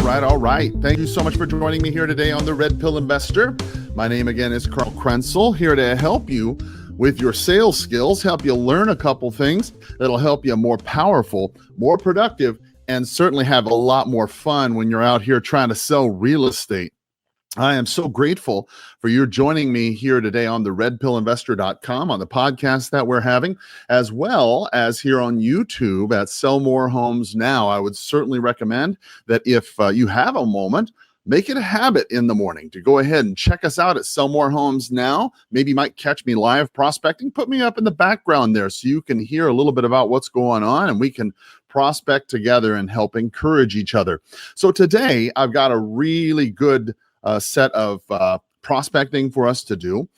All right. Thank you so much for joining me here today on the Red Pill Investor. My name again is Carl Krenzel, here to help you with your sales skills, help you learn a couple things that'll help you more powerful, more productive, and certainly have a lot more fun when you're out here trying to sell real estate. I am so grateful for you joining me here today on the redpillinvestor.com on the podcast that we're having, as well as here on YouTube at Sell More Homes Now. I would certainly recommend that if you have a moment, make it a habit in the morning to go ahead and check us out at Sell More Homes Now. Maybe you might catch me live prospecting. Put me up in the background there so you can hear a little bit about what's going on and we can prospect together and help encourage each other. So today I've got a really good set of prospecting for us to do.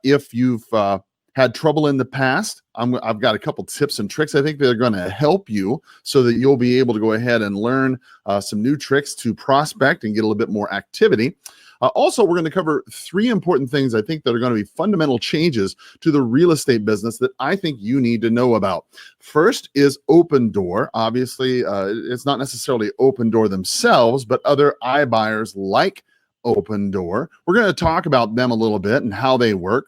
If you've had trouble in the past, I've got a couple tips and tricks I think that are going to help you so that you'll be able to go ahead and learn some new tricks to prospect and get a little bit more activity. Also, we're going to cover three important things I think that are going to be fundamental changes to the real estate business that I think you need to know about. First is OpenDoor. Obviously, it's not necessarily OpenDoor themselves, but other iBuyers like OpenDoor. We're going to talk about them a little bit and how they work.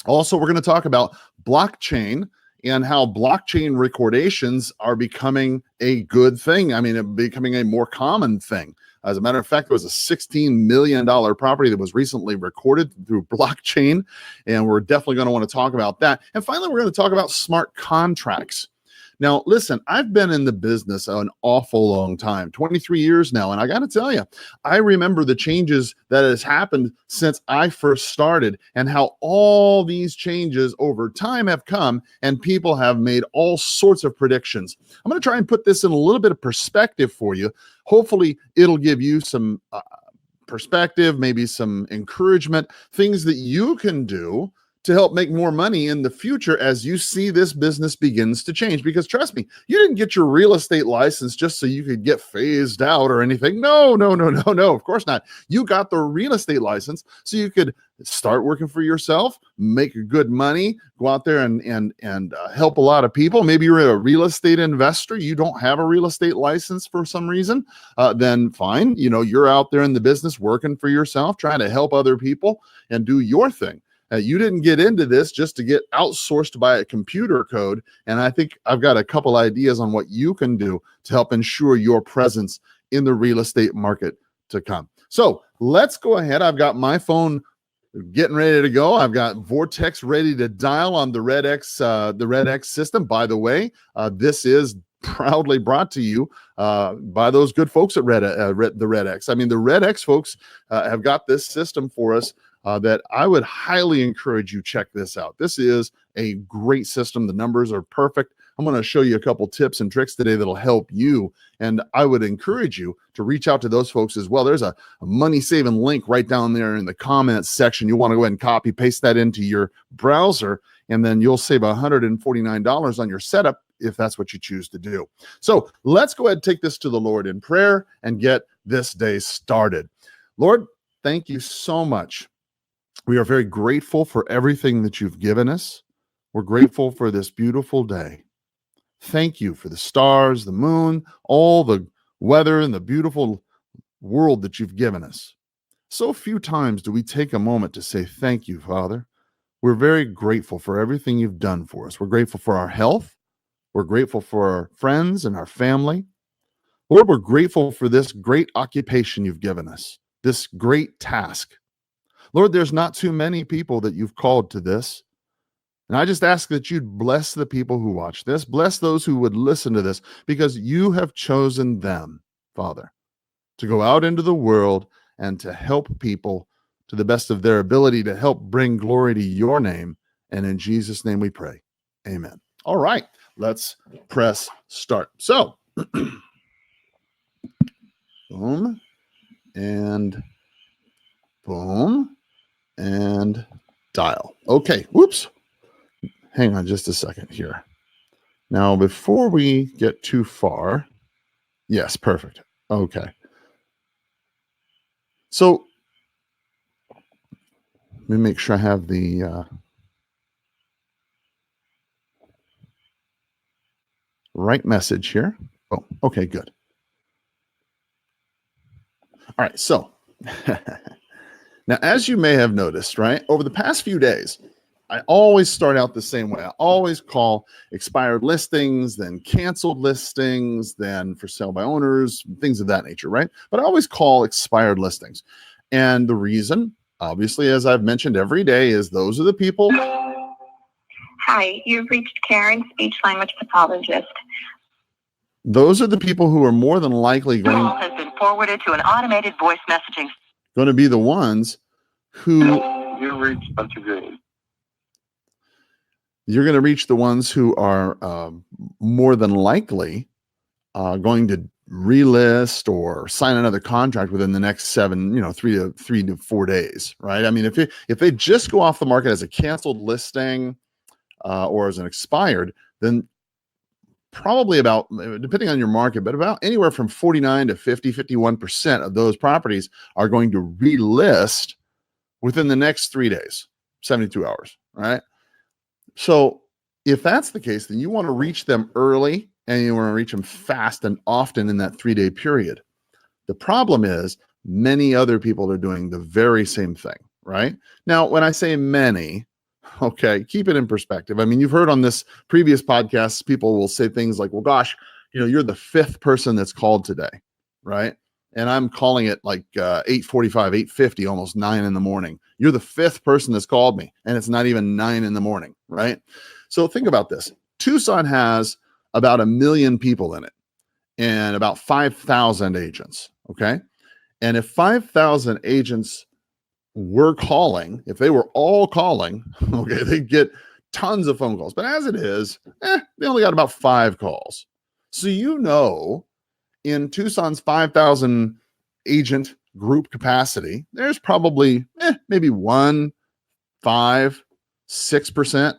Also, we're going to talk about BlockChain and how blockchain recordations are becoming a good thing. I mean, becoming a more common thing. As a matter of fact, there was a $16 million property that was recently recorded through blockchain, and we're definitely going to want to talk about that. And finally, we're going to talk about smart contracts. Now, listen, I've been in the business an awful long time, 23 years now. And I got to tell you, I remember the changes that has happened since I first started and how all these changes over time have come and people have made all sorts of predictions. I'm going to try and put this in a little bit of perspective for you. Hopefully, it'll give you some perspective, maybe some encouragement, things that you can do to help make more money in the future as you see this business begins to change. Because trust me, you didn't get your real estate license just so you could get phased out or anything. No, of course not. You got the real estate license so you could start working for yourself, make good money, go out there and help a lot of people. Maybe you're a real estate investor. You don't have a real estate license for some reason. Then fine. You're out there in the business working for yourself, trying to help other people and do your thing. You didn't get into this just to get outsourced by a computer code. And I think I've got a couple ideas on what you can do to help ensure your presence in the real estate market to come. So let's go ahead. I've got my phone getting ready to go. I've got Vortex ready to dial on the RedX system. By the way, this is proudly brought to you by those good folks at the RedX. I mean, the RedX folks have got this system for us that I would highly encourage you check this out. This is a great system. The numbers are perfect. I'm going to show you a couple tips and tricks today that'll help you. And I would encourage you to reach out to those folks as well. There's a money-saving link right down there in the comments section. You want to go ahead and copy, paste that into your browser, and then you'll save $149 on your setup if that's what you choose to do. So let's go ahead and take this to the Lord in prayer and get this day started. Lord, thank you so much. We are very grateful for everything that you've given us. We're grateful for this beautiful day. Thank you for the stars, the moon, all the weather, and the beautiful world that you've given us. So few times do we take a moment to say thank you, Father. We're very grateful for everything you've done for us. We're grateful for our health. We're grateful for our friends and our family. Lord, we're grateful for this great occupation you've given us, this great task. Lord, there's not too many people that you've called to this. And I just ask that you'd bless the people who watch this, bless those who would listen to this, because you have chosen them, Father, to go out into the world and to help people to the best of their ability to help bring glory to your name. And in Jesus' name we pray. Amen. All right, let's press start. So, boom, and boom. And dial. Okay, whoops. Hang on just a second here. Now, before we get too far, yes, perfect. Okay. So, let me make sure I have the right message here. Oh, okay, good. All right, so now, as you may have noticed, right, over the past few days, I always start out the same way. I always call expired listings, then canceled listings, then for sale by owners, things of that nature, right? But I always call expired listings. And the reason, obviously, as I've mentioned every day, is those are the people. Hi, you've reached Karen, speech language pathologist. Those are the people who are more than likely going. Call has been forwarded to an automated voice messaging. Going to be the ones who. You reached Bunch of Green. You're going to reach the ones who are more than likely going to relist or sign another contract within the next 3 to 4 days, right? I mean, if they just go off the market as a canceled listing or as an expired, then probably about, depending on your market, but about anywhere from 49 to 51% of those properties are going to relist within the next 3 days, 72 hours, right? So if that's the case, then you want to reach them early and you want to reach them fast and often in that 3-day period. The problem is many other people are doing the very same thing, right? Now, when I say many, okay, keep it in perspective. I mean, you've heard on this previous podcast, people will say things like, well, gosh, you're the 5th person that's called today, right? And I'm calling it like 8:45, 8:50, almost 9 in the morning. You're the 5th person that's called me, and it's not even 9 in the morning, right? So think about this. Tucson has about 1 million people in it and about 5,000 agents, okay? And if 5,000 agents were calling, if they were all calling, okay, they'd get tons of phone calls. But as it is, they only got about 5 calls. So in Tucson's 5,000 agent group capacity, there's probably maybe 1, 5, 6%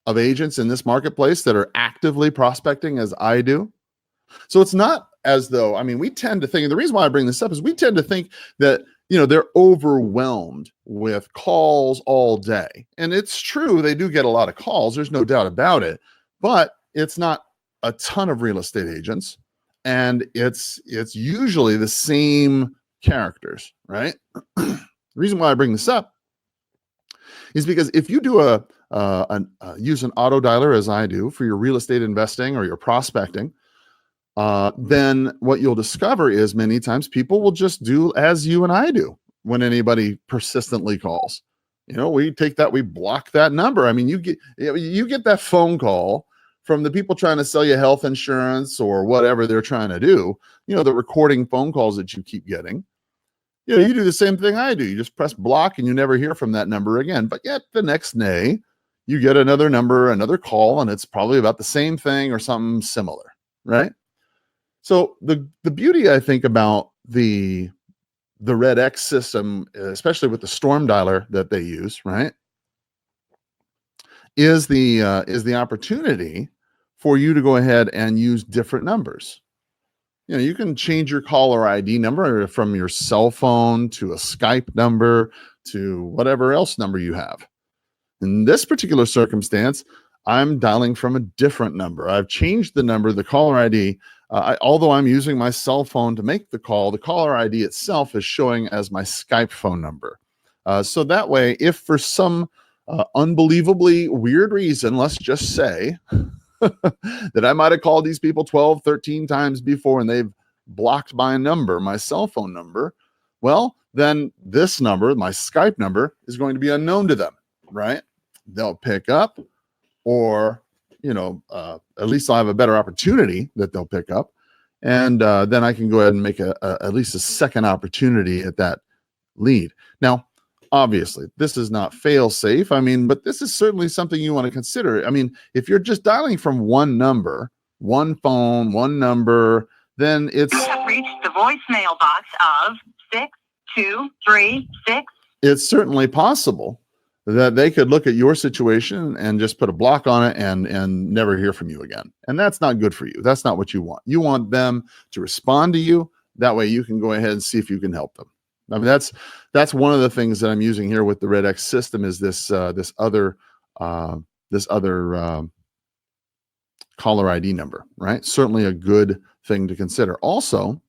of agents in this marketplace that are actively prospecting as I do. So it's not as though, I mean, we tend to think, the reason why I bring this up is we tend to think that, they're overwhelmed with calls all day. And it's true, they do get a lot of calls. There's no doubt about it. But it's not a ton of real estate agents. And it's usually the same characters, right? The reason why I bring this up is because if you do use an auto dialer as I do for your real estate investing or your prospecting, then what you'll discover is many times people will just do as you and I do when anybody persistently calls. We block that number. I mean, you get that phone call from the people trying to sell you health insurance or whatever they're trying to do, the recording phone calls that you keep getting. You do the same thing I do. You just press block and you never hear from that number again. But yet the next day you get another number, another call, and it's probably about the same thing or something similar, right? So the beauty, I think, about the Red X system, especially with the storm dialer that they use, right, is the opportunity for you to go ahead and use different numbers. You can change your caller ID number from your cell phone to a Skype number to whatever else number you have. In this particular circumstance, I'm dialing from a different number. I've changed the number, the caller ID. Although I'm using my cell phone to make the call, the caller ID itself is showing as my Skype phone number. So that way, if for some unbelievably weird reason, let's just say that I might have called these people 12, 13 times before and they've blocked my number, my cell phone number, well, then this number, my Skype number, is going to be unknown to them, right? They'll pick up, or at least I'll have a better opportunity that they'll pick up. And then I can go ahead and make at least a second opportunity at that lead. Now, obviously, this is not fail safe. I mean, but this is certainly something you want to consider. I mean, if you're just dialing from one number, one phone, one number, then it's... You have reached the voicemail box of 6236. It's certainly possible that they could look at your situation and just put a block on it and never hear from you again. And that's not good for you. That's not what you want. You want them to respond to you. That way you can go ahead and see if you can help them. I mean, that's one of the things that I'm using here with the Red X system is this other caller ID number, right? Certainly a good thing to consider. Also,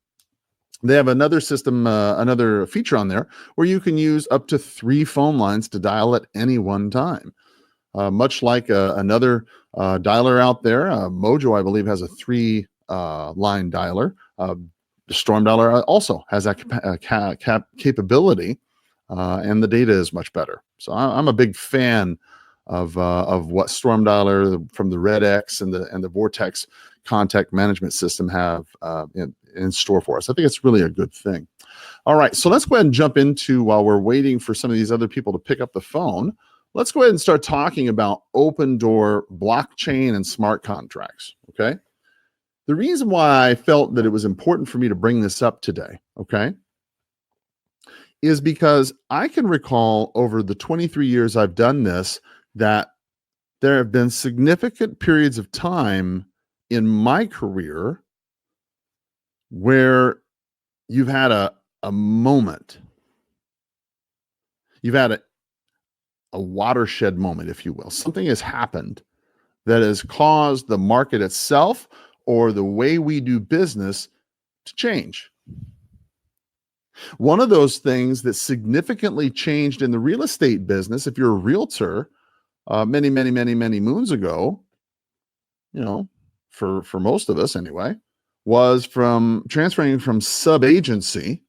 They have another system, another feature on there where you can use up to 3 phone lines to dial at any one time. Much like another dialer out there, Mojo, I believe, has a 3 line dialer. The Storm Dialer also has that capability, and the data is much better. So I'm a big fan of what Storm Dialer from the Red X and the Vortex contact management system have in store for us. I think it's really a good thing. All right, so let's go ahead and jump into, while we're waiting for some of these other people to pick up the phone, let's go ahead and start talking about OpenDoor, blockchain, and smart contracts, okay? The reason why I felt that it was important for me to bring this up today, okay, is because I can recall over the 23 years I've done this that there have been significant periods of time in my career where you've had a moment. You've had a watershed moment, if you will. Something has happened that has caused the market itself or the way we do business to change. One of those things that significantly changed in the real estate business, if you're a realtor, many moons ago, you know, for most of us anyway, was from transferring from sub-agency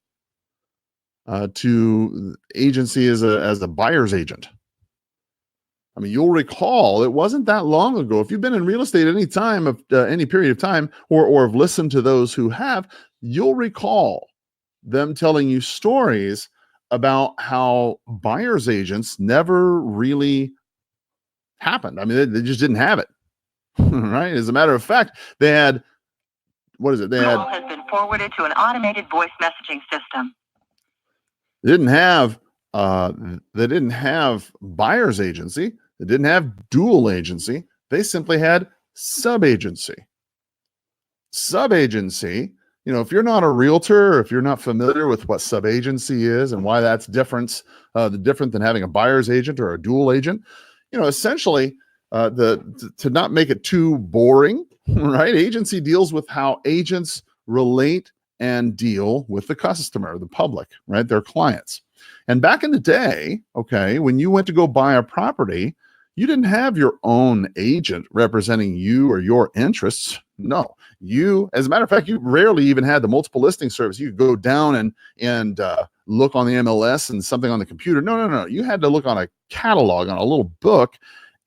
to agency as a buyer's agent. I mean, you'll recall it wasn't that long ago. If you've been in real estate any time of any period of time, or have listened to those who have, you'll recall them telling you stories about how buyer's agents never really happened. I mean, they just didn't have it, right? As a matter of fact, they had, what is it? They Call has been forwarded to an automated voice messaging system. They didn't have buyer's agency. They didn't have dual agency. They simply had sub-agency. Sub-agency, you know, if you're not a realtor, or if you're not familiar with what sub-agency is and why that's different than having a buyer's agent or a dual agent, you know, essentially, to not make it too boring, right? Agency deals with how agents relate and deal with the customer, the public, right? Their clients. And back in the day, okay, when you went to go buy a property, you didn't have your own agent representing you or your interests. No, you, as a matter of fact, you rarely even had the multiple listing service. You could go down and look on the MLS and something on the computer. No. You had to look on a catalog, on a little book,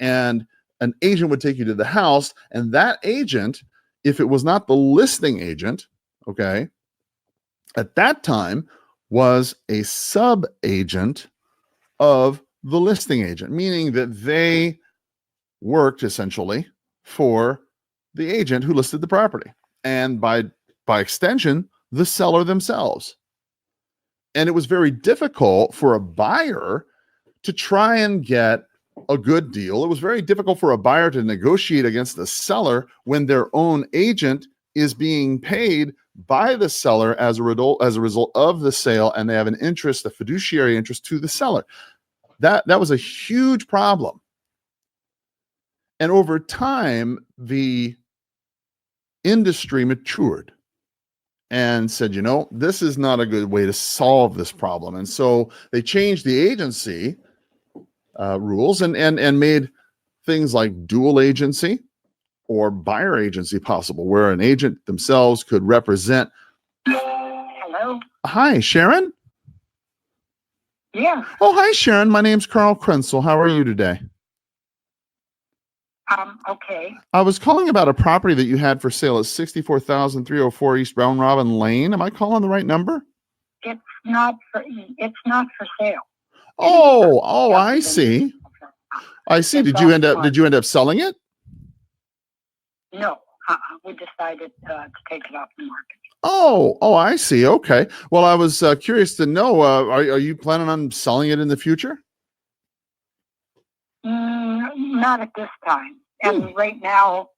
and an agent would take you to the house. And that agent, if it was not the listing agent, okay, at that time was a sub-agent of the listing agent, meaning that they worked essentially for the agent who listed the property, and by extension, the seller themselves. And it was very difficult for a buyer to try and get a good deal. It was very difficult for a buyer to negotiate against the seller when their own agent is being paid by the seller as a result of the sale, and they have an interest, a fiduciary interest to the seller. That was a huge problem. And over time, the industry matured and said, you know, this is not a good way to solve this problem. And so they changed the agency rules and made things like dual agency or buyer agency possible, where an agent themselves could represent. Hello. Hi, Sharon. Yeah. Oh, hi, Sharon. My name's Carl Krenzel. How are you today? Okay. I was calling about a property that you had for sale at 64,304 East Round Robin Lane. Am I calling the right number? It's not for sale. Oh, I see. I see. It's Did you end up selling it? No. We decided to take it off the market. Oh, I see. Okay. Well, I was curious to know, are you planning on selling it in the future? Not at this time. And right now,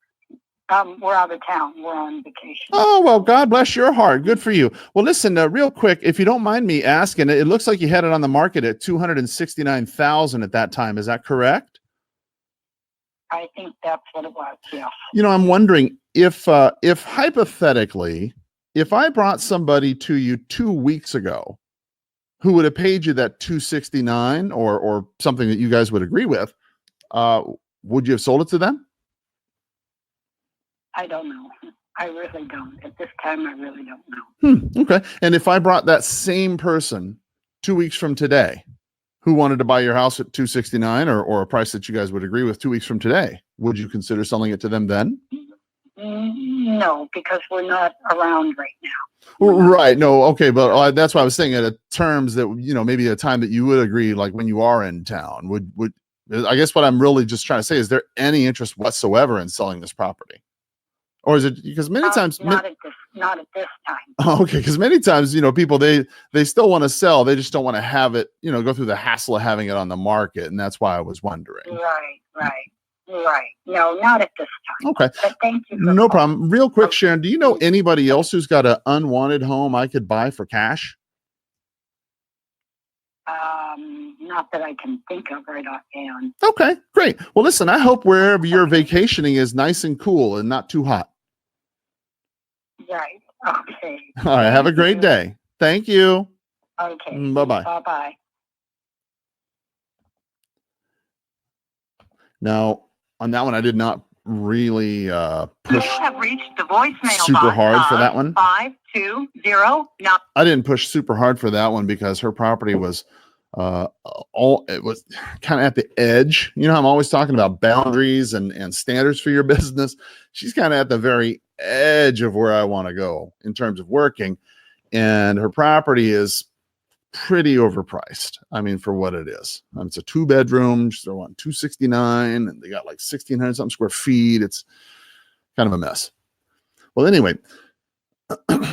we're out of town. We're on vacation. Oh, well, God bless your heart. Good for you. Well, listen, real quick, if you don't mind me asking, it looks like you had it on the market at $269,000 at that time. Is that correct? I think that's what it was. Yeah. You know, I'm wondering if hypothetically if I brought somebody to you 2 weeks ago who would have paid you that 269 or something that you guys would agree with, would you have sold it to them? I don't know. I really don't. At this time, I really don't know. Okay. And if I brought that same person 2 weeks from today who wanted to buy your house at 269 or a price that you guys would agree with 2 weeks from today, would you consider selling it to them then? No, because we're not around right now. Right. No. Okay. But that's why I was saying at terms that, maybe a time that you would agree, like when you are in town, would, I guess what I'm really just trying to say, is there any interest whatsoever in selling this property? Or is it because many times not at this time. Okay, because many times people they still want to sell, they just don't want to have it go through the hassle of having it on the market, and that's why I was wondering. Right. No, not at this time. Okay, but thank you. No problem. Real quick, Sharon, do you know anybody else who's got an unwanted home I could buy for cash? Not that I can think of right offhand. Okay, great. Well, listen, I hope wherever you're vacationing is nice and cool and not too hot. Right. Okay. All right. Have a great day. Thank you. Okay. Bye-bye. Bye-bye. Now, on that one, I did not really push You have reached the voicemail super box hard for of that one. 520. No. I didn't push super hard for that one because her property was it was kind of at the edge. I'm always talking about boundaries and standards for your business. She's kind of at the very edge of where I want to go in terms of working, and her property is pretty overpriced. I mean, for what it is. It's a 2-bedroom. They're on 269, and they got like 1,600 something square feet. It's kind of a mess. Well, anyway,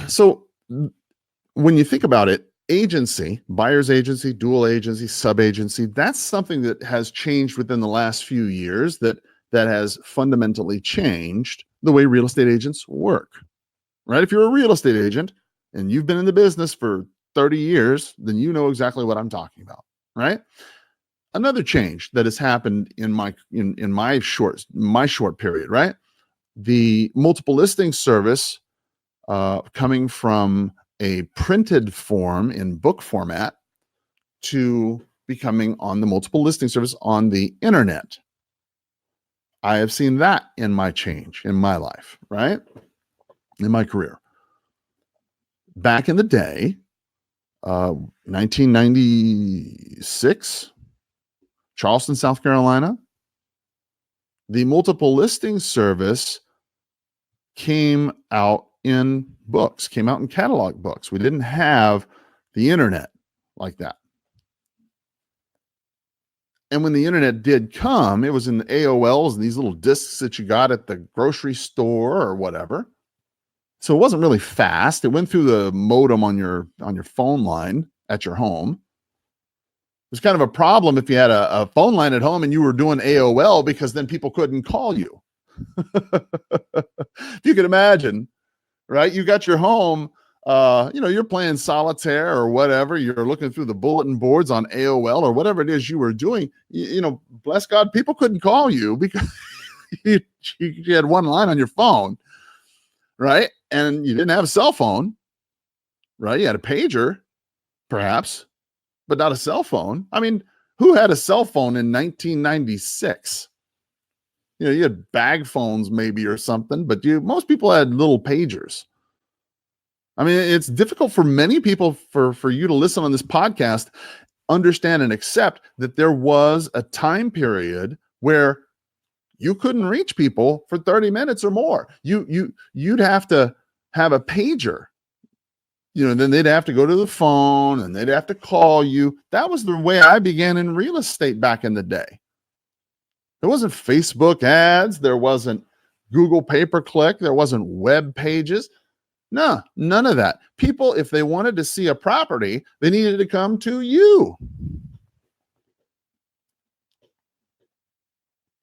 so when you think about it, agency, buyer's agency, dual agency, sub-agency, that's something that has changed within the last few years that has fundamentally changed the way real estate agents work, right? If you're a real estate agent and you've been in the business for 30 years, then you know exactly what I'm talking about, right? Another change that has happened in my short period, right? The multiple listing service coming from a printed form in book format to becoming on the multiple listing service on the internet. I have seen that in my change in my life, right? In my career. Back in the day, 1996, Charleston, South Carolina, the multiple listing service came out in books, came out in catalog books. We didn't have the internet like that. And when the internet did come, it was in the AOLs and these little discs that you got at the grocery store or whatever. So it wasn't really fast. It went through the modem on your phone line at your home. It was kind of a problem if you had a phone line at home and you were doing AOL, because then people couldn't call you. If you could imagine, right? You got your home, you're playing solitaire or whatever. You're looking through the bulletin boards on AOL or whatever it is you were doing. Bless God, people couldn't call you because you had one line on your phone, right? And you didn't have a cell phone, right? You had a pager, perhaps, but not a cell phone. I mean, who had a cell phone in 1996? You had bag phones maybe or something, but most people had little pagers. I mean, it's difficult for many people for you to listen on this podcast, understand and accept that there was a time period where you couldn't reach people for 30 minutes or more. You'd have to have a pager. Then they'd have to go to the phone and they'd have to call you. That was the way I began in real estate back in the day. There wasn't Facebook ads. There wasn't Google pay-per-click. There wasn't web pages. No, none of that. People, if they wanted to see a property, they needed to come to you.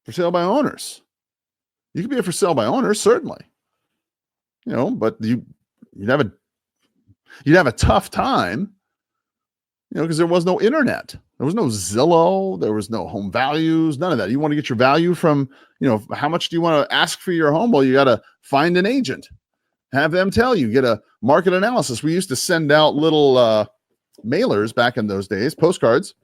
For sale by owners. You could be a for sale by owners, certainly. But you'd have a tough time, because there was no internet. There was no Zillow. There was no home values, none of that. You want to get your value from, how much do you want to ask for your home? Well, you got to find an agent. Have them tell you, get a market analysis. We used to send out little mailers back in those days, postcards,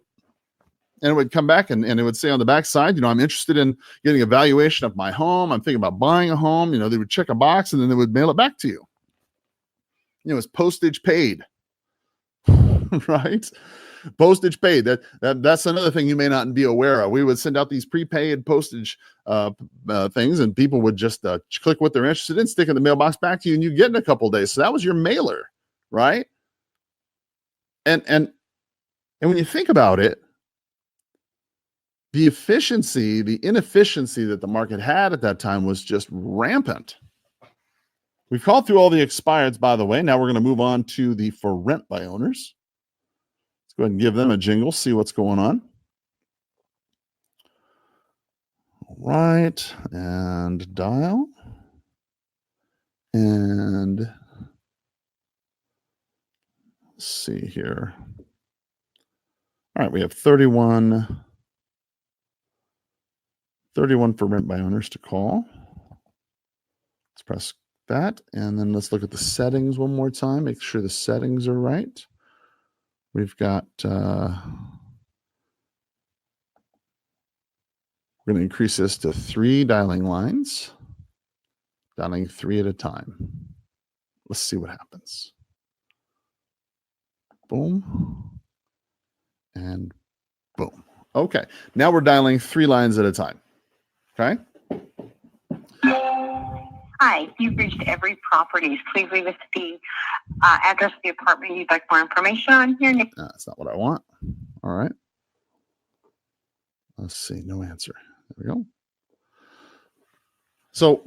and it would come back and it would say on the back side, I'm interested in getting a valuation of my home. I'm thinking about buying a home. They would check a box and then they would mail it back to you. It's postage paid, right? Postage paid. That's another thing you may not be aware of. We would send out these prepaid postage things, and people would just click what they're interested in, stick in the mailbox back to you, and you get in a couple of days. So that was your mailer, right? And when you think about it, the inefficiency that the market had at that time was just rampant. We've called through all the expireds, by the way. Now we're going to move on to the for rent by owners. Let's go ahead and give them a jingle, see what's going on. All right, and dial. And let's see here. All right, we have 31 for rent by owners to call. Let's press that, and then let's look at the settings one more time, make sure the settings are right. We've got, we're going to increase this to 3 dialing lines, dialing 3 at a time. Let's see what happens. Boom. And boom. Okay, now we're dialing 3 lines at a time. Okay. Hi, you've reached Every Properties. Please leave us the address of the apartment you'd like more information on here. That's not what I want. All right. Let's see. No answer. There we go. So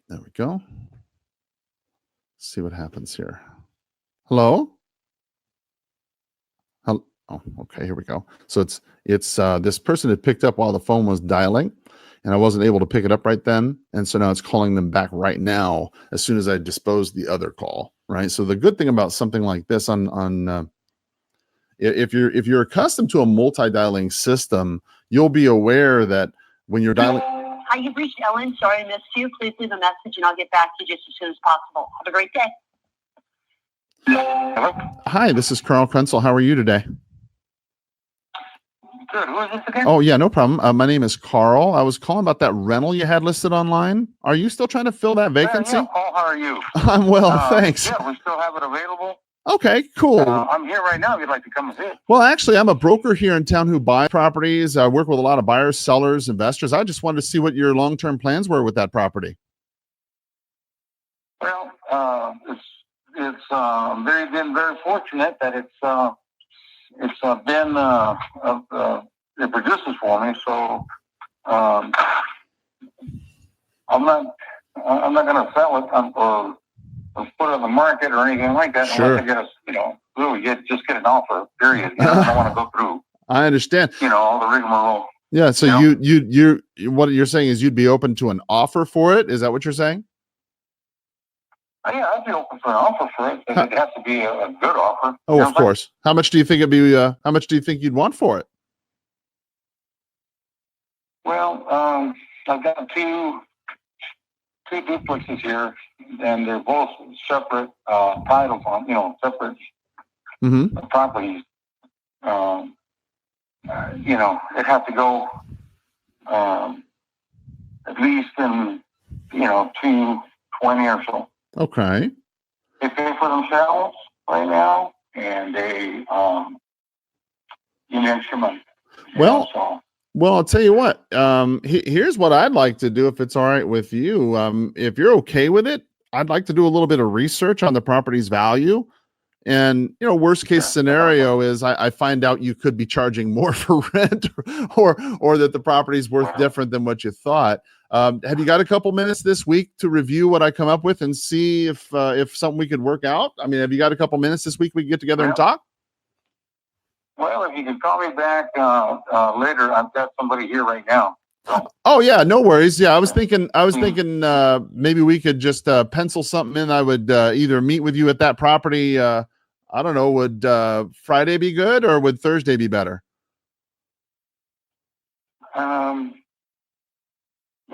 there we go. Let's see what happens here. Hello? Oh, okay, here we go. So it's this person had picked up while the phone was dialing, and I wasn't able to pick it up right then, and so now it's calling them back right now as soon as I disposed the other call. Right. So the good thing about something like this if you're accustomed to a multi-dialing system, you'll be aware that when you're dialing. Hi, you've reached Ellen. Sorry I missed you. Please leave a message and I'll get back to you just as soon as possible. Have a great day. Hello? Hi, this is Carl Krenzel. How are you today? Good. Who is this again? Oh, yeah, no problem. My name is Carl. I was calling about that rental you had listed online. Are you still trying to fill that vacancy? Yeah, Paul, how are you? I'm well, thanks. Yeah, we still have it available. Okay, cool. I'm here right now if you'd like to come and visit. Well, actually, I'm a broker here in town who buy properties. I work with a lot of buyers, sellers, investors. I just wanted to see what your long-term plans were with that property. Well, it's been very fortunate that it produces for me. So I'm not going to sell it or put it on the market or anything like that. Sure. Unless I get just get an offer. Period. I don't want to go through. I understand. All the rigmarole. Yeah. So you what you're saying is you'd be open to an offer for it. Is that what you're saying? Yeah, I'd be open for an offer for it, but it has to be a good offer. Oh, of course. How much do you think it'd be? How much do you think you'd want for it? Well, I've got two duplexes here, and they're both separate titles on, separate properties. It has to go at least in 220 or so. Okay. They pay for themselves right now, and they give me extra money. Well, I'll tell you what. Here's what I'd like to do if it's all right with you. If you're okay with it, I'd like to do a little bit of research on the property's value. And, worst case scenario is I find out you could be charging more for rent or that the property's worth different than what you thought. Have you got a couple minutes this week to review what I come up with and see if something we could work out? I mean, have you got a couple minutes this week we can get together and talk? Well, if you can call me back later, I've got somebody here right now. So. Oh yeah, no worries. Yeah, I was thinking maybe we could just pencil something in. I would either meet with you at that property. I don't know. Would Friday be good or would Thursday be better?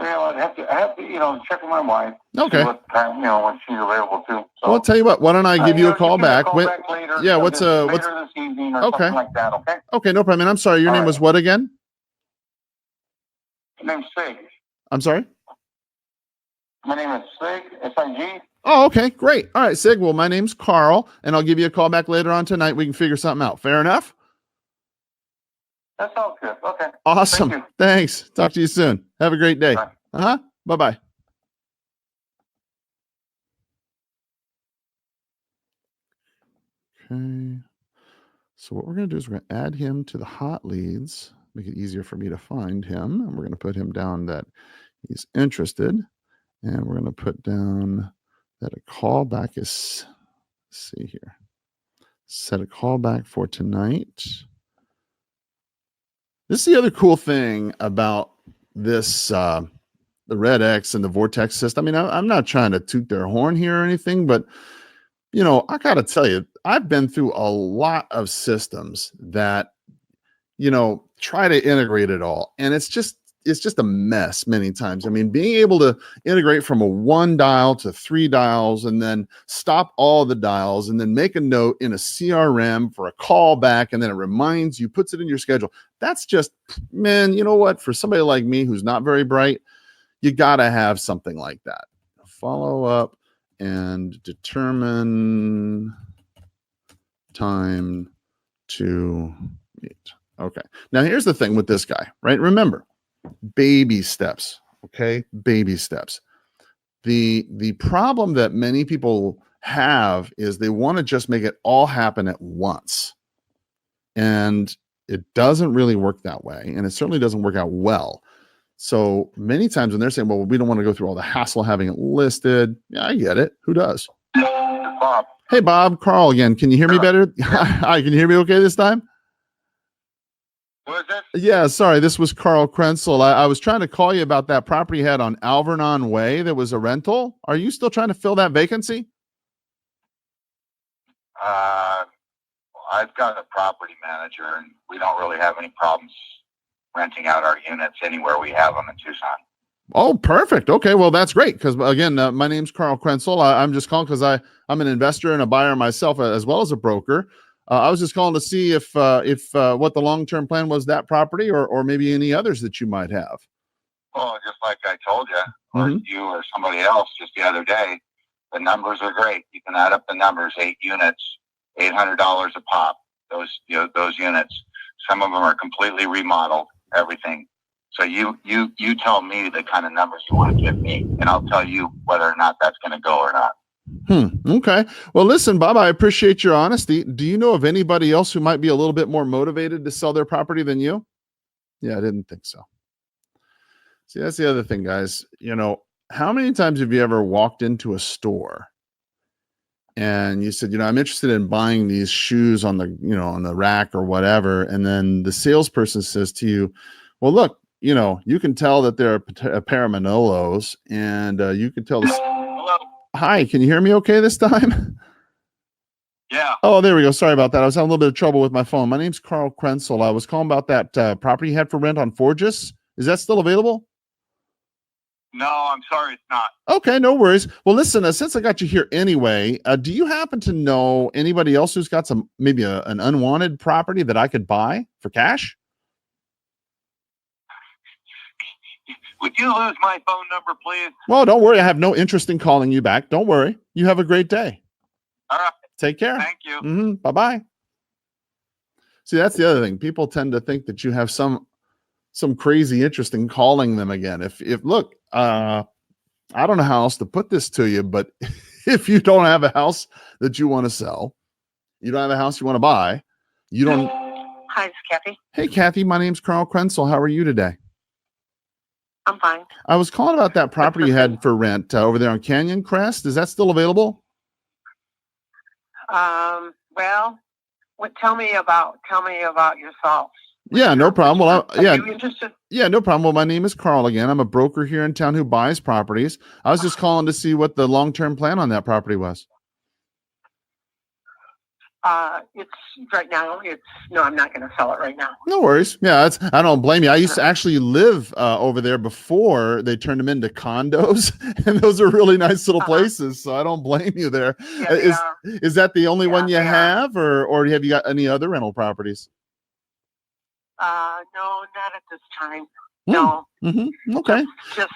I have to, check with my wife. Okay. See what time, when she's available too. So, Well, I'll tell you what. Why don't I give you a call back? Back later. Yeah. Later this evening or something like that. Okay. Okay. No problem. And I'm sorry. Your name was what again? My name's Sig. I'm sorry. My name is Sig. SIG. Oh, okay. Great. All right, Sig. Well, my name's Carl, and I'll give you a call back later on tonight. We can figure something out. Fair enough? That sounds good. Okay. Awesome. Thank you. Thanks. Talk to you soon. Have a great day. Bye. Bye-bye. Okay. So what we're going to do is we're going to add him to the hot leads, make it easier for me to find him. And we're going to put him down that he's interested. And we're going to put down that a callback is, let's see here. Set a callback for tonight. This is the other cool thing about this, the Red X and the Vortex system. I mean, I'm not trying to toot their horn here or anything, but I got to tell you, I've been through a lot of systems that, try to integrate it all. And it's just a mess many times. I mean, being able to integrate from a 1 dial to 3 dials and then stop all the dials and then make a note in a CRM for a callback and then it reminds you, puts it in your schedule. That's just, man, you know what? For somebody like me who's not very bright, you got to have something like that. Follow up and determine time to meet. Okay. Now here's the thing with this guy, right? Remember, baby steps. Okay. Baby steps. The problem that many people have is they want to just make it all happen at once. And it doesn't really work that way. And it certainly doesn't work out well. So many times when they're saying, well, we don't want to go through all the hassle having it listed. Yeah, I get it. Who does? Bob. Hey, Bob, Carl again. Can you hear me better? Hi, can you hear me okay this time? Who is this? Yeah, sorry. This was Carl Krenzel. I was trying to call you about that property you had on Alvernon Way that was a rental. Are you still trying to fill that vacancy? I've got a property manager, and we don't really have any problems renting out our units anywhere we have them in Tucson. Oh, perfect. Okay, well, that's great because, again, my name's Carl Krenzel. I'm just calling because I'm an investor and a buyer myself as well as a broker. I was just calling to see if what the long-term plan was that property or maybe any others that you might have. Well, just like I told you, or you or somebody else just the other day, the numbers are great. You can add up the numbers, 8 units, $800 a pop. Those units, some of them are completely remodeled, everything. So you tell me the kind of numbers you want to give me, and I'll tell you whether or not that's going to go or not. Okay. Well, listen, Bob, I appreciate your honesty. Do you know of anybody else who might be a little bit more motivated to sell their property than you? Yeah, I didn't think so. See, that's the other thing, guys. How many times have you ever walked into a store and you said, I'm interested in buying these shoes on the rack or whatever. And then the salesperson says to you, well, look, you can tell that they're a pair of Manolos and you can tell Hello. Hi, can you hear me okay this time? Yeah. Oh, there we go. Sorry about that. I was having a little bit of trouble with my phone. My name's Carl Krenzel. I was calling about that property you had for rent on Forgis. Is that still available? No, I'm sorry, it's not. Okay, no worries. Well, listen, since I got you here anyway, do you happen to know anybody else who's got maybe an unwanted property that I could buy for cash? Would you lose my phone number, please? Well, don't worry. I have no interest in calling you back. Don't worry. You have a great day. All right. Take care. Thank you. Bye-bye. See, that's the other thing. People tend to think that you have some crazy interest in calling them again. If look, I don't know how else to put this to you, but if you don't have a house that you want to sell, you don't have a house you want to buy, you don't. Hi, it's Kathy. Hey, Kathy, my name's Carl Krenzel. How are you today? I'm fine. I was calling about that property you had for rent over there on Canyon Crest. Is that still available? Well, tell me about yourself. Yeah, no problem. Well, Are you interested? Yeah, no problem. Well, my name is Carl again. I'm a broker here in town who buys properties. I was just calling to see what the long-term plan on that property was. It's right now. No, I'm not going to sell it right now. No worries. Yeah, I don't blame you. I used to actually live over there before they turned them into condos, and those are really nice little places. So I don't blame you there. Yeah, they are. Is that the only one you they are. have, or have you got any other rental properties? No, not at this time. No. Mm-hmm. Okay. Just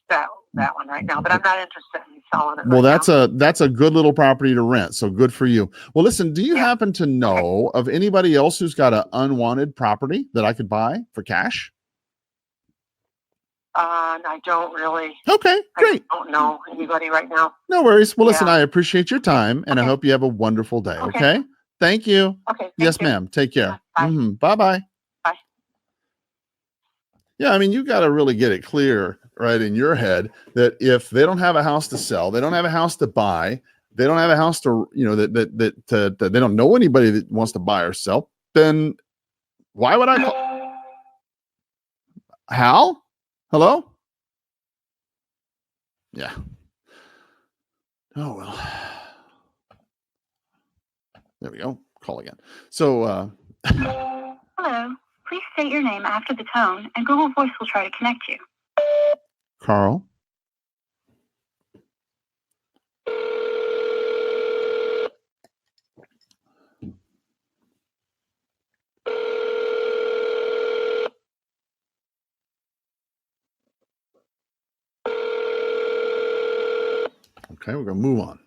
that one right now, but I'm not interested in selling it. Well, right that's a good little property to rent. So good for you. Well, listen, do you happen to know of anybody else who's got an unwanted property that I could buy for cash? I don't really. Okay, great. I don't know anybody right now. No worries. Well, listen, I appreciate your time, and I hope you have a wonderful day. Okay. Thank you. Okay. Yes, ma'am. Take care. Bye. Bye-bye. Bye. Yeah, I mean, you got to really get it clear right in your head that if they don't have a house to sell, they don't have a house to buy, they don't have a house to, that they don't know anybody that wants to buy or sell, then why would I call? Hal? Hello? Yeah. Oh, well. There we go. Call again. So, Hello. Please state your name after the tone, and Google Voice will try to connect you. Carl? Okay, we're going to move on.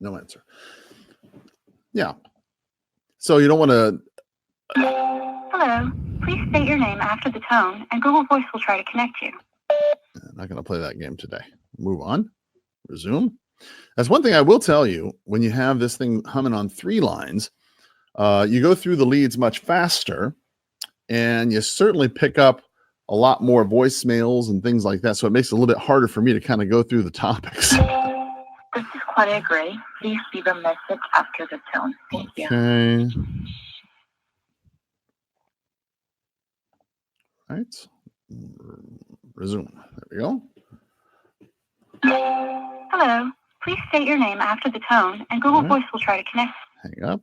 No answer. Yeah. So you don't want to... Hello. Please state your name after the tone, and Google Voice will try to connect you. I'm not going to play that game today. Move on. Resume. That's one thing I will tell you. When you have this thing humming on 3 lines, you go through the leads much faster, and you certainly pick up a lot more voicemails and things like that. So it makes it a little bit harder for me to kind of go through the topics. This is Claudia Gray. Please leave a message after the tone. Thank you. Okay. Right. Resume. There we go. Hello. Please state your name after the tone, and Google Voice will try to connect. Hang up.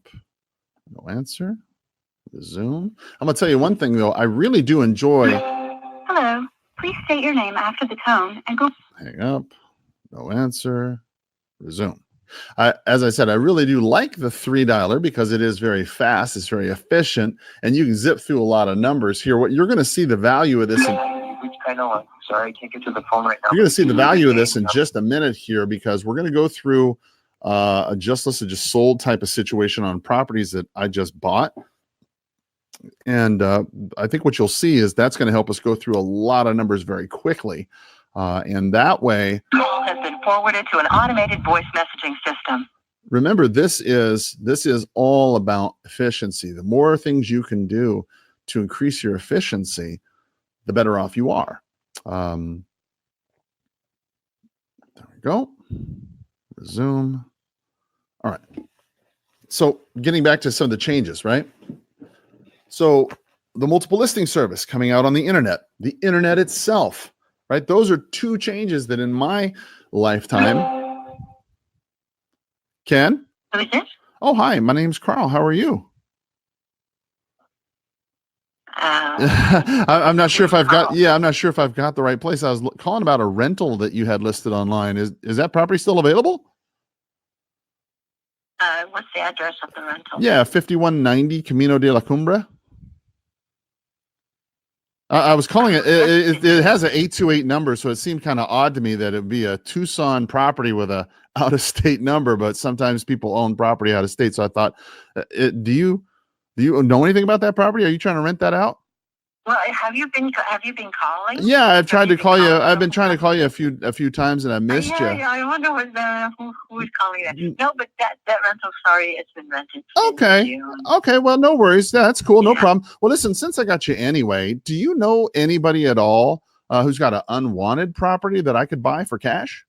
No answer. Resume. I'm going to tell you one thing, though. I really do enjoy... Hello. Please state your name after the tone, and Google... Hang up. No answer. Resume. As I said, I really do like the 3 dialer because it is very fast. It's very efficient, and you can zip through a lot of numbers here. What you're going to see the value of this. I know. I'm sorry, I can't get to the phone right now. You're going to see the value of this in just a minute here, because we're going to go through a just sold type of situation on properties that I just bought. And I think what you'll see is that's going to help us go through a lot of numbers very quickly. And that way, call has been forwarded to an automated voice messaging system. Remember, this is all about efficiency. The more things you can do to increase your efficiency, the better off you are. There we go. Resume. All right. So getting back to some of the changes, right? So the multiple listing service coming out on the internet itself, right? Those are 2 changes that in my lifetime. Ken? Who is this? Oh, hi. My name's Carl. How are you? I'm not sure if I've got. Yeah, I'm not sure if I've got the right place. I was calling about a rental that you had listed online. Is that property still available? What's the address of the rental? Yeah, 5190 Camino de la Cumbre. I was calling it. It has an 828 number, so it seemed kind of odd to me that it would be a Tucson property with a out-of-state number. But sometimes people own property out of state, so I thought, do you know anything about that property? Are you trying to rent that out? Well, have you been calling? Yeah, I've tried to call you. I've been trying to call you a few times, and I missed you. Yeah, I wonder who is calling that. No, but that rental, sorry, it's been rented. Okay. Okay. Well, no worries. Yeah, that's cool. No problem. Well, listen, since I got you anyway, do you know anybody at all who's got an unwanted property that I could buy for cash?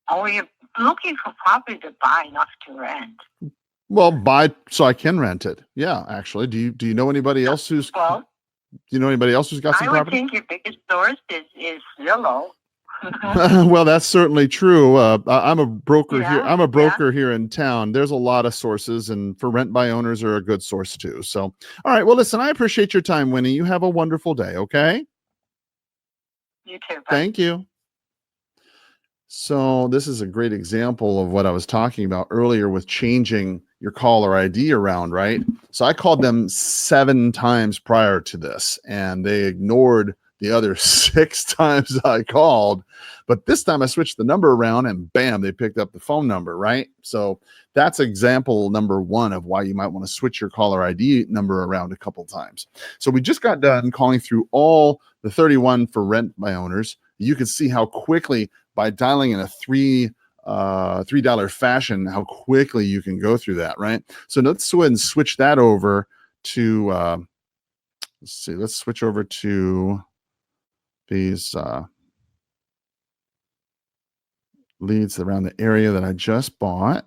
Oh, you're looking for property to buy, not to rent. Well, buy so I can rent it. Yeah, actually. Do you know anybody else who's got some property? I would think your biggest source is Zillow. Well, that's certainly true. I'm a broker here. Yeah, I'm a broker here in town. There's a lot of sources, and for rent by owners are a good source too. So, all right. Well, listen, I appreciate your time, Winnie. You have a wonderful day. Okay. You too. Bye. Thank you. So this is a great example of what I was talking about earlier with changing your caller ID around, right? So I called them 7 times prior to this, and they ignored the other 6 times I called. But this time I switched the number around and bam, they picked up the phone number, right? So that's example number 1 of why you might want to switch your caller ID number around a couple times. So we just got done calling through all the 31 for rent by owners. You can see how quickly, by dialing in a $3 fashion, how quickly you can go through that, right? So let's go ahead and switch that over to, let's see, let's switch over to these leads around the area that I just bought.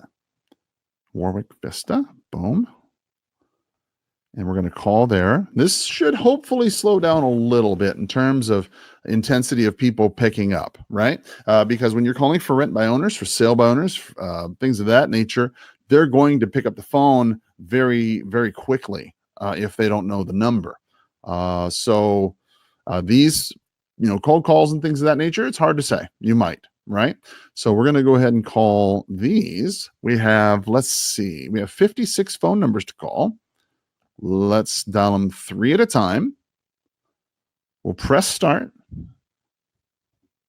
Warwick Vista, boom. And we're going to call there. This should hopefully slow down a little bit in terms of intensity of people picking up, right? Because when you're calling for rent by owners, for sale by owners, things of that nature, they're going to pick up the phone very, very quickly if they don't know the number. So these, cold calls and things of that nature, it's hard to say. You might, right? So we're going to go ahead and call these. We have, let's see, we have 56 phone numbers to call. Let's dial them 3 at a time. We'll press start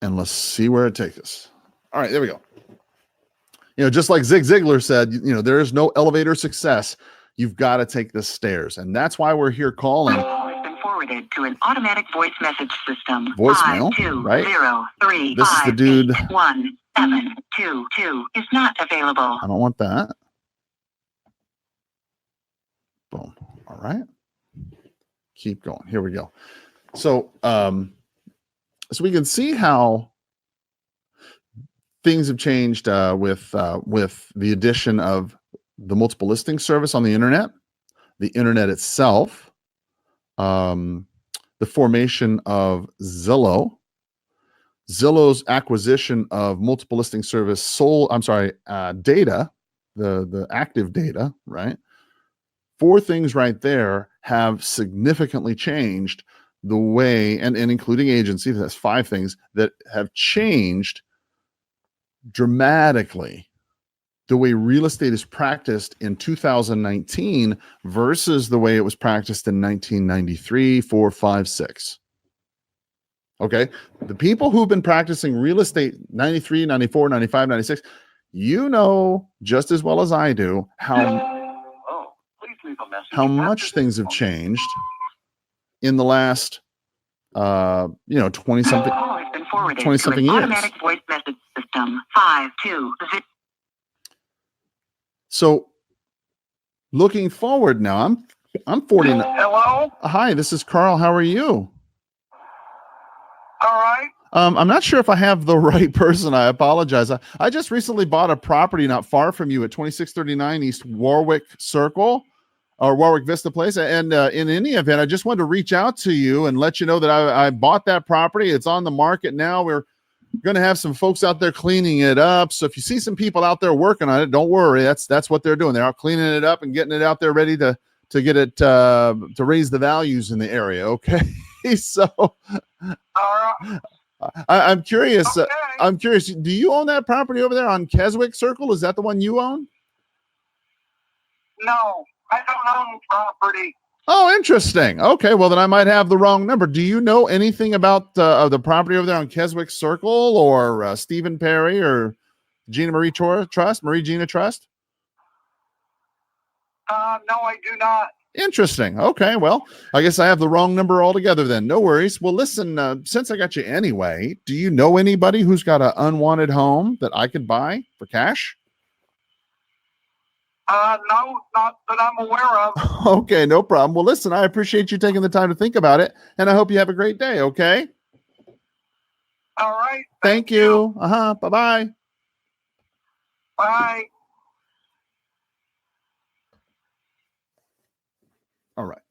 and let's see where it takes us. All right, there we go. Just like Zig Ziglar said, there is no elevator success. You've got to take the stairs. And that's why we're here calling. Call has been forwarded to an automatic voice message system. Voicemail, right? 520-358-1722 This is the dude. is not available. I don't want that. Boom. All right. Keep going. Here we go. So, so we can see how things have changed with the addition of the multiple listing service on the internet itself, the formation of Zillow's acquisition of multiple listing service data, the active data, right? 4 things right there have significantly changed the way, and including agency, that's 5 things that have changed dramatically the way real estate is practiced in 2019 versus the way it was practiced in 1993, 4, 5, 6. Okay. The people who've been practicing real estate 93, 94, 95, 96, just as well as I do how much things have changed in the last 20 something years. Automatic voice message system 520. So looking forward now, I'm 49. Hello? Hi, this is Carl. How are you? All right. I'm not sure if I have the right person. I apologize. I just recently bought a property not far from you at 2639 East Warwick Circle, or Warwick Vista Place. And in any event, I just wanted to reach out to you and let you know that I bought that property. It's on the market now. We're going to have some folks out there cleaning it up. So if you see some people out there working on it, don't worry. That's what they're doing. They're out cleaning it up and getting it out there ready to get it to raise the values in the area. Okay. So All right. I'm curious. Okay. I'm curious. Do you own that property over there on Keswick Circle? Is that the one you own? No, I don't own property. Oh, interesting. Okay, well then I might have the wrong number. Do you know anything about the property over there on Keswick Circle, or Stephen Perry, or Marie Gina Trust? No, I do not. Interesting. Okay, well, I guess I have the wrong number altogether then. No worries. Well, listen, since I got you anyway, do you know anybody who's got an unwanted home that I could buy for cash? No, not that I'm aware of. Okay, no problem. Well, listen, I appreciate you taking the time to think about it, and I hope you have a great day, okay? All right. Thank you. Bye-bye. Bye. All right.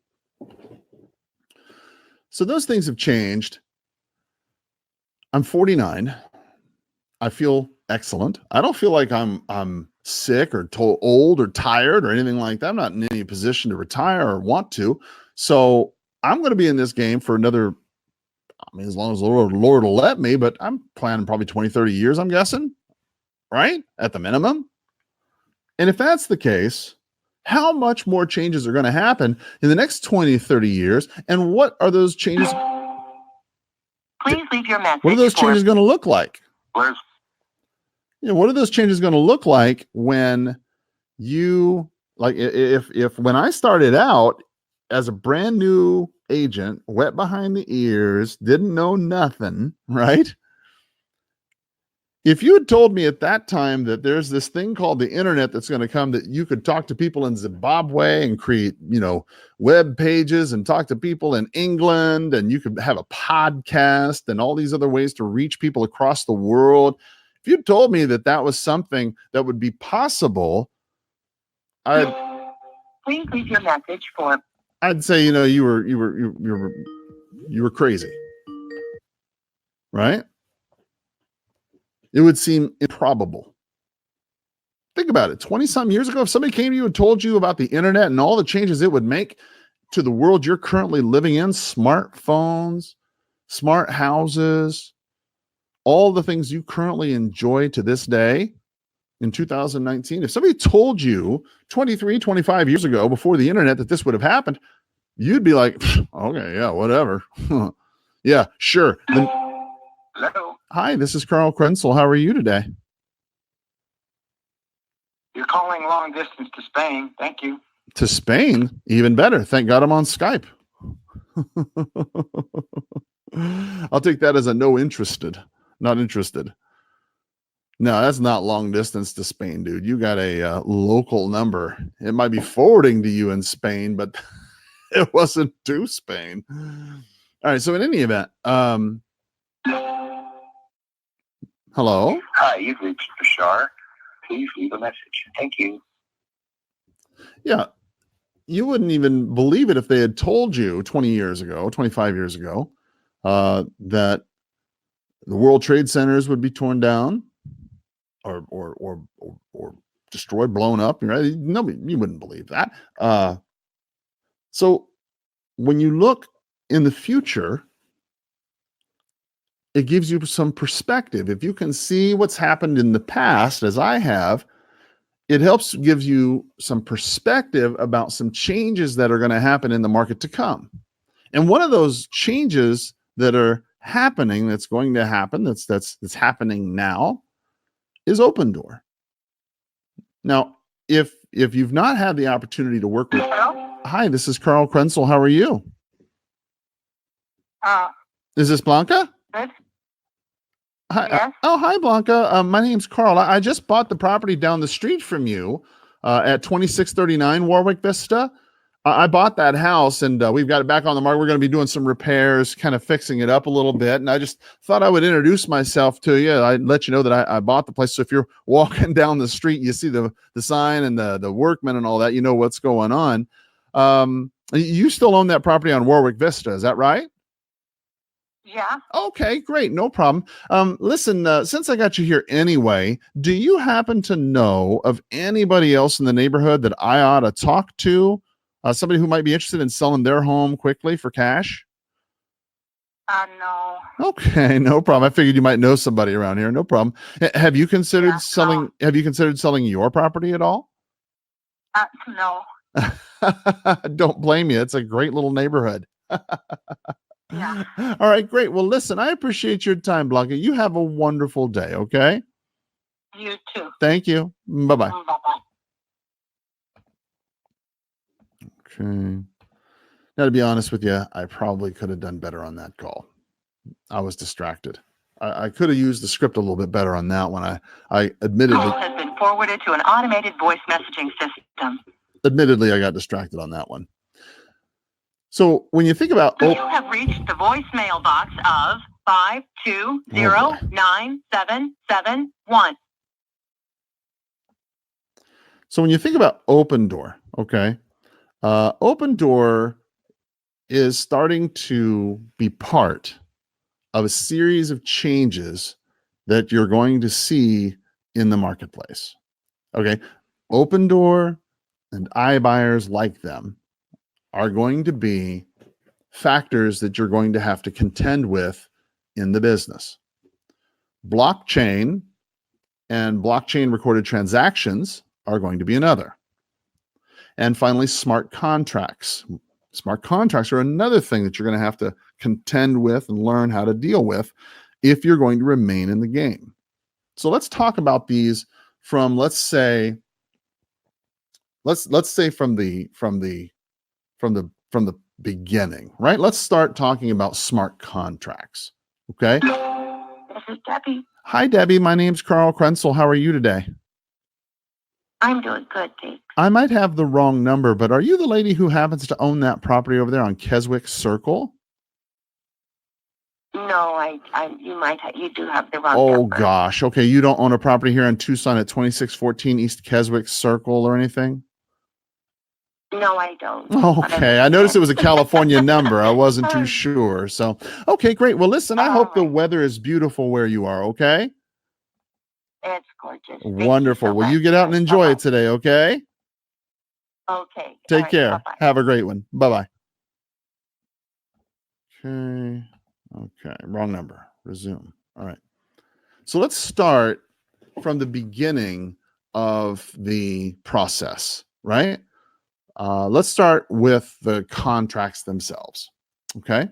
So those things have changed. I'm 49. I feel excellent. I don't feel like I'm sick or old or tired or anything like that. I'm not in any position to retire or want to. So I'm going to be in this game for another, I mean, as long as the Lord will let me, but I'm planning probably 20, 30 years, I'm guessing, right? At the minimum. And if that's the case, how much more changes are going to happen in the next 20, 30 years? And what are those changes? Please leave your message. What are those changes going to look like? Where's What are those changes going to look like when you, like, if when I started out as a brand new agent, wet behind the ears, didn't know nothing, right? If you had told me at that time that there's this thing called the internet that's going to come, that you could talk to people in Zimbabwe and create, web pages and talk to people in England, and you could have a podcast and all these other ways to reach people across the world. If you told me that that was something that would be possible, Please leave your message for. I'd say, you were crazy, right? It would seem improbable. Think about it. 20-some years ago, if somebody came to you and told you about the internet and all the changes it would make to the world you're currently living in, smartphones, smart houses, all the things you currently enjoy to this day in 2019, if somebody told you 23, 25 years ago, before the internet, that this would have happened, you'd be like, okay, yeah, whatever. Yeah, sure. hello? Hi, this is Carl Krenzel. How are you today? You're calling long distance to Spain. Thank you. To Spain? Even better. Thank God I'm on Skype. I'll take that as a no interested. Not interested. No, that's not long distance to Spain, dude. You got a local number. It might be forwarding to you in Spain, but it wasn't to Spain. All right. So in any event, hello. Hi, you've reached Bashar. Please leave a message. Thank you. Yeah. You wouldn't even believe it if they had told you 20 years ago, 25 years ago, that the World Trade Centers would be torn down or destroyed, blown up. Right? Nobody, you wouldn't believe that. So when you look in the future, it gives you some perspective. If you can see what's happened in the past, as I have, it helps give you some perspective about some changes that are going to happen in the market to come. And one of those changes that are happening, that's going to happen, that's happening now, is OpenDoor. Now, if you've not had the opportunity to work with, hi, this is Carl Krenzel. How are you? Is this Blanca? Good. Hi. Yes. Hi, Blanca. My name's Carl. I just bought the property down the street from you at 2639 Warwick Vista. I bought that house, and we've got it back on the market. We're going to be doing some repairs, kind of fixing it up a little bit. And I just thought I would introduce myself to you. I'd let you know that I bought the place. So if you're walking down the street, you see the sign and the workmen and all that, you know what's going on. You still own that property on Warwick Vista, is that right? Yeah. Okay, great. No problem. Listen, since I got you here anyway, do you happen to know of anybody else in the neighborhood that I ought to talk to? Somebody who might be interested in selling their home quickly for cash? No. Okay, no problem. I figured you might know somebody around here. No problem. Have you considered selling? No. Have you considered selling your property at all? No. Don't blame you. It's a great little neighborhood. Yeah. All right, great. Well, listen, I appreciate your time, Blanca. You have a wonderful day, okay? You too. Thank you. Bye-bye. Bye-bye. Okay. Now, to be honest with you, I probably could have done better on that call. I was distracted. I could have used the script a little bit better on that one. I admittedly Call has been forwarded to an automated voice messaging system. Admittedly, I got distracted on that one. So when you think about... You have reached the voicemail box of 5209771. So when you think about OpenDoor, okay, OpenDoor is starting to be part of a series of changes that you're going to see in the marketplace. Okay. OpenDoor and iBuyers like them are going to be factors that you're going to have to contend with in the business. BlockChain and blockchain recorded transactions are going to be another. And finally, smart contracts. Smart contracts are another thing that you're going to have to contend with and learn how to deal with if you're going to remain in the game. So let's talk about these from, let's say from the beginning, right? Let's start talking about smart contracts. Okay. This is Debbie. Hi, Debbie. My name's Carl Krenzel. How are you today? I'm doing good, thanks. I might have the wrong number, but are you the lady who happens to own that property over there on Keswick Circle? No, you do have the wrong Oh number. gosh. Okay. You don't own a property here in Tucson at 2614 East Keswick Circle or anything? No, I don't. Okay. I noticed it was a California number. I wasn't too sure. So, okay, great. Well, listen, I hope the weather is beautiful where you are. Okay. It's gorgeous. Wonderful. Well, you get out and enjoy it today. Okay. Okay. Take care. Bye-bye. Have a great one. Bye-bye. Okay. Okay. Wrong number. Resume. All right. So let's start from the beginning of the process, right? Let's start with the contracts themselves. Okay.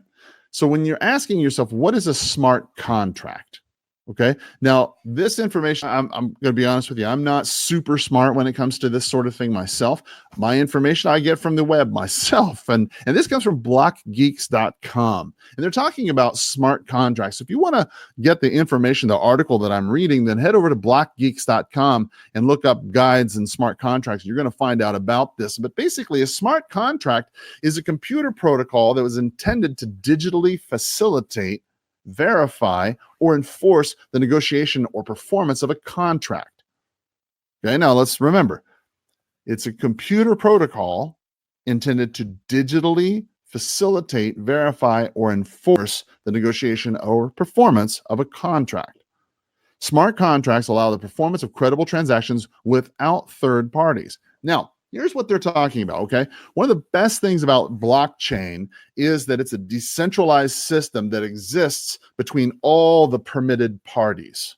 So when you're asking yourself, what is a smart contract? Okay. Now, this information, I'm going to be honest with you, I'm not super smart when it comes to this sort of thing myself. My information I get from the web myself. And this comes from blockgeeks.com. And they're talking about smart contracts. If you want to get the information, the article that I'm reading, then head over to blockgeeks.com and look up guides and smart contracts. You're going to find out about this. But basically, a smart contract is a computer protocol that was intended to digitally facilitate, verify, or enforce the negotiation or performance of a contract. Okay, now let's remember, it's a computer protocol intended to digitally facilitate, verify, or enforce the negotiation or performance of a contract. Smart contracts allow the performance of credible transactions without third parties. Now, here's what they're talking about, okay? One of the best things about blockchain is that it's a decentralized system that exists between all the permitted parties.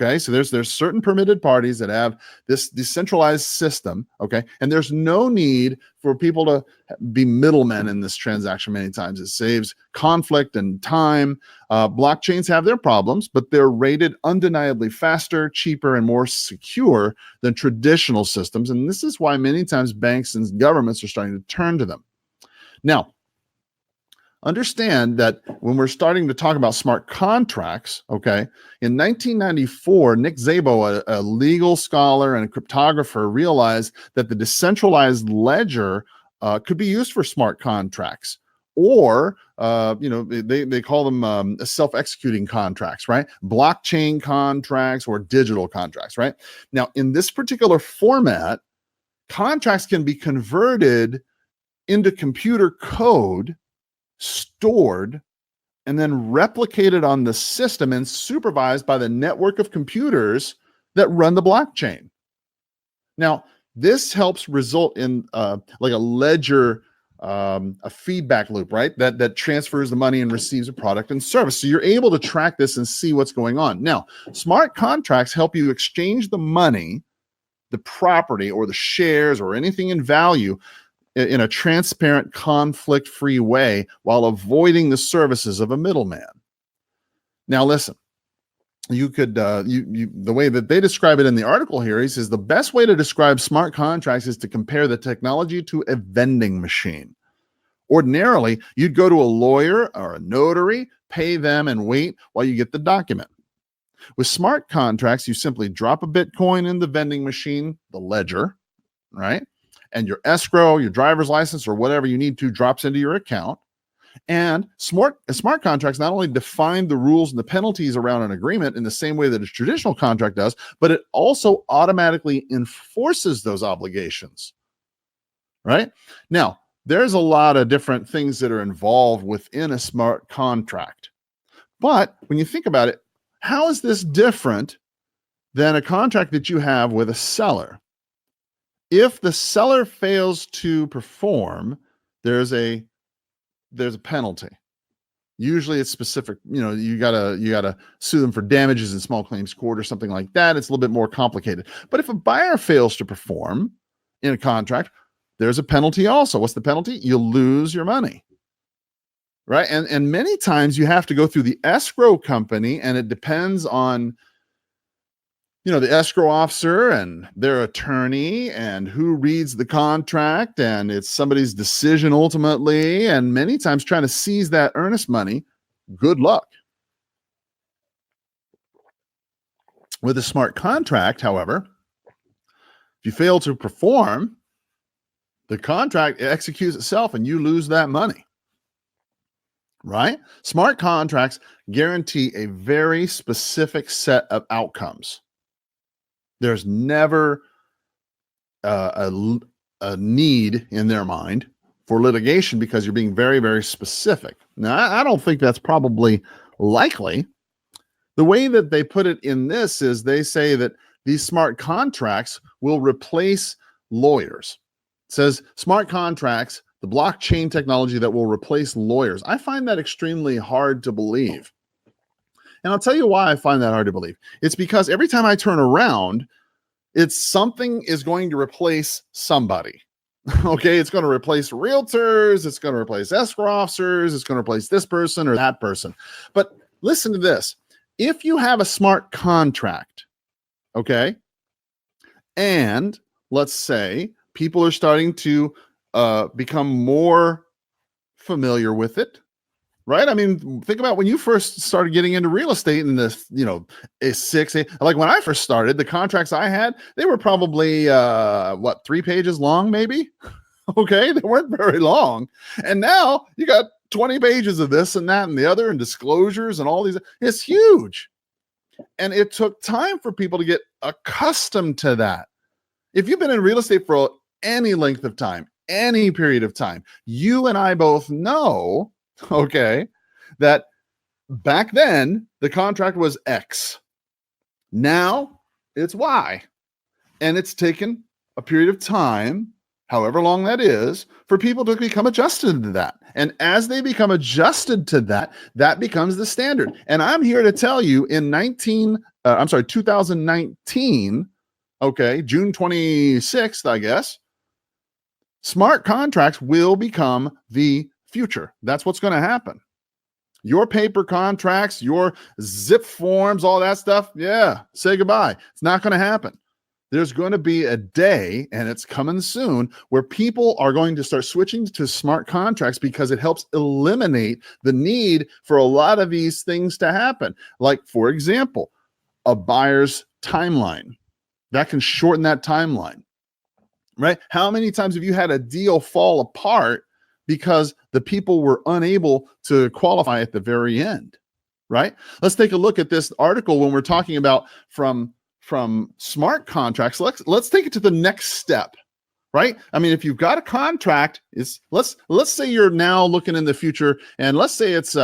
Okay, so there's certain permitted parties that have this decentralized system, okay? And there's no need for people to be middlemen in this transaction many times. It saves conflict and time. Blockchains have their problems, but they're rated undeniably faster, cheaper, and more secure than traditional systems. And this is why many times banks and governments are starting to turn to them. Now, understand that when we're starting to talk about smart contracts, okay, in 1994, Nick Szabo, a legal scholar and a cryptographer, realized that the decentralized ledger could be used for smart contracts, or they call them self-executing contracts, right? Blockchain contracts or digital contracts, right? Now, in this particular format, contracts can be converted into computer code, stored, and then replicated on the system and supervised by the network of computers that run the blockchain. Now, this helps result in like a ledger, a feedback loop, right? That transfers the money and receives a product and service. So you're able to track this and see what's going on. Now, smart contracts help you exchange the money, the property, or the shares, or anything in value in a transparent, conflict-free way while avoiding the services of a middleman. Now, listen, you could, the way that they describe it in the article here, he says the best way to describe smart contracts is to compare the technology to a vending machine. Ordinarily, you'd go to a lawyer or a notary, pay them, and wait while you get the document. With smart contracts, you simply drop a Bitcoin in the vending machine, the ledger, right? And your escrow, your driver's license, or whatever you need to drops into your account. And smart contracts not only define the rules and the penalties around an agreement in the same way that a traditional contract does, but it also automatically enforces those obligations, right? Now, there's a lot of different things that are involved within a smart contract. But when you think about it, how is this different than a contract that you have with a seller? If the seller fails to perform, there's a penalty. Usually it's specific, you gotta sue them for damages in small claims court or something like that. It's a little bit more complicated. But if a buyer fails to perform in a contract, there's a penalty also. What's the penalty? You lose your money. Right. And many times you have to go through the escrow company, and it depends on the escrow officer and their attorney and who reads the contract, and it's somebody's decision ultimately. And many times trying to seize that earnest money, good luck. With a smart contract, however, if you fail to perform, the contract executes itself and you lose that money. Right? Smart contracts guarantee a very specific set of outcomes. There's never a need in their mind for litigation because you're being very, very specific. Now, I don't think that's probably likely. The way that they put it in this is they say that these smart contracts will replace lawyers. It says smart contracts, the blockchain technology that will replace lawyers. I find that extremely hard to believe. And I'll tell you why I find that hard to believe. It's because every time I turn around, it's something is going to replace somebody. Okay, it's going to replace realtors, it's going to replace escrow officers, it's going to replace this person or that person. But listen to this. If you have a smart contract, okay, and let's say people are starting to become more familiar with it, right? I mean, think about when you first started getting into real estate in this, like when I first started, the contracts I had, they were probably 3 pages long, maybe. Okay, they weren't very long. And now you got 20 pages of this and that and the other and disclosures and all these. It's huge. And it took time for people to get accustomed to that. If you've been in real estate for any length of time, any period of time, you and I both know, okay, that back then the contract was X. Now it's Y. And it's taken a period of time, however long that is, for people to become adjusted to that. And as they become adjusted to that, that becomes the standard. And I'm here to tell you in 2019, okay, June 26th, I guess, smart contracts will become the future. That's what's going to happen. Your paper contracts, your zip forms, all that stuff, yeah, say goodbye. It's not going to happen. There's going to be a day, and it's coming soon, where people are going to start switching to smart contracts because it helps eliminate the need for a lot of these things to happen. Like, for example, a buyer's timeline. That can shorten that timeline, right? How many times have you had a deal fall apart because the people were unable to qualify at the very end, right? Let's take a look at this article when we're talking about from smart contracts. Let's take it to the next step, right? I mean, if you've got a contract, let's say you're now looking in the future, and let's say it's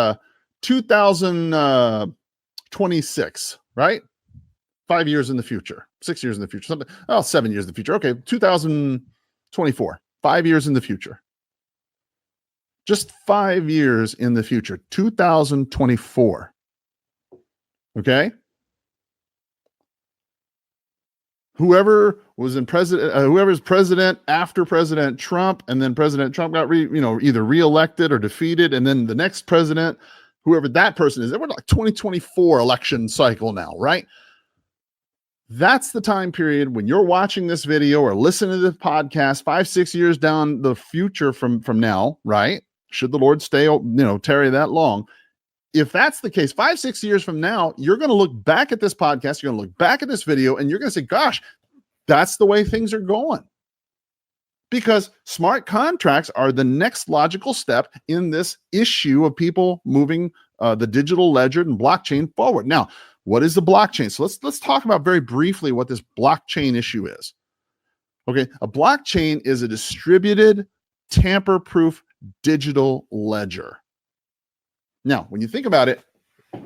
2026, right? 5 years in the future, 6 years in the future, 7 years in the future. Okay, 2024, 5 years in the future. Just 5 years in the future, 2024. Okay? Whoever was in whoever's president after President Trump, and then President Trump got either reelected or defeated, and then the next president, whoever that person is, we're like 2024 election cycle now, right? That's the time period when you're watching this video or listening to this podcast 5-6 years down the future from now, right? Should the Lord stay, tarry that long. If that's the case, 5-6 years from now, you're going to look back at this podcast, you're going to look back at this video, and you're going to say, gosh, that's the way things are going. Because smart contracts are the next logical step in this issue of people moving the digital ledger and blockchain forward. Now, what is the blockchain? So let's talk about very briefly what this blockchain issue is. Okay, a blockchain is a distributed, tamper-proof digital ledger. Now, when you think about it,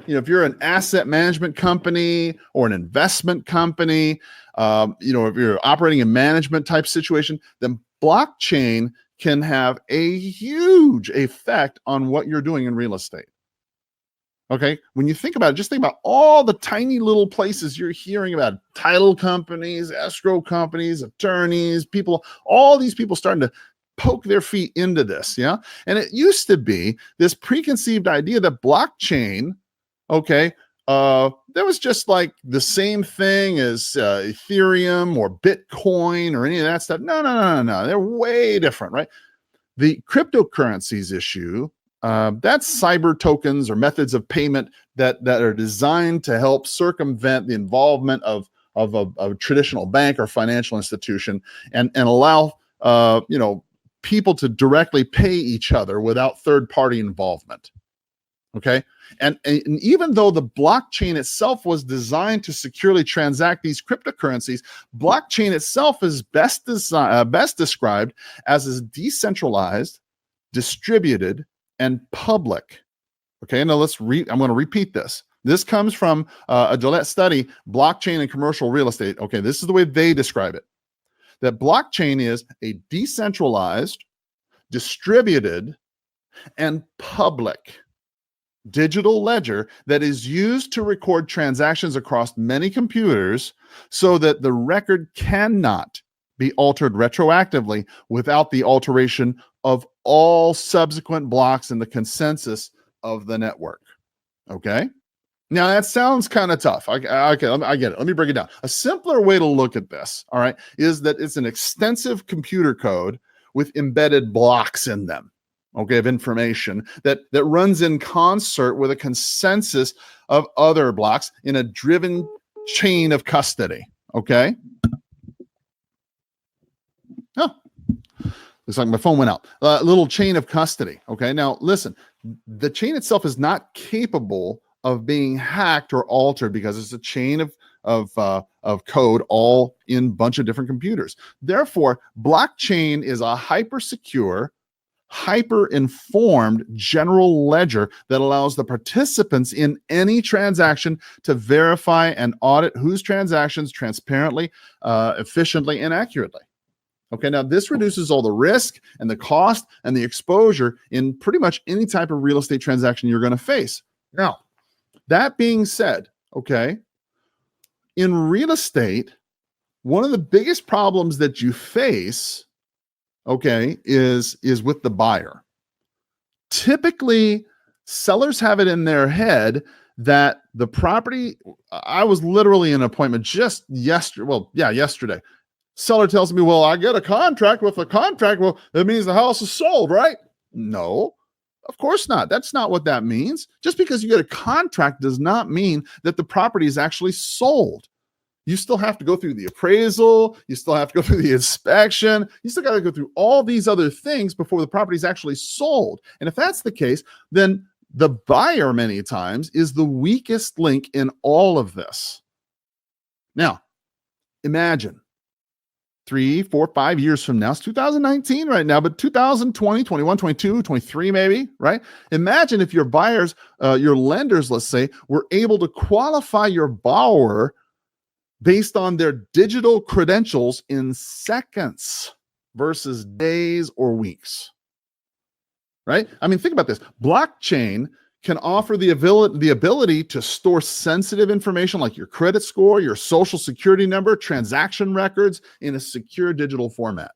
if you're an asset management company or an investment company, if you're operating a management type situation, then blockchain can have a huge effect on what you're doing in real estate. Okay, when you think about it, just think about all the tiny little places you're hearing about: title companies, escrow companies, attorneys, people, all these people starting to poke their feet into this. Yeah. And it used to be this preconceived idea that blockchain, okay, that was just like the same thing as Ethereum or Bitcoin or any of that stuff. No. They're way different, right? The cryptocurrencies issue, that's cyber tokens or methods of payment that are designed to help circumvent the involvement of a traditional bank or financial institution and allow people to directly pay each other without third-party involvement. Okay, and even though the blockchain itself was designed to securely transact these cryptocurrencies, blockchain itself is best described as a decentralized, distributed, and public. Okay, now I'm going to repeat this. This comes from a Gillette study, Blockchain and Commercial Real Estate. Okay, this is the way they describe it. That blockchain is a decentralized, distributed, and public digital ledger that is used to record transactions across many computers so that the record cannot be altered retroactively without the alteration of all subsequent blocks in the consensus of the network. Okay? Now that sounds kind of tough. Okay, I get it. Let me break it down. A simpler way to look at this, all right, is that it's an extensive computer code with embedded blocks in them, okay, of information that runs in concert with a consensus of other blocks in a driven chain of custody, okay? Oh, looks like my phone went out. A little chain of custody, okay? Now, listen, the chain itself is not capable of being hacked or altered because it's a chain of code all in a bunch of different computers. Therefore, blockchain is a hyper-secure, hyper-informed general ledger that allows the participants in any transaction to verify and audit whose transactions transparently, efficiently, and accurately. Okay, now this reduces all the risk and the cost and the exposure in pretty much any type of real estate transaction you're going to face. Now, that being said, okay, in real estate, one of the biggest problems that you face, okay, is with the buyer. Typically, sellers have it in their head that the property, I was literally in an appointment just yesterday. Seller tells me, well, I get a contract with a contract. Well, that means the house is sold, right? No, of course not. That's not what that means. Just because you get a contract does not mean that the property is actually sold. You still have to go through the appraisal. You still have to go through the inspection. You still got to go through all these other things before the property is actually sold. And if that's the case, then the buyer many times is the weakest link in all of this. Now, imagine 3, 4, 5 years from now. It's 2019 right now, but 2020, 21, 22, 23 maybe, right? Imagine if your buyers, your lenders, let's say, were able to qualify your borrower based on their digital credentials in seconds versus days or weeks, right? I mean, think about this. Blockchain can offer the ability to store sensitive information like your credit score, your social security number, transaction records in a secure digital format.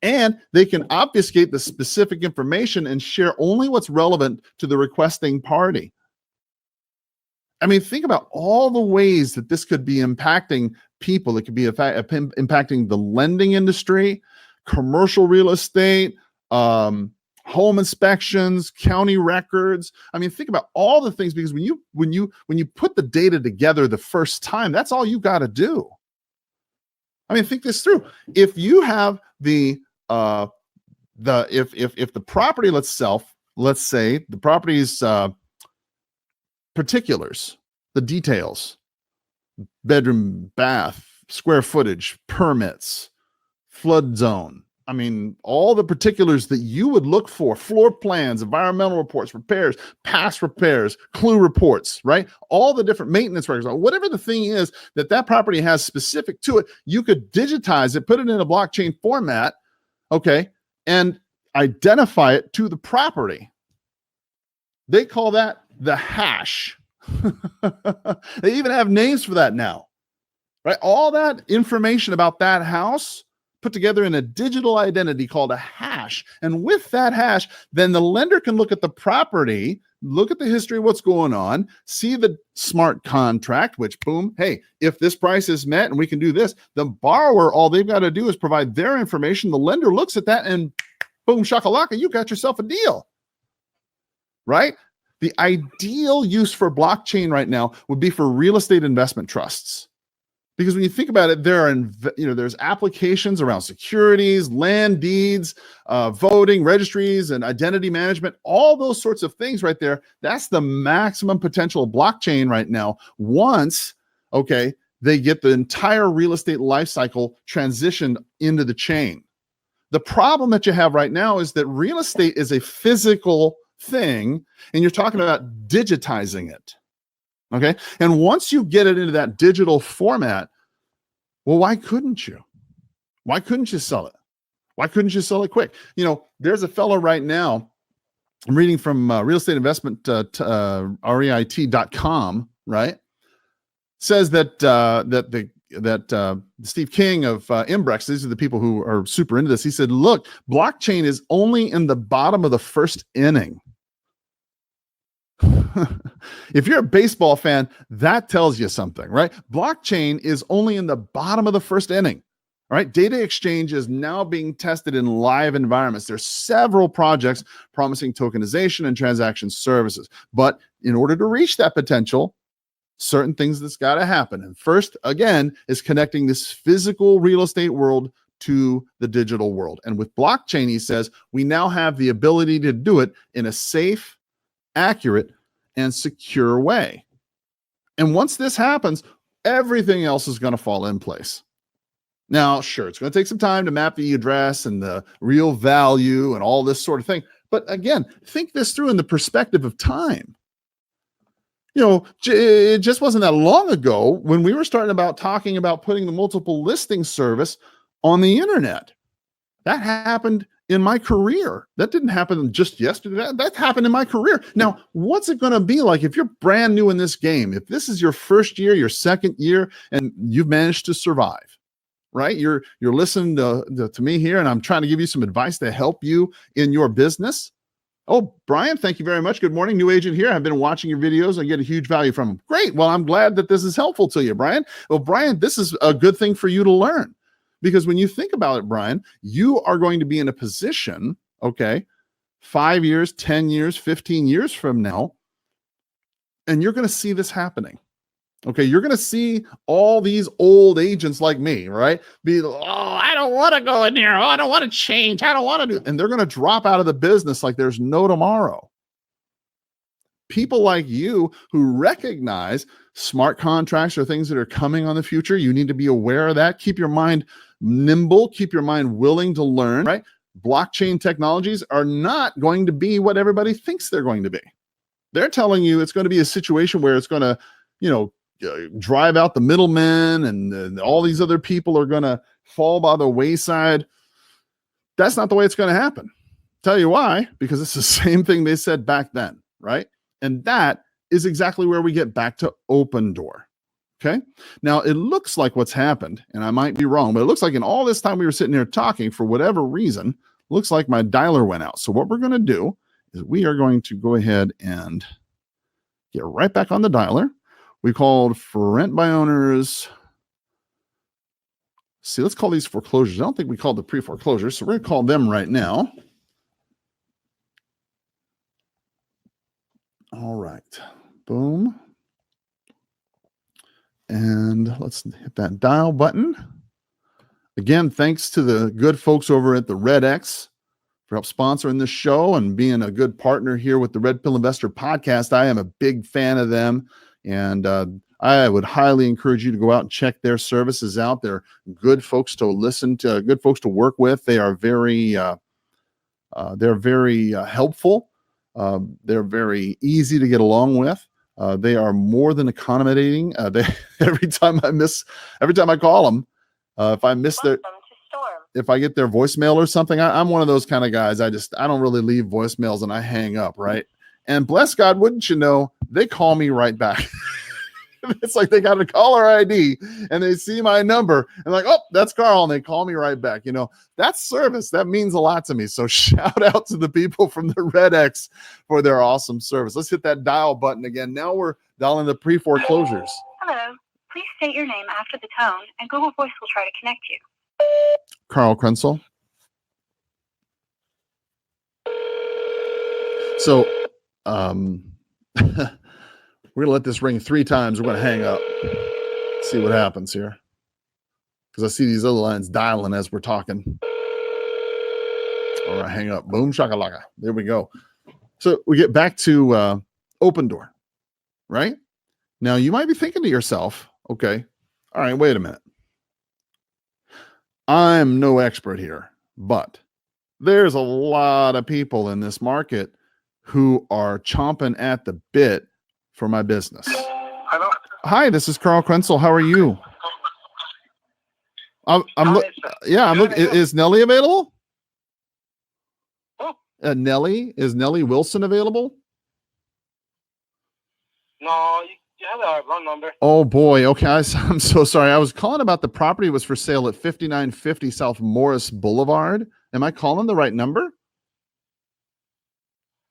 And they can obfuscate the specific information and share only what's relevant to the requesting party. I mean, think about all the ways that this could be impacting people. It could be impacting the lending industry, commercial real estate, home inspections, county records. I mean, think about all the things, because when you put the data together the first time, that's all you got to do. I mean, think this through. If you have if the property itself, let's say the property's particulars, the details, bedroom, bath, square footage, permits, flood zone, I mean, all the particulars that you would look for, floor plans, environmental reports, repairs, past repairs, clue reports, right? All the different maintenance records, whatever the thing is that property has specific to it, you could digitize it, put it in a blockchain format, okay, and identify it to the property. They call that the hash. They even have names for that now, right? All that information about that house put together in a digital identity called a hash. And with that hash, then the lender can look at the property, look at the history of what's going on, see the smart contract, which boom, hey, if this price is met and we can do this, the borrower, all they've got to do is provide their information. The lender looks at that and boom, shakalaka, you got yourself a deal, right? The ideal use for blockchain right now would be for real estate investment trusts. Because when you think about it, there's applications around securities, land deeds, voting, registries, and identity management, all those sorts of things right there. That's the maximum potential of blockchain right now. Once, okay, they get the entire real estate life cycle transitioned into the chain. The problem that you have right now is that real estate is a physical thing, and you're talking about digitizing it. Okay. And once you get it into that digital format, well, why couldn't you? Why couldn't you sell it? Why couldn't you sell it quick? You know, there's a fellow right now, I'm reading from real estate investment, REIT.com, right? Says that Steve King of Imbrex, these are the people who are super into this. He said, look, blockchain is only in the bottom of the first inning. If you're a baseball fan, that tells you something, right? Blockchain is only in the bottom of the first inning, right? Data exchange is now being tested in live environments. There's several projects promising tokenization and transaction services. But in order to reach that potential, certain things that's got to happen. And first, again, is connecting this physical real estate world to the digital world. And with blockchain, he says, we now have the ability to do it in a safe, accurate, and secure way. And once this happens, everything else is going to fall in place. Now, sure, it's going to take some time to map the address and the real value and all this sort of thing. But again, think this through in the perspective of time. You know, it just wasn't that long ago when we were talking about putting the multiple listing service on the internet. That happened in my career. That didn't happen just yesterday. That happened in my career. Now, what's it going to be like if you're brand new in this game? If this is your first year, your second year, and you've managed to survive, right? You're listening to me here, and I'm trying to give you some advice to help you in your business. Oh, Brian, thank you very much. Good morning, new agent here. I've been watching your videos and get a huge value from them. Great. Well, I'm glad that this is helpful to you, Brian. Well, Brian, this is a good thing for you to learn. Because when you think about it, Brian, you are going to be in a position, okay, 5 years, 10 years, 15 years from now, and you're going to see this happening. Okay, you're going to see all these old agents like me, right? Be, oh, I don't want to go in there. Oh, I don't want to change. I don't want to do. And they're going to drop out of the business like there's no tomorrow. People like you who recognize smart contracts or things that are coming on the future, you need to be aware of that. Keep your mind nimble, keep your mind willing to learn, right? Blockchain technologies are not going to be what everybody thinks they're going to be. They're telling you it's going to be a situation where it's going to, you know, drive out the middlemen and all these other people are going to fall by the wayside. That's not the way it's going to happen. Tell you why, because it's the same thing they said back then, right? And that is exactly where we get back to OpenDoor. Okay. Now it looks like what's happened, and I might be wrong, but it looks like in all this time we were sitting here talking, for whatever reason, looks like my dialer went out. So what we're going to do is we are going to go ahead and get right back on the dialer. We called for rent by owners. See, let's call these foreclosures. I don't think we called the pre-foreclosures, so we're going to call them right now. All right. Boom. And let's hit that dial button. Again, thanks to the good folks over at the Red X for help sponsoring this show and being a good partner here with the Red Pill Investor podcast. I am a big fan of them. And I would highly encourage you to go out and check their services out. They're good folks to listen to, good folks to work with. They are very helpful. They're very easy to get along with. They are more than accommodating. Every time I call them, if I miss if I get their voicemail or something, I'm one of those kind of guys. I don't really leave voicemails and I hang up, right? And bless God, wouldn't you know, they call me right back. It's like they got a caller ID and they see my number and like, oh, that's Carl. And they call me right back. You know, that's service. That means a lot to me. So shout out to the people from the Red X for their awesome service. Let's hit that dial button again. Now we're dialing the pre-foreclosures. Hello. Please state your name after the tone, and Google Voice will try to connect you. Carl Krenzel. So, we're going to let this ring 3 times. We're going to hang up. See what happens here. Because I see these other lines dialing as we're talking. All right, hang up. Boom, shakalaka. There we go. So we get back to OpenDoor, right? Now, you might be thinking to yourself, okay, all right, wait a minute. I'm no expert here, but there's a lot of people in this market who are chomping at the bit for my business. Hello. Hi, this is Carl Krenzel. How are you? I'm looking. Is Nellie available? Oh. Is Nellie Wilson available? No, you have the wrong number. Oh boy. Okay, I'm so sorry. I was calling about the property was for sale at 5950 South Morris Boulevard. Am I calling the right number?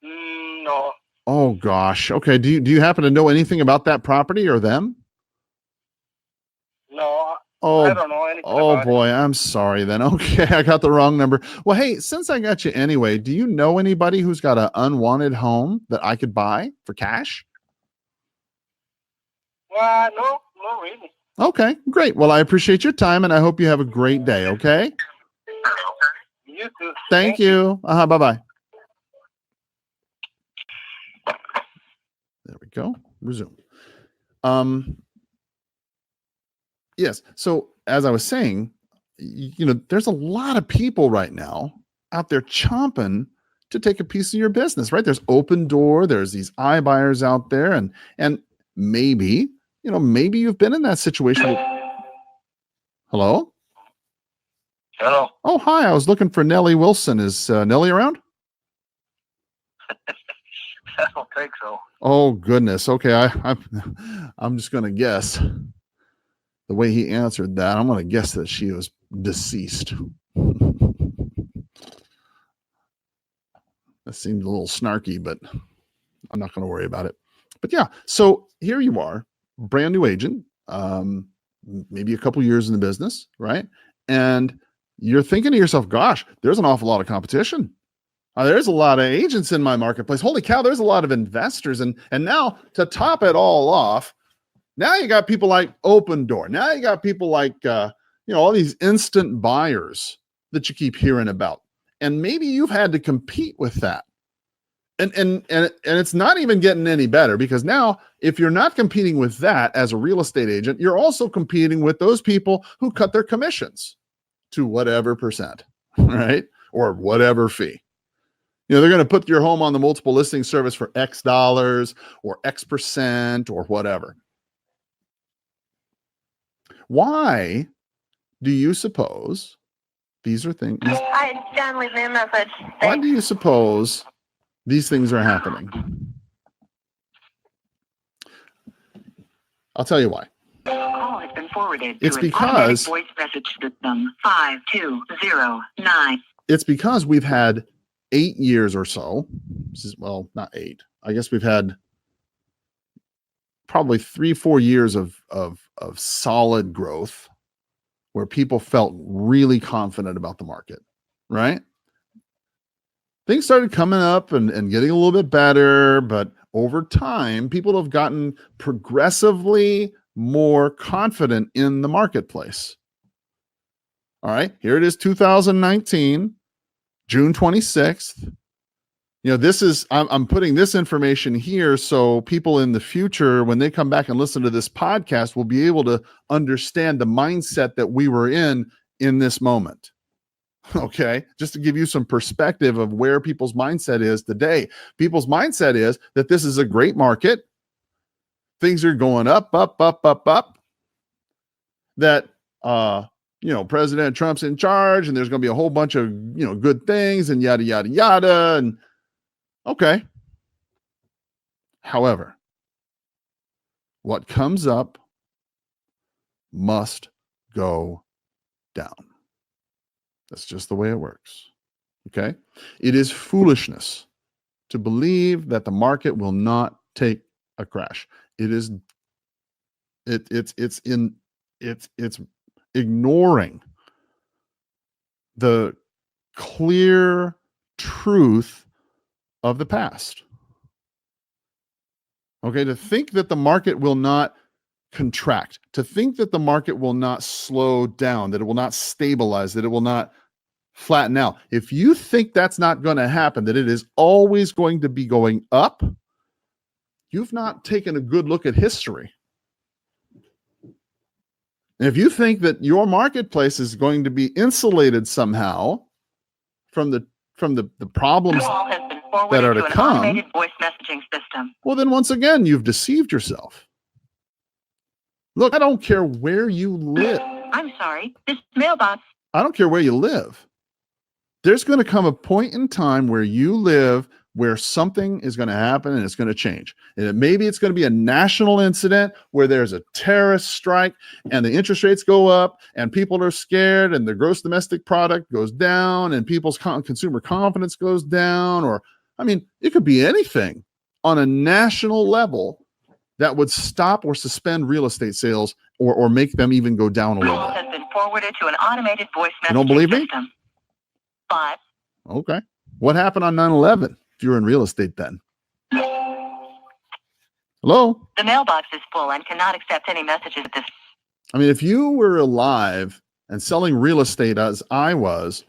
No. Oh gosh. Okay. Do you happen to know anything about that property or them? No. Oh, I don't know anything oh about boy. I'm sorry then. Okay. I got the wrong number. Well, hey, since I got you anyway, do you know anybody who's got an unwanted home that I could buy for cash? Well, no, not really. Okay, great. Well, I appreciate your time and I hope you have a great day. Okay. You too. Thank you. Bye-bye. There we go. Resume. Yes. So as I was saying, there's a lot of people right now out there chomping to take a piece of your business, right? There's OpenDoor. There's these iBuyers out there, and maybe you've been in that situation. Hello? Hello. Oh, hi. I was looking for Nellie Wilson. Is Nellie around? I don't think so. Oh goodness. Okay, I'm just gonna guess. The way he answered that, I'm gonna guess that she was deceased. That seemed a little snarky, but I'm not gonna worry about it. But yeah, so here you are, brand new agent, maybe a couple years in the business, right? And you're thinking to yourself, gosh, there's an awful lot of competition. There's a lot of agents in my marketplace. Holy cow, there's a lot of investors. And now to top it all off, now you got people like OpenDoor. Now you got people like, all these instant buyers that you keep hearing about. And maybe you've had to compete with that. And it's not even getting any better, because now if you're not competing with that as a real estate agent, you're also competing with those people who cut their commissions to whatever percent, right? Or whatever fee. They're going to put your home on the multiple listing service for X dollars or X percent or whatever. Why do you suppose these are things? Hi, John, leave me a message. Why do you suppose these things are happening? I'll tell you why. Call has been forwarded. It's because voice message system 5209. It's because we've had 8 years or so. Well, not 8. I guess we've had probably 3-4 years of solid growth where people felt really confident about the market, right? Things started coming up and getting a little bit better, but over time, people have gotten progressively more confident in the marketplace. All right, here it is, 2019. June 26th. This is, I'm putting this information here so people in the future, when they come back and listen to this podcast, will be able to understand the mindset that we were in this moment. Okay. Just to give you some perspective of where people's mindset is today. People's mindset is that this is a great market. Things are going up, up, up, up, up. That, President Trump's in charge and there's going to be a whole bunch of, good things and yada, yada, yada. And okay. However, what comes up must go down. That's just the way it works. Okay. It is foolishness to believe that the market will not take a crash. It's ignoring the clear truth of the past. Okay, to think that the market will not contract, to think that the market will not slow down, that it will not stabilize, that it will not flatten out. If you think that's not going to happen, that it is always going to be going up, you've not taken a good look at history. And if you think that your marketplace is going to be insulated somehow from the problems that are to come, automated voice messaging system. Well, then once again, you've deceived yourself. Look, I don't care where you live. I'm sorry, this mailbox. I don't care where you live. There's going to come a point in time where you live where something is going to happen and it's going to change. And maybe it's going to be a national incident where there's a terrorist strike and the interest rates go up and people are scared and the gross domestic product goes down and people's consumer confidence goes down. Or, it could be anything on a national level that would stop or suspend real estate sales or make them even go down a little bit. Has been forwarded to an automated voice messaging You don't believe me? system. But okay. What happened on 9/11 if you were in real estate then? Hello? The mailbox is full and cannot accept any messages at this. If you were alive and selling real estate as I was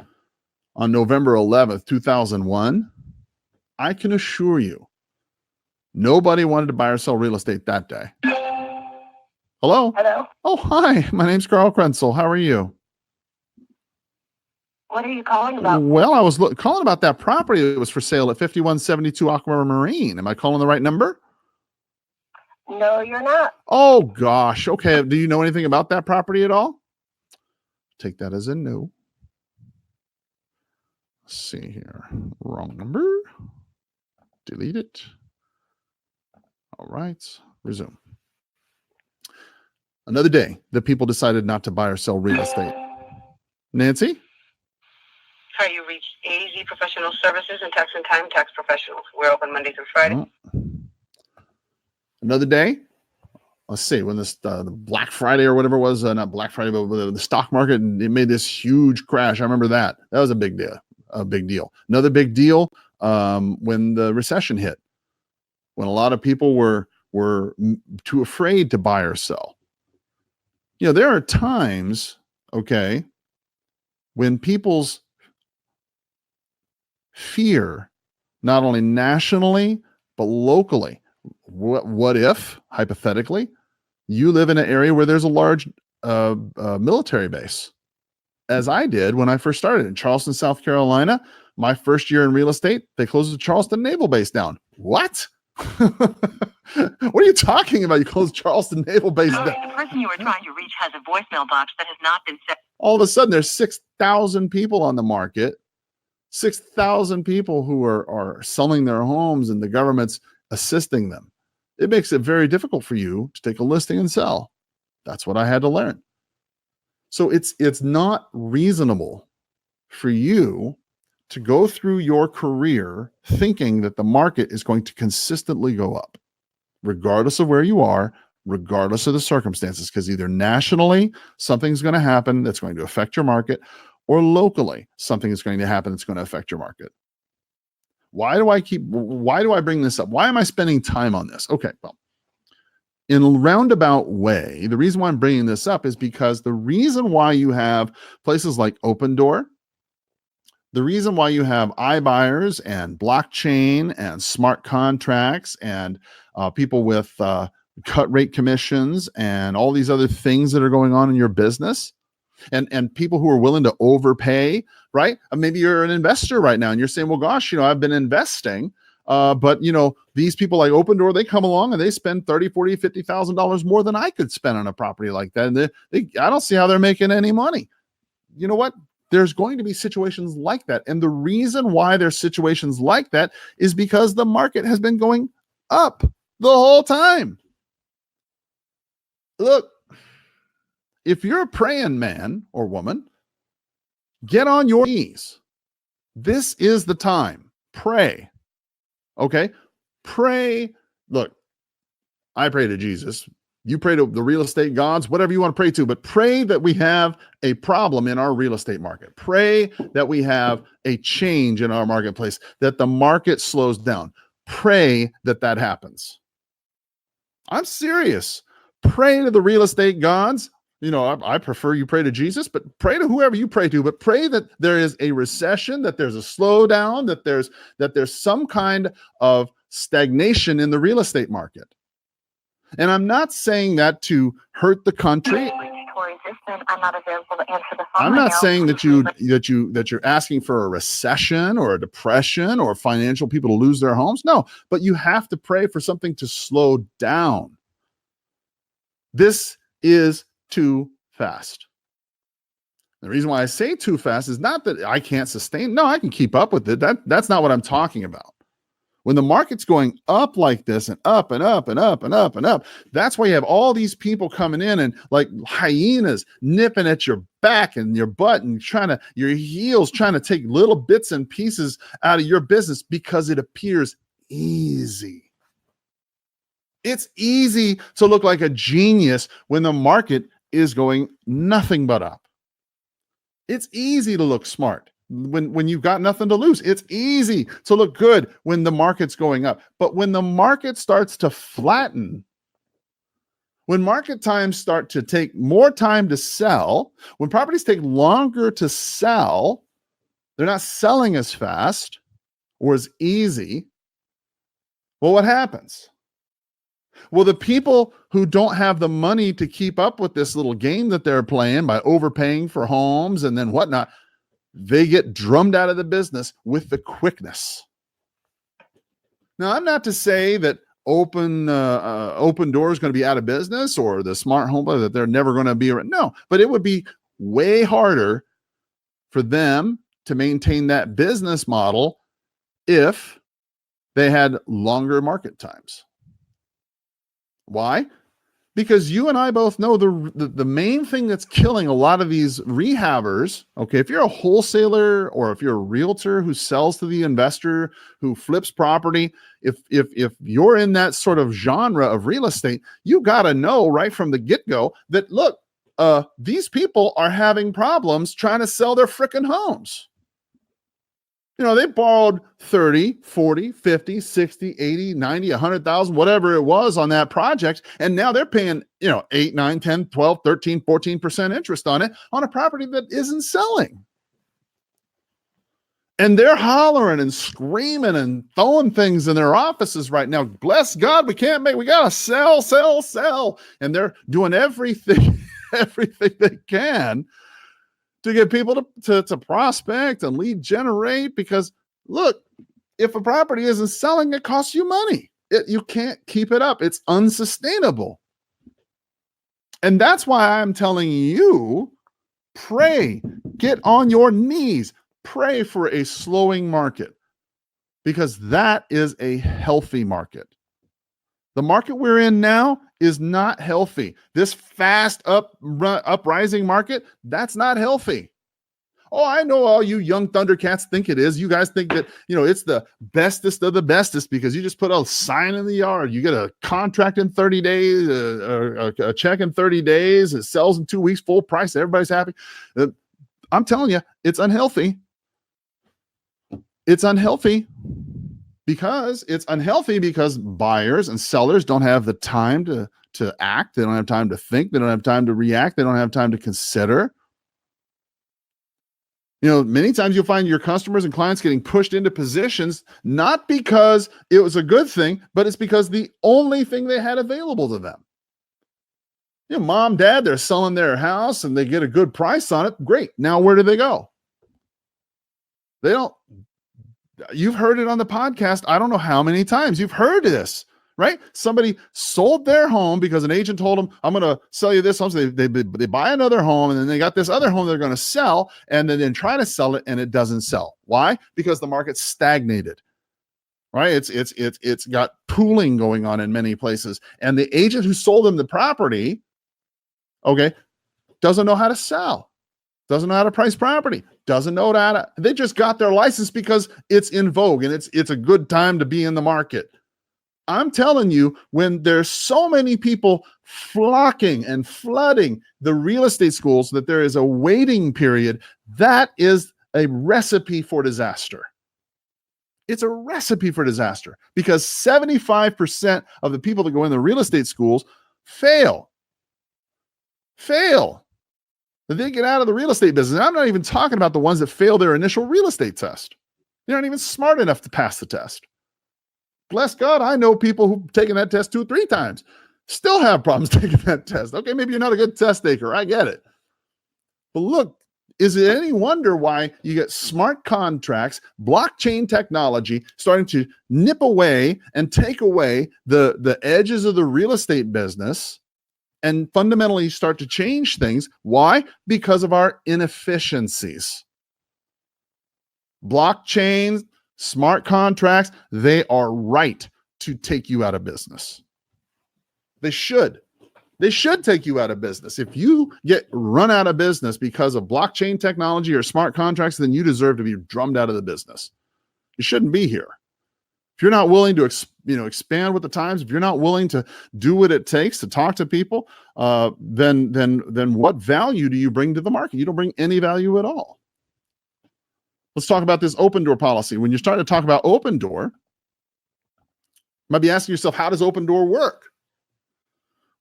on November 11th, 2001, I can assure you nobody wanted to buy or sell real estate that day. Hello? Hello? Oh, hi. My name's Carl Krenzel. How are you? What are you calling about? Well, I was calling about that property that was for sale at 5172 Aqua Marine. Am I calling the right number? No, you're not. Oh, gosh. Okay. Do you know anything about that property at all? Take that as a no. Let's see here. Wrong number. Delete it. All right. Resume. Another day that people decided not to buy or sell real estate. Nancy? Hi, you reached AZ Professional Services and Tax and Time Tax Professionals. We're open Monday through Friday. Oh. Another day. Let's see, when this the Black Friday or whatever it was, not Black Friday, but the stock market, and it made this huge crash. I remember that. That was a big deal. Another big deal when the recession hit, when a lot of people were too afraid to buy or sell. There are times, okay, when people's fear, not only nationally, but locally. What if, hypothetically, you live in an area where there's a large military base, as I did when I first started in Charleston, South Carolina. My first year in real estate, they closed the Charleston Naval Base down. What? What are you talking about? You closed Charleston Naval Base down. The person you were trying to reach has a voicemail box that has not been set. All of a sudden, there's 6,000 people on the market, 6,000 people who are selling their homes, and the government's assisting them. It makes it very difficult for you to take a listing and sell. That's what I had to learn. So it's not reasonable for you to go through your career thinking that the market is going to consistently go up, regardless of where you are, regardless of the circumstances, because either nationally, something's going to happen that's going to affect your market, or locally, something is going to happen that's going to affect your market. Why do I bring this up? Why am I spending time on this? Okay, well, in a roundabout way, the reason why I'm bringing this up is because the reason why you have places like OpenDoor, The reason why you have iBuyers and blockchain and smart contracts and people with cut rate commissions and all these other things that are going on in your business, and people who are willing to overpay, right? Maybe you're an investor right now and you're saying, well, gosh, I've been investing, but these people like OpenDoor, they come along and they spend $30, $40, $50,000 more than I could spend on a property like that. And I don't see how they're making any money. You know what? There's going to be situations like that. And the reason why there's situations like that is because the market has been going up the whole time. Look, if you're a praying man or woman, get on your knees. This is the time. Pray. Okay? Pray. Look, I pray to Jesus. You pray to the real estate gods, whatever you want to pray to, but pray that we have a problem in our real estate market. Pray that we have a change in our marketplace, that the market slows down. Pray that that happens. I'm serious. Pray to the real estate gods. I prefer you pray to Jesus, but pray to whoever you pray to, but pray that there is a recession, that there's a slowdown, that there's some kind of stagnation in the real estate market. And I'm not saying that to hurt the country. I'm not available to answer the phone. I'm not saying that you're asking for a recession or a depression or financial people to lose their homes. No, but you have to pray for something to slow down. This is too fast. The reason why I say too fast is not that I can't sustain. No, I can keep up with it. That's not what I'm talking about. When the market's going up like this and up and up and up and up and up, that's why you have all these people coming in and like hyenas nipping at your back and your butt and your heels trying to take little bits and pieces out of your business because it appears easy. It's easy to look like a genius when the market is going nothing but up. It's easy to look smart when you've got nothing to lose. It's easy to look good when the market's going up. But when the market starts to flatten, when market times start to take more time to sell, when properties take longer to sell, they're not selling as fast or as easy. Well, what happens? Well, the people who don't have the money to keep up with this little game that they're playing by overpaying for homes and then whatnot, they get drummed out of the business with the quickness. Now, I'm not to say that OpenDoor is going to be out of business or the smart home that they're never going to be around. No, but it would be way harder for them to maintain that business model if they had longer market times. Why? Because you and I both know the main thing that's killing a lot of these rehabbers, okay, if you're a wholesaler or if you're a realtor who sells to the investor, who flips property, if you're in that sort of genre of real estate, you got to know right from the get-go that, look, these people are having problems trying to sell their frickin' homes. They borrowed 30, 40, 50, 60, 80, 90, 100,000, whatever it was on that project. And now they're paying, 8, 9, 10, 12, 13, 14% interest on it on a property that isn't selling. And they're hollering and screaming and throwing things in their offices right now. Bless God, we got to sell, sell, sell. And they're doing everything they can to get people to prospect and lead generate, because look, if a property isn't selling, it costs you money. You can't keep it up. It's unsustainable. And that's why I'm telling you, pray, get on your knees, pray for a slowing market, because that is a healthy market. The market we're in now is not healthy. This fast uprising market, that's not healthy. Oh, I know all you young Thundercats think it is. You guys think that, it's the bestest of the bestest because you just put a sign in the yard. You get a contract in 30 days, a check in 30 days. It sells in 2 weeks, full price. Everybody's happy. I'm telling you, it's unhealthy. It's unhealthy. Because buyers and sellers don't have the time to act. They don't have time to think. They don't have time to react. They don't have time to consider. Many times you'll find your customers and clients getting pushed into positions, not because it was a good thing, but it's because the only thing they had available to them. Mom, dad, they're selling their house and they get a good price on it. Great. Now, where do they go? They don't. You've heard it on the podcast. I don't know how many times you've heard this, right? Somebody sold their home because an agent told them, I'm going to sell you this home. So they buy another home, and then they got this other home they're going to sell, and then try to sell it, and it doesn't sell. Why? Because the market's stagnated, right? It's got pooling going on in many places. And the agent who sold them the property, okay, doesn't know how to sell, doesn't know how to price property, doesn't know how to, they just got their license because it's in vogue and it's a good time to be in the market. I'm telling you, when there's so many people flocking and flooding the real estate schools that there is a waiting period, that is a recipe for disaster. It's a recipe for disaster because 75% of the people that go in the real estate schools fail. They get out of the real estate business. I'm not even talking about the ones that fail their initial real estate test. They aren't even smart enough to pass the test. Bless God, I know people who've taken that test 2 or 3 times, still have problems taking that test. Okay, maybe you're not a good test taker. I get it. But look, is it any wonder why you get smart contracts, blockchain technology starting to nip away and take away the edges of the real estate business and fundamentally start to change things? Why? Because of our inefficiencies. Blockchain, smart contracts, they are right to take you out of business. They should. They should take you out of business. If you get run out of business because of blockchain technology or smart contracts, then you deserve to be drummed out of the business. You shouldn't be here. If you're not willing to expand with the times, if you're not willing to do what it takes to talk to people, then what value do you bring to the market? You don't bring any value at all. Let's talk about this OpenDoor policy. When you start to talk about OpenDoor, you might be asking yourself, how does OpenDoor work?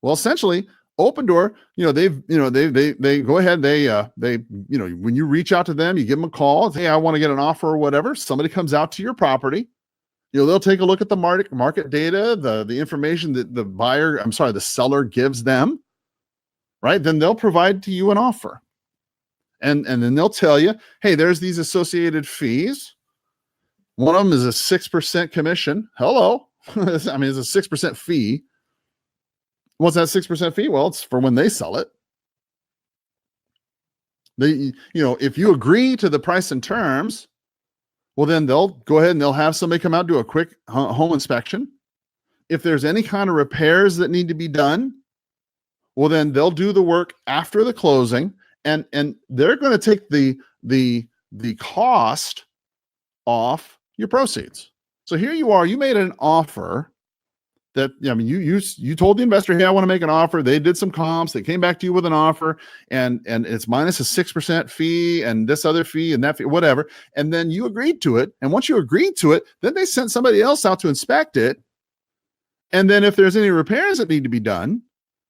Well, essentially, OpenDoor, they go ahead, when you reach out to them, you give them a call, hey, I want to get an offer or whatever. Somebody comes out to your property. They'll take a look at the market data, the information that the seller gives them, right? Then they'll provide to you an offer. And then they'll tell you, hey, there's these associated fees. One of them is a 6% commission. Hello. It's a 6% fee. What's that 6% fee? Well, it's for when they sell it. If you agree to the price and terms, well, then they'll go ahead and they'll have somebody come out, do a quick home inspection. If there's any kind of repairs that need to be done, well, then they'll do the work after the closing, and they're going to take the cost off your proceeds. So here you are, you made an offer that, you told the investor, hey, I want to make an offer. They did some comps. They came back to you with an offer, and it's minus a 6% fee and this other fee and that fee, whatever. And then you agreed to it. And once you agreed to it, then they sent somebody else out to inspect it. And then if there's any repairs that need to be done,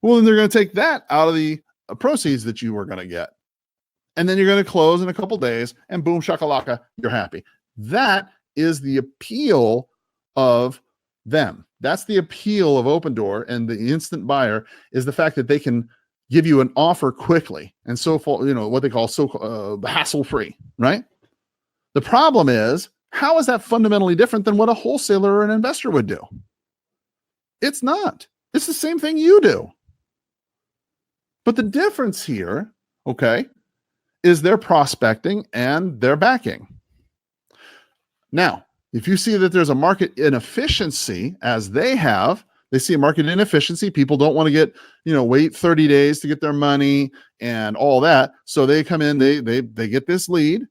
well, then they're going to take that out of the proceeds that you were going to get. And then you're going to close in a couple days, and boom, shakalaka, you're happy. That is the appeal of them. That's the appeal of OpenDoor and the instant buyer, is the fact that they can give you an offer quickly and what they call hassle-free, right? The problem is, how is that fundamentally different than what a wholesaler or an investor would do? It's not. It's the same thing you do. But the difference here, okay, is their prospecting and their backing. Now, if you see that there's a market inefficiency, as they see a market inefficiency, people don't want to get, wait 30 days to get their money and all that. So they come in, they get this lead,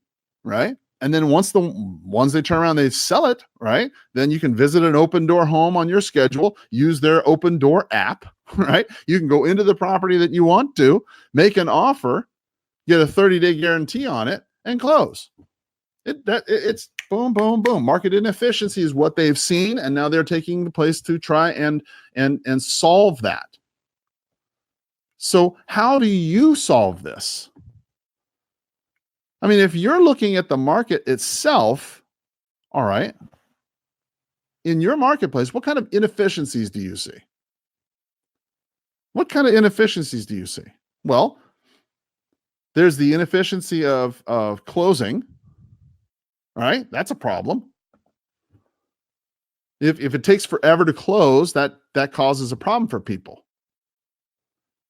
right? And then once they turn around, they sell it, right? Then you can visit an OpenDoor home on your schedule, use their OpenDoor app, right? You can go into the property that you want to, make an offer, get a 30-day guarantee on it, and close. It's boom, boom, boom. Market inefficiency is what they've seen, and now they're taking the place to try and solve that. So how do you solve this? I mean, if you're looking at the market itself, all right, in your marketplace, what kind of inefficiencies do you see? What kind of inefficiencies do you see? Well, there's the inefficiency of closing, right? That's a problem. If it takes forever to close, that causes a problem for people.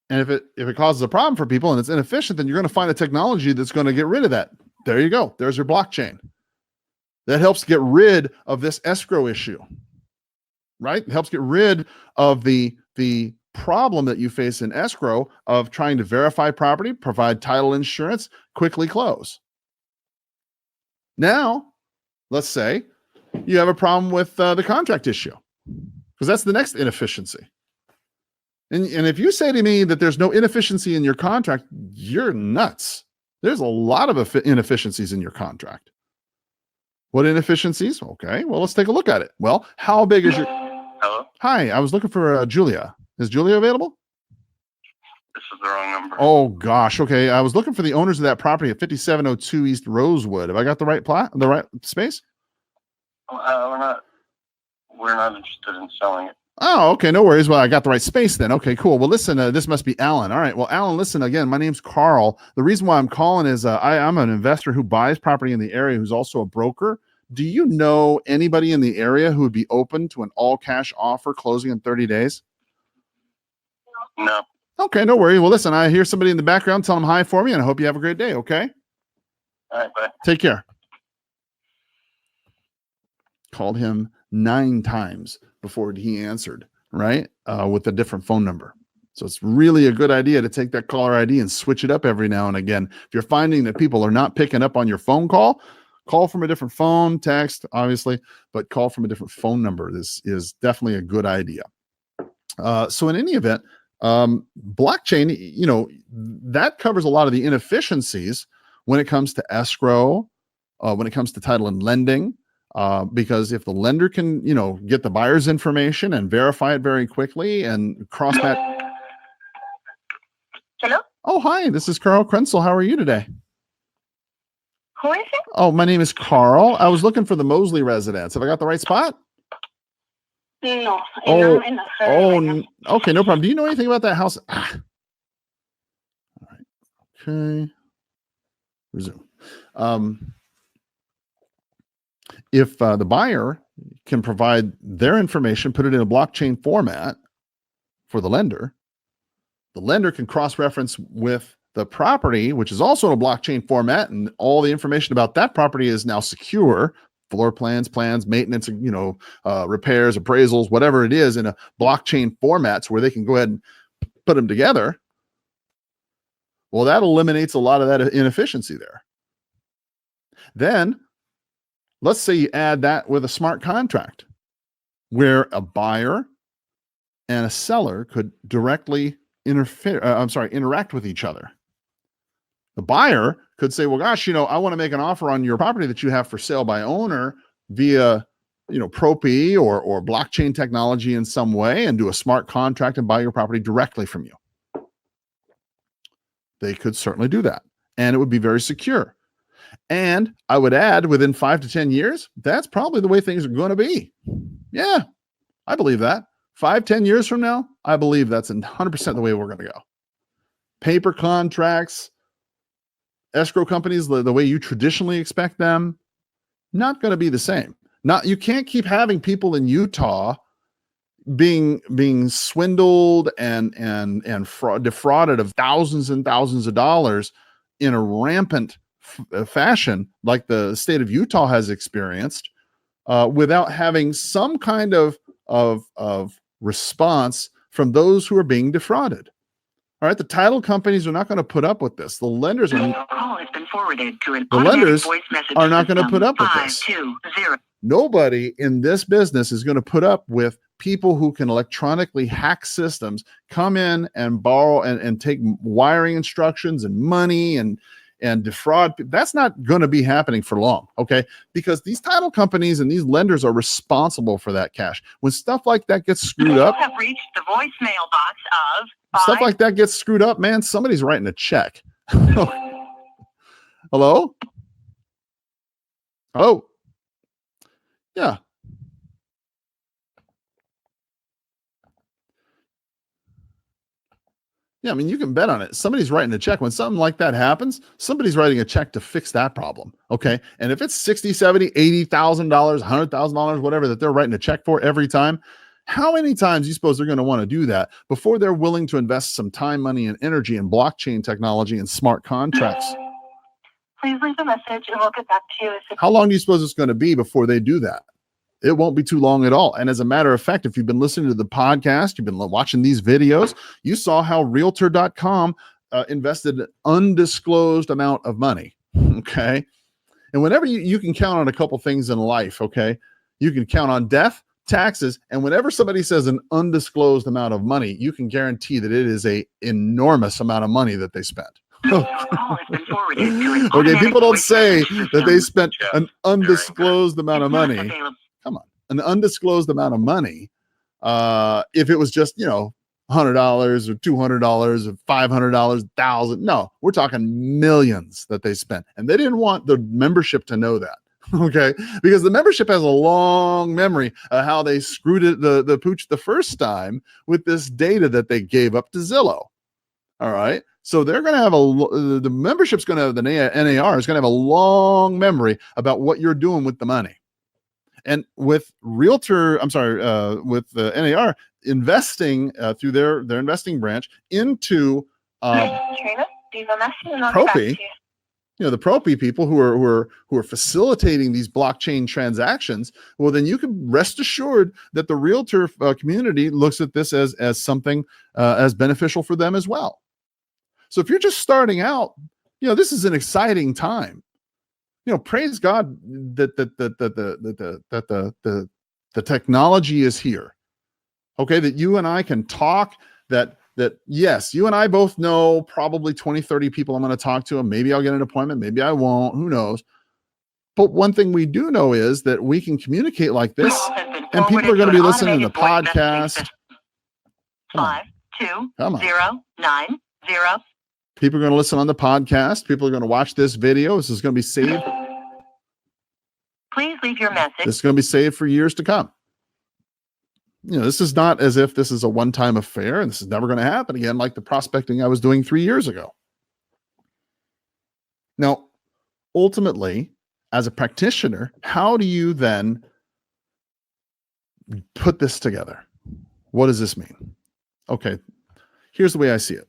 And if it causes a problem for people and it's inefficient, then you're going to find a technology that's going to get rid of that. There you go. There's your blockchain. That helps get rid of this escrow issue, right? It helps get rid of the problem that you face in escrow of trying to verify property, provide title insurance, quickly close. Now, let's say you have a problem with the contract issue, because that's the next inefficiency. And if you say to me that there's no inefficiency in your contract, you're nuts. There's a lot of inefficiencies in your contract. What inefficiencies? Okay, well, let's take a look at it. Well, how big is your... Hello? Hi, I was looking for Julia. Is Julia available? This is the wrong number. Oh, gosh. Okay, I was looking for the owners of that property at 5702 East Rosewood. Have I got the right space? We're not interested in selling it. Oh, okay. No worries. Well, I got the right space then. Okay, cool. Well, listen, this must be Alan. All right. Well, Alan, listen, again, my name's Carl. The reason why I'm calling is I'm an investor who buys property in the area who's also a broker. Do you know anybody in the area who would be open to an all cash offer closing in 30 days? No. Okay, no worries. Well, listen, I hear somebody in the background. Tell them hi for me, and I hope you have a great day, okay? All right, bye. Take care. Called him 9 times before he answered, right? With a different phone number. So it's really a good idea to take that caller ID and switch it up every now and again. If you're finding that people are not picking up on your phone call from a different phone, text, obviously, but call from a different phone number. This is definitely a good idea. So in any event, blockchain, that covers a lot of the inefficiencies when it comes to escrow, when it comes to title and lending. Because if the lender can, get the buyer's information and verify it very quickly and cross that. Hello? Oh, hi, this is Carl Krenzel. How are you today? Who is it? Oh, my name is Carl. I was looking for the Mosley residence. Have I got the right spot? No. Oh, I'm in a hurry right now. Okay, no problem. Do you know anything about that house? All right. Okay. Resume. If the buyer can provide their information, put it in a blockchain format for the lender can cross-reference with the property, which is also in a blockchain format, and all the information about that property is now secure. Floor plans, maintenance, repairs, appraisals, whatever it is, in a blockchain formats where they can go ahead and put them together. Well, that eliminates a lot of that inefficiency there. Then let's say you add that with a smart contract where a buyer and a seller could directly interact with each other. The buyer could say, well, gosh, I want to make an offer on your property that you have for sale by owner via, ProPie or blockchain technology in some way, and do a smart contract and buy your property directly from you. They could certainly do that, and it would be very secure. And I would add, within 5 to 10 years, that's probably the way things are going to be. Yeah, I believe that. 5, 10 years from now, I believe that's 100% the way we're going to go. Paper contracts, escrow companies, the way you traditionally expect them, not going to be the same. You can't keep having people in Utah being swindled and defrauded of thousands and thousands of dollars in a rampant fashion like the state of Utah has experienced, without having some kind of response from those who are being defrauded. All right, the title companies are not going to put up with this. The lenders are. Your call has been forwarded to an the lenders voice message are not going to put up with this. 520. Nobody in this business is going to put up with people who can electronically hack systems, come in and borrow and take wiring instructions and money and defraud. That's not going to be happening for long, okay? Because these title companies and these lenders are responsible for that cash. When stuff like that gets screwed up, you have reached the voicemail box of stuff like that gets screwed up, man, somebody's writing a check. A Hello? Oh, yeah. Yeah, I mean, you can bet on it. Somebody's writing a check. When something like that happens, somebody's writing a check to fix that problem. Okay. And if it's 60, 70, $80,000, $100,000, whatever that they're writing a check for every time, how many times do you suppose they're going to want to do that before they're willing to invest some time, money, and energy in blockchain technology and smart contracts? Please leave a message and we'll get back to you. How long do you suppose it's going to be before they do that? It won't be too long at all. And as a matter of fact, if you've been listening to the podcast, you've been watching these videos, you saw how realtor.com invested an undisclosed amount of money. Okay. And whenever you can count on a couple things in life, okay, you can count on death, taxes, and whenever somebody says an undisclosed amount of money, you can guarantee that it is a enormous amount of money that they spent. Okay, people don't say that they spent an undisclosed amount of money. Come on, an undisclosed amount of money. If it was just, $100 or $200 or $500, $1,000. No, we're talking millions that they spent. And they didn't want the membership to know that. Okay, because the membership has a long memory of how they screwed it, the pooch the first time with this data that they gave up to Zillow. All right. So they're going to have the membership's going to have, the NAR is going to have a long memory about what you're doing with the money. And with with the NAR investing through their investing branch into Propi, the Propi people who are facilitating these blockchain transactions, well, then you can rest assured that the realtor community looks at this as something as beneficial for them as well. So if you're just starting out, this is an exciting time. Praise God that the technology is here. Okay, that you and I can talk, that yes, you and I both know probably 20, 30 people I'm going to talk to, and maybe I'll get an appointment, maybe I won't, who knows. But one thing we do know is that we can communicate like this, and people are going to be listening to the podcast. 52090. People are going to listen on the podcast. People are going to watch this video. This is going to be saved. Please leave your message. This is going to be saved for years to come. This is not as if this is a one-time affair and this is never going to happen again, like the prospecting I was doing 3 years ago. Now, ultimately, as a practitioner, how do you then put this together? What does this mean? Okay, here's the way I see it.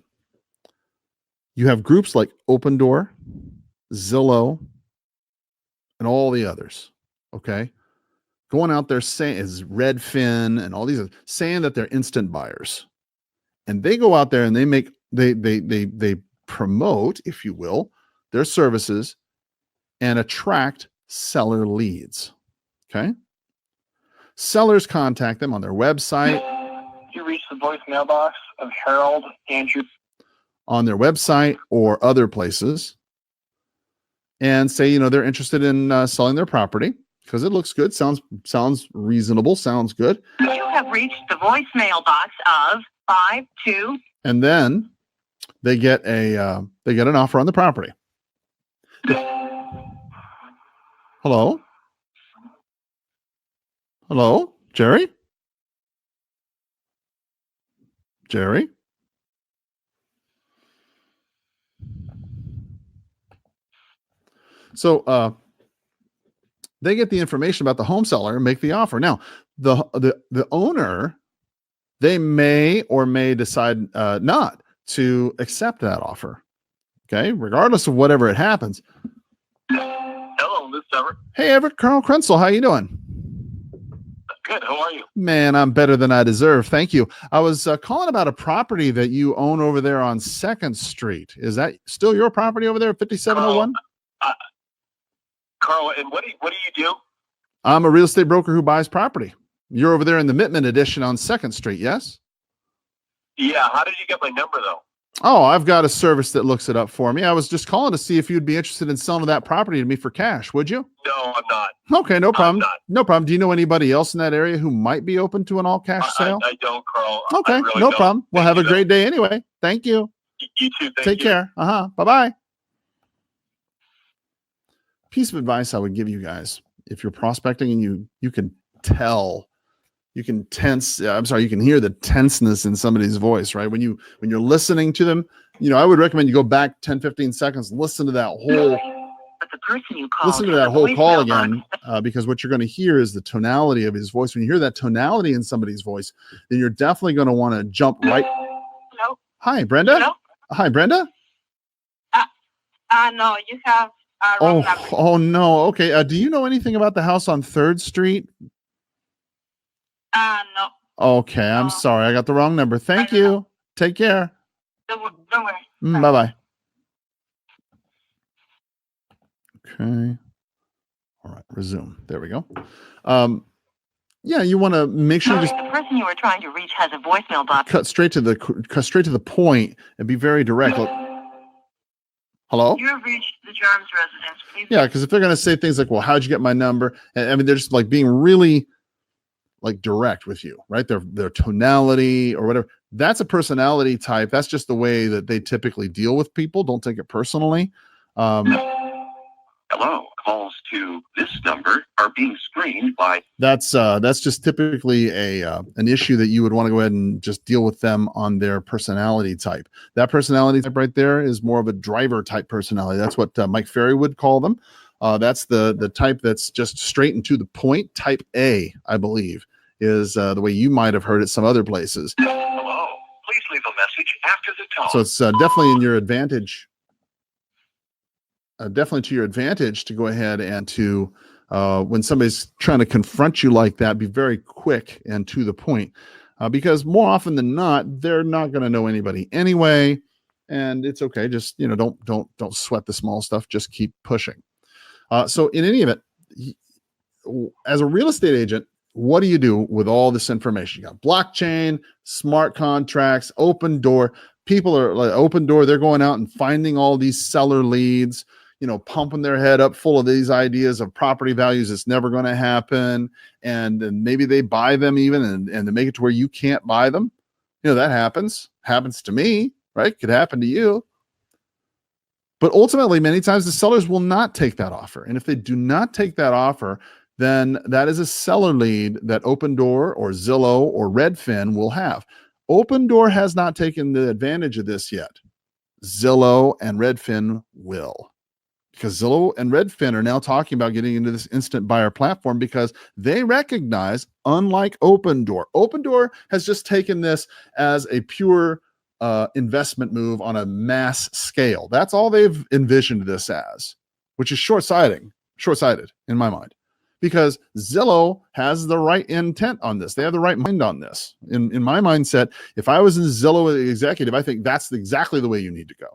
You have groups like OpenDoor, Zillow, and all the others, okay? Going out there saying, is Redfin and all these, saying that they're instant buyers. And they go out there and they promote, if you will, their services and attract seller leads, okay? Sellers contact them on their website. You reach the voicemail box of Harold Andrew. On their website or other places, and say, they're interested in selling their property because it looks good, sounds reasonable, sounds good. You have reached the voicemail box of 52. And then they get an offer on the property. Hello? Hello? Jerry? Jerry? So they get the information about the home seller and make the offer. Now, the owner, they may or may decide not to accept that offer. Okay, regardless of whatever it happens. Hello, this is Everett. Hey, Everett, Colonel Krenzel, how you doing? Good. How are you? Man, I'm better than I deserve. Thank you. I was calling about a property that you own over there on 2nd Street. Is that still your property over there at 5701? Carl, and what do you do? I'm a real estate broker who buys property. You're over there in the Mittman edition on 2nd Street, yes? Yeah. How did you get my number, though? Oh, I've got a service that looks it up for me. I was just calling to see if you'd be interested in selling that property to me for cash. Would you? No, I'm not. Okay, no problem. I'm not. No problem. Do you know anybody else in that area who might be open to an all-cash sale? I don't, Carl. Okay, I really no don't. problem. Well, have a great day anyway. Thank you. You too. Take care. Bye-bye. piece of advice I would give you guys, if you're prospecting and you can tell, you can hear the tenseness in somebody's voice, right? When you're listening to them, I would recommend you go back 10, 15 seconds, listen to that whole call again, because what you're going to hear is the tonality of his voice. When you hear that tonality in somebody's voice, then you're definitely going to want to jump right. Hello? Hi, Brenda. Hello? Hi, Brenda. No, you have wrong number. Oh no. Okay. Do you know anything about the house on 3rd Street? No. Okay. I'm sorry. I got the wrong number. Thank you. Take care. Don't worry. Bye-bye. Okay. All right. Resume. There we go. Yeah, you want to make sure the person you were trying to reach has a voicemail box. cut straight to the point and be very direct. Hello? You have reached the Jarms residence. Please. Yeah, because if they're going to say things like, well, how'd you get my number? And I mean, they're just like being really like direct with you, right? Their tonality or whatever. That's a personality type. That's just the way that they typically deal with people. Don't take it personally. Hello, calls to this number are being screened by. That's just typically an issue that you would want to go ahead and just deal with them on their personality type. That personality type right there is more of a driver type personality. That's what Mike Ferry would call them. That's the type that's just straight and to the point. Type A, I believe, is the way you might have heard it some other places. Hello, please leave a message after the tone. So it's definitely in your advantage. Definitely to your advantage to go ahead and to, when somebody's trying to confront you like that, be very quick and to the point, because more often than not, they're not going to know anybody anyway, and it's okay. Just don't sweat the small stuff. Just keep pushing. So in any event, as a real estate agent, what do you do with all this information? You got blockchain, smart contracts, OpenDoor. People are like OpenDoor. They're going out and finding all these seller leads, pumping their head up full of these ideas of property values. It's never going to happen. And maybe they buy them even and they make it to where you can't buy them. That happens to me, right? Could happen to you. But ultimately, many times the sellers will not take that offer. And if they do not take that offer, then that is a seller lead that OpenDoor or Zillow or Redfin will have. OpenDoor has not taken the advantage of this yet. Zillow and Redfin will. Because Zillow and Redfin are now talking about getting into this instant buyer platform because they recognize, unlike OpenDoor has just taken this as a pure investment move on a mass scale. That's all they've envisioned this as, which is short-sighted in my mind, because Zillow has the right intent on this. They have the right mind on this. In my mindset, if I was in Zillow executive, I think that's exactly the way you need to go.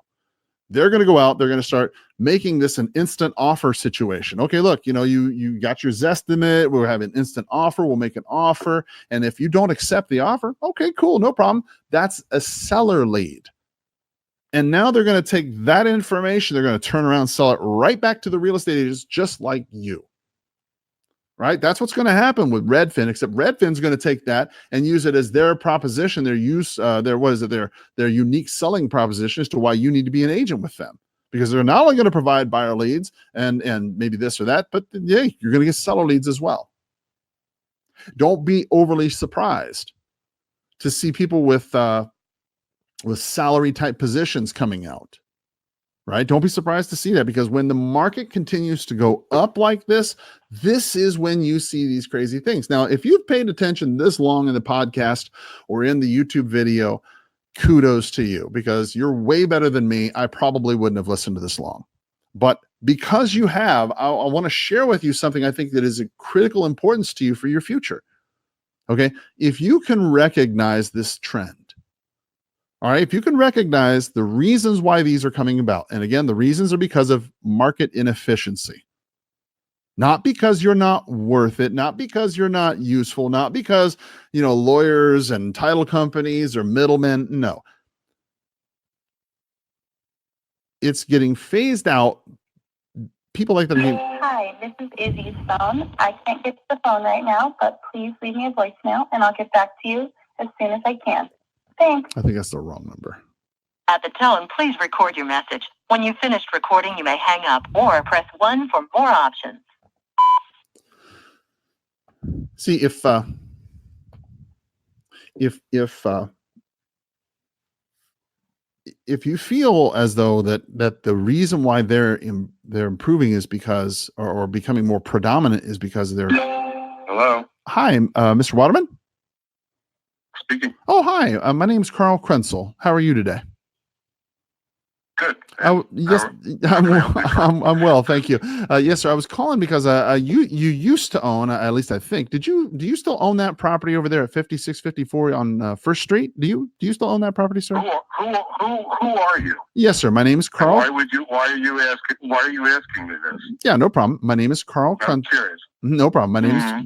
They're going to go out. They're going to start making this an instant offer situation. Okay, look, you got your Zestimate. We'll have an instant offer. We'll make an offer. And if you don't accept the offer, okay, cool, no problem. That's a seller lead. And now they're going to take that information. They're going to turn around and sell it right back to the real estate agents, just like you. Right? That's what's going to happen with Redfin, except Redfin's going to take that and use it as their proposition, their unique selling proposition as to why you need to be an agent with them. Because they're not only going to provide buyer leads and maybe this or that, but yeah, you're going to get seller leads as well. Don't be overly surprised to see people with salary type positions coming out. Right? Don't be surprised to see that, because when the market continues to go up like this is when you see these crazy things. Now, if you've paid attention this long in the podcast or in the YouTube video, kudos to you, because you're way better than me. I probably wouldn't have listened to this long. But because you have, I want to share with you something I think that is of critical importance to you for your future. Okay? If you can recognize this trend, all right, if you can recognize the reasons why these are coming about, and again, the reasons are because of market inefficiency, not because you're not worth it, not because you're not useful, not because, lawyers and title companies or middlemen. No, it's getting phased out. People like that. Hi, this is Izzy's phone. I can't get to the phone right now, but please leave me a voicemail and I'll get back to you as soon as I can. Thanks. I think that's the wrong number. At the tone, please record your message. When you've finished recording, you may hang up or press 1 for more options. See, if you feel as though that the reason why they're improving is because or becoming more predominant is because they're Hello, hi, Mr. Waterman. speaking. Oh, hi. My name's Carl Krenzel. How are you today? Good. Oh, yes, I'm well, thank you. Yes, sir. I was calling because you used to own, at least I think. Do you still own that property over there at 5654 on First Street? Do you still own that property, sir? Who are you? Yes, sir. My name is Carl. Why are you asking me this? Yeah, no problem. My name is Carl. I'm curious. No problem.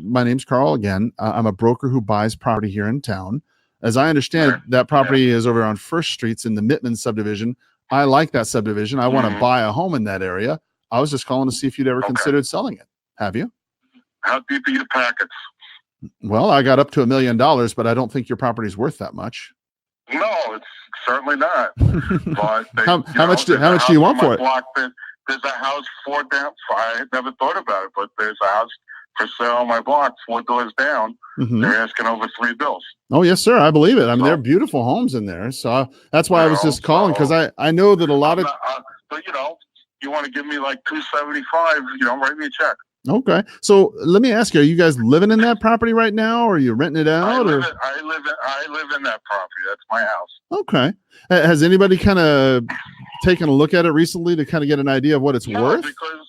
My name's Carl again. I'm a broker who buys property here in town. As I understand, Sure. that property is over on First Street's in the Mittman subdivision. I like that subdivision. I want to buy a home in that area. I was just calling to see if you'd ever considered selling it. Have you? How deep are your packets? Well, I got up to $1 million, but I don't think your property's worth that much. No, it's certainly not. But how much do you want for it? There's a house 4 down. I had never thought about it, but there's a house for sale on my block 4 doors down. They're asking over $3 billion. Oh, yes, sir. I believe it. I mean, they're beautiful homes in there. So that's why I was just calling, because I know that a lot of. But you want to give me like $275? Write me a check. Okay. So let me ask you: are you guys living in that property right now, or are you renting it out? I live in that property. That's my house. Okay. Has anybody kind of taken a look at it recently to kind of get an idea of what it's worth? Because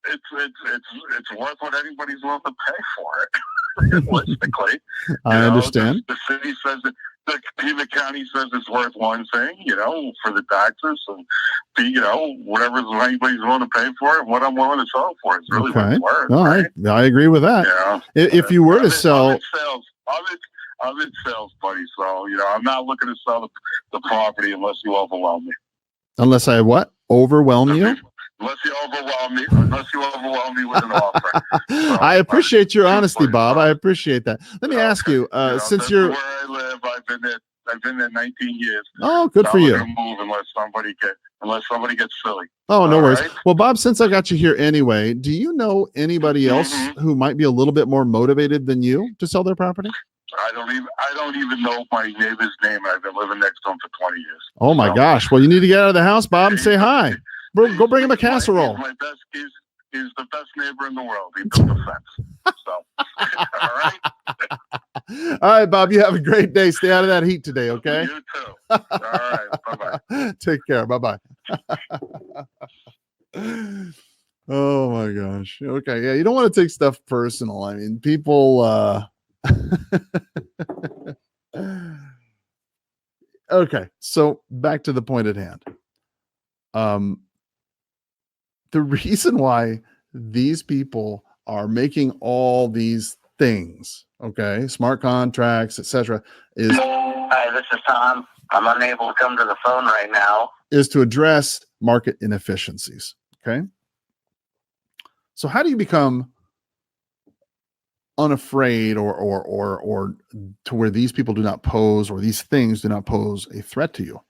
it's worth what anybody's willing to pay for it. Realistically, I understand. The city says that the county says it's worth one thing, for the taxes and whatever anybody's willing to pay for it. What I'm willing to sell for is really what it's worth. All right. I agree with that. If you were to sell, I'm in sales, buddy. So I'm not looking to sell the property unless you overwhelm me. Unless I what? Overwhelm you? Unless you overwhelm me with an offer. So, I appreciate your honesty, Bob. I appreciate that. Let me ask you, since you're where I live, I've been there 19 years. Oh, good for you. Move unless somebody gets silly. Oh, no worries. Right? Well, Bob, since I got you here anyway, do you know anybody else who might be a little bit more motivated than you to sell their property? I don't even know my neighbor's name. I've been living next to him for 20 years. Oh my gosh. Well, you need to get out of the house, Bob, and say hi. Go bring him a casserole. He's the best neighbor in the world. He built a fence. So, all right. All right, Bob. You have a great day. Stay out of that heat today, okay? You too. All right. Bye-bye. Take care. Bye-bye. Oh my gosh. Okay. Yeah, you don't want to take stuff personal. I mean, people okay, so back to the point at hand. The reason why these people are making all these things, okay, smart contracts, etc., is Hi, this is Tom. I'm unable to come to the phone right now. Is to address market inefficiencies. Okay. So how do you become unafraid or to where these people do not pose, or these things do not pose a threat to you?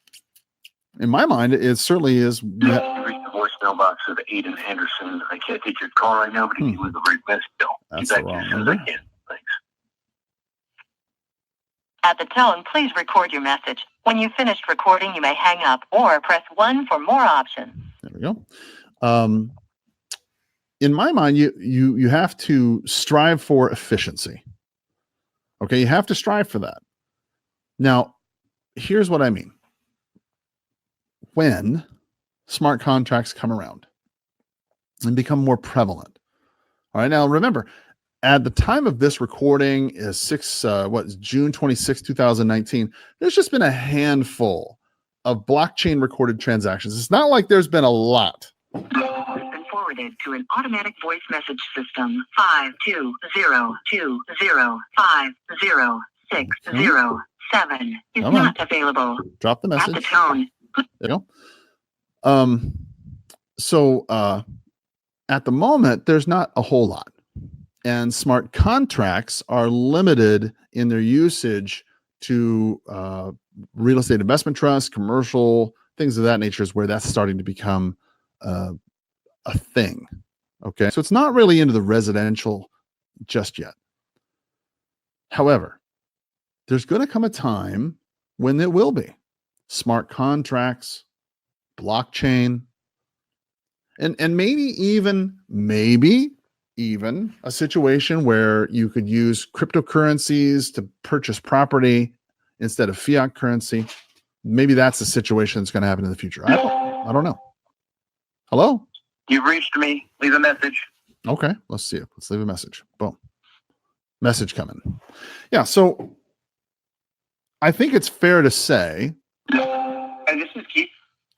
In my mind, it certainly is. You reached the voicemail box of Aiden Anderson. I can't take your call right now, but if you leave a brief message, That's the wrong number. Thanks. At the tone, please record your message. When you've finished recording, you may hang up or press 1 for more options. There we go. In my mind, you have to strive for efficiency. Okay, you have to strive for that. Now, here's what I mean. When smart contracts come around and become more prevalent. All right, now remember, at the time of this recording is June 26, 2019. There's just been a handful of blockchain recorded transactions. It's not like there's been a lot. Has been forwarded to an automatic voice message system. 52050506007 is not available. Drop the message. At the tone. There you go. So at the moment, there's not a whole lot. And smart contracts are limited in their usage to real estate investment trusts, commercial things of that nature is where that's starting to become a thing. Okay. So it's not really into the residential just yet. However, there's going to come a time when it will be smart contracts, blockchain, and maybe even a situation where you could use cryptocurrencies to purchase property instead of fiat currency. Maybe that's the situation that's going to happen in the future. I don't know. Hello? You've reached me. Leave a message. Okay, let's see it. Let's leave a message. Boom. Message coming. Yeah, so I think it's fair to say. Hi, this is Keith.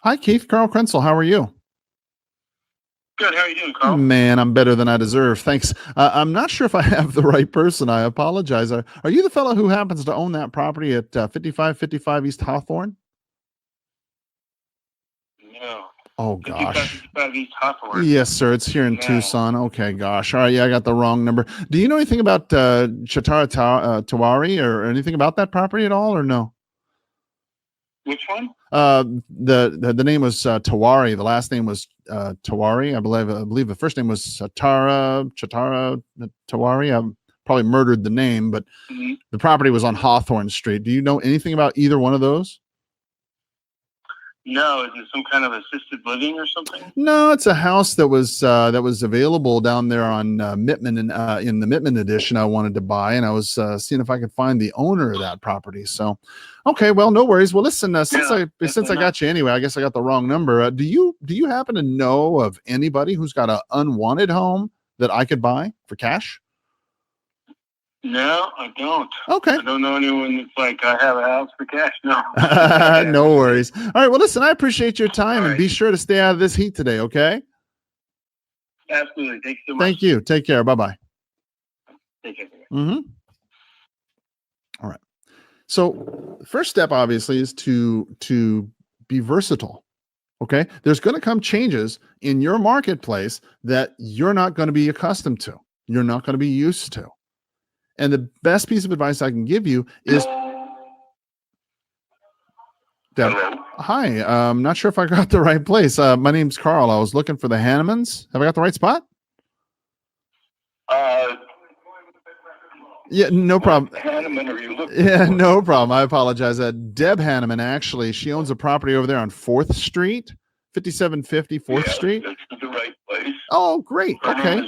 Hi, Keith. Carl Krenzel. How are you? Good. How are you doing, Carl? Man, I'm better than I deserve. Thanks. I'm not sure if I have the right person. I apologize. Are you the fellow who happens to own that property at 5555 East Hawthorne? No. Oh, gosh. 55 East Hawthorne. Yes, sir. It's here in Tucson. Okay, gosh. All right. Yeah, I got the wrong number. Do you know anything about Chatara Tawari or anything about that property at all, or no? Which one? The name was Tawari. The last name was Tawari. I believe the first name was Chatara Tawari. I probably murdered the name, but the property was on Hawthorne Street. Do you know anything about either one of those? No, is it some kind of assisted living or something? No, it's a house that was available down there on Mittman in the Mittman edition. I wanted to buy, and I was seeing if I could find the owner of that property. So, okay, well, no worries. Well, listen, since I got you anyway, I guess I got the wrong number. Do you happen to know of anybody who's got an unwanted home that I could buy for cash? No, I don't. Okay. I don't know anyone that's like, I have a house for cash. No. No worries. All right. Well, listen, I appreciate your time, and be sure to stay out of this heat today. Okay. Absolutely. Thanks so much. Thank you. Take care. Bye-bye. Take care. Mm-hmm. All right. So first step, obviously, is to be versatile. Okay. There's going to come changes in your marketplace that you're not going to be accustomed to. You're not going to be used to. And the best piece of advice I can give you is, Deb, hi, I'm not sure if I got the right place. My name's Carl. I was looking for the Hannemans. Have I got the right spot? Yeah, no problem. Hanneman, are you looking? Yeah, no problem. I apologize. Deb Hanneman, actually, she owns a property over there on 4th Street, 5750 4th Street. That's the right place. Oh, great. Okay.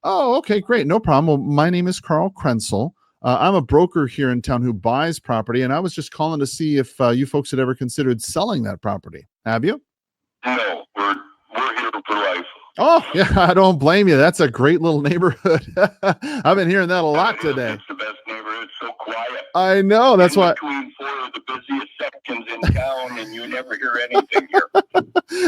Oh, okay, great. No problem. Well, my name is Carl Krenzel. I'm a broker here in town who buys property, and I was just calling to see if you folks had ever considered selling that property. Have you? No, we're here for life. Oh, yeah, I don't blame you. That's a great little neighborhood. I've been hearing that a lot today. It's the best neighborhood. So quiet. I know. That's why. Between 4 of the busiest sections in town, and you never hear anything here.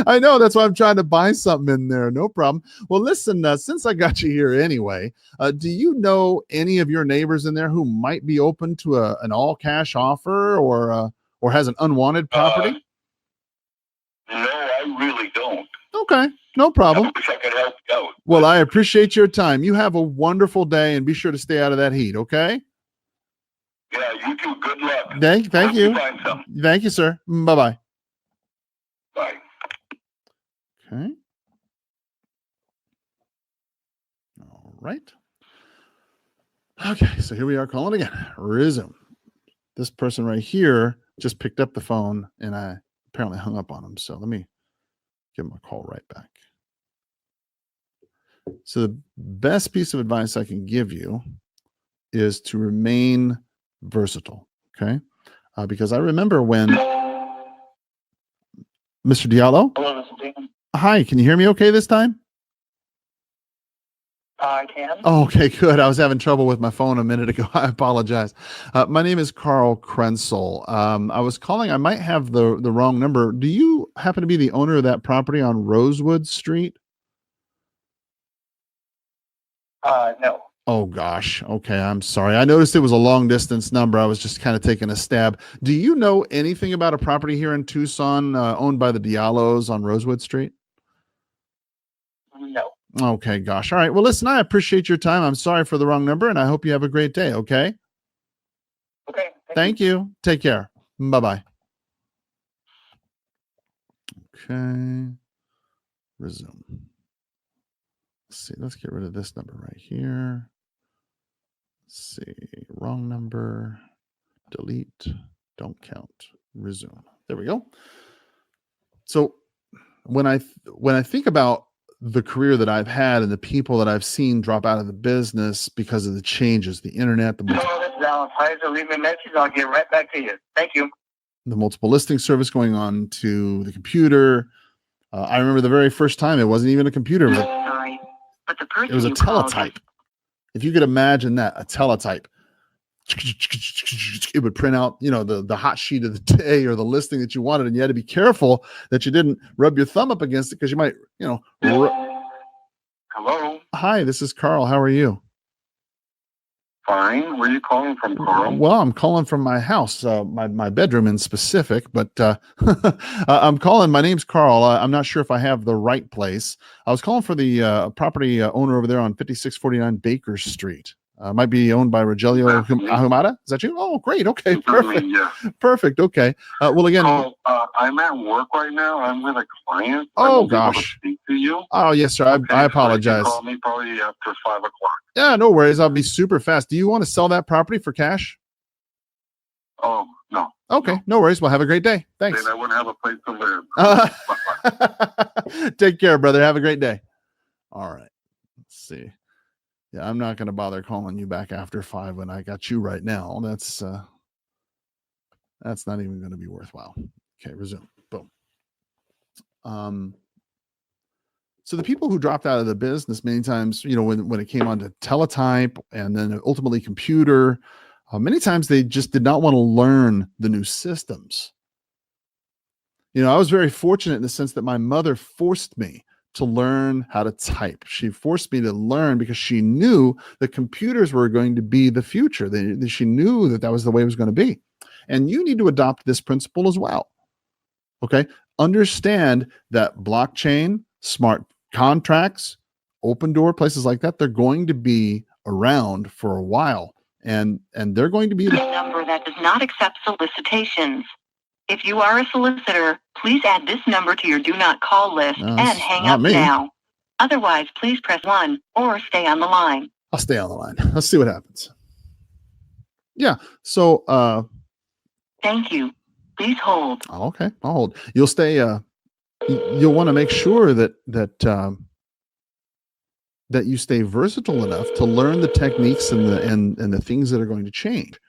I know. That's why I'm trying to buy something in there. No problem. Well, listen, since I got you here anyway, do you know any of your neighbors in there who might be open to an all cash offer or has an unwanted property? No, I really don't. Okay. No problem. I wish I could help you out. Well, I appreciate your time. You have a wonderful day, and be sure to stay out of that heat. Okay. Yeah, you too. Good luck. Thank you. Find something. Thank you, sir. Bye-bye. Bye. Okay. All right. Okay, so here we are calling again. Resume. This person right here just picked up the phone, and I apparently hung up on him. So let me give him a call right back. So the best piece of advice I can give you is to remain versatile. Okay. Because I remember when Mr. Diallo. Hello, this is Dan. Hi, can you hear me okay this time? I can. Oh, okay, good. I was having trouble with my phone a minute ago. I apologize. My name is Carl Krenzel. I was calling. I might have the wrong number. Do you happen to be the owner of that property on Rosewood Street? No. Oh, gosh. Okay, I'm sorry. I noticed it was a long distance number. I was just kind of taking a stab. Do you know anything about a property here in Tucson owned by the Diallos on Rosewood Street? No. Okay, gosh. All right. Well, listen, I appreciate your time. I'm sorry for the wrong number, and I hope you have a great day. Okay. Okay. Thank you. Take care. Bye-bye. Okay. Resume. Let's see. Let's get rid of this number right here. Let's see. Wrong number. Delete. Don't count. Resume. There we go. So when I think about the career that I've had and the people that I've seen drop out of the business because of the changes, the internet, the Leave a message. I'll get right back to you. Thank you. The multiple listing service going on to the computer. I remember the very first time it wasn't even a computer. It was Sorry, but the person it was a you called teletype. If you could imagine that, a teletype. It would print out, the hot sheet of the day or the listing that you wanted, and you had to be careful that you didn't rub your thumb up against it because you might, Hello. Hi, this is Carl. How are you? Fine. Where are you calling from, Carl? Well, I'm calling from my house, my bedroom in specific, but I'm calling. My name's Carl. I'm not sure if I have the right place. I was calling for the property owner over there on 5649 Baker Street. Might be owned by Rogelio Ahumada. Is that you? Oh, great. Okay, perfect. Yeah. Perfect. Okay. Well, again. I'm at work right now. I'm with a client. Oh, I won't be able to gosh. speak to you. Oh, yes, sir. Okay, I so apologize. you can call me probably after 5 o'clock. Yeah, no worries. I'll be super fast. Do you want to sell that property for cash? Oh, no. Okay, no worries. Well, have a great day. Thanks. Then I wouldn't have a place to live. Take care, brother. Have a great day. All right. Let's see. Yeah, I'm not going to bother calling you back after 5 when I got you right now. That's not even going to be worthwhile. Okay, resume. Boom. So the people who dropped out of the business many times, when it came on to teletype and then ultimately computer, many times they just did not want to learn the new systems. I was very fortunate in the sense that my mother forced me to learn how to type. She forced me to learn because she knew that computers were going to be the future. She knew that was the way it was going to be. And you need to adopt this principle as well. Okay. Understand that blockchain, smart contracts, OpenDoor, places like that, they're going to be around for a while. And they're going to be a number that does not accept solicitations. If you are a solicitor, please add this number to your do not call list and hang up now. Otherwise, please press 1 or stay on the line. I'll stay on the line. Let's see what happens. Yeah. So, thank you. Please hold. Okay. I'll hold. You'll stay, you'll want to make sure that you stay versatile enough to learn the techniques and the things that are going to change.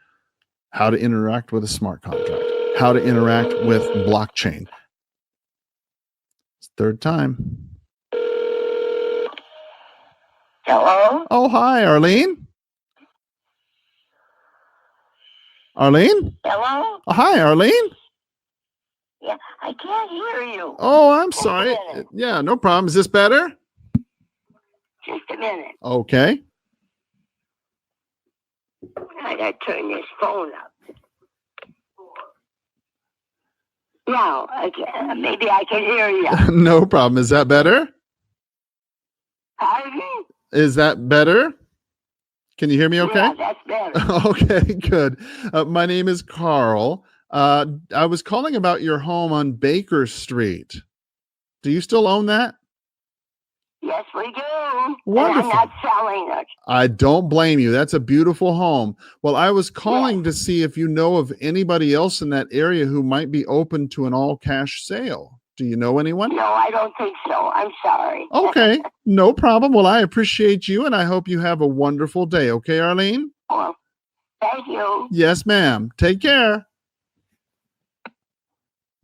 How to interact with a smart contract. How to interact with blockchain. It's third time. Hello? Oh, hi, Arlene. Arlene? Hello? Oh, hi, Arlene. Yeah, I can't hear you. Oh, I'm sorry. Yeah, no problem. Is this better? Just a minute. Okay. I gotta turn this phone up. Now, maybe I can hear you. No problem. Is that better? Pardon? Is that better? Can you hear me okay? Yeah, that's better. Okay, good. My name is Carl. I was calling about your home on Baker Street. Do you still own that? Yes, we do. Wonderful. And I'm not selling it. I don't blame you. That's a beautiful home. Well, I was calling to see if you know of anybody else in that area who might be open to an all-cash sale. Do you know anyone? No, I don't think so. I'm sorry. Okay, no problem. Well, I appreciate you, and I hope you have a wonderful day. Okay, Arlene? Well, thank you. Yes, ma'am. Take care.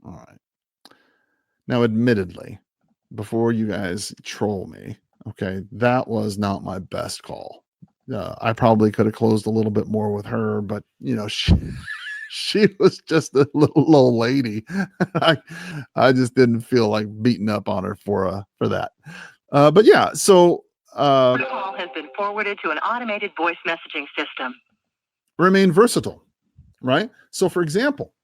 All right. Now, admittedly, before you guys troll me, okay, that was not my best call. I probably could have closed a little bit more with her, but she was just a little old lady. I just didn't feel like beating up on her for that. But yeah, so The call has been forwarded to an automated voice messaging system. Remain versatile, right? So, for example,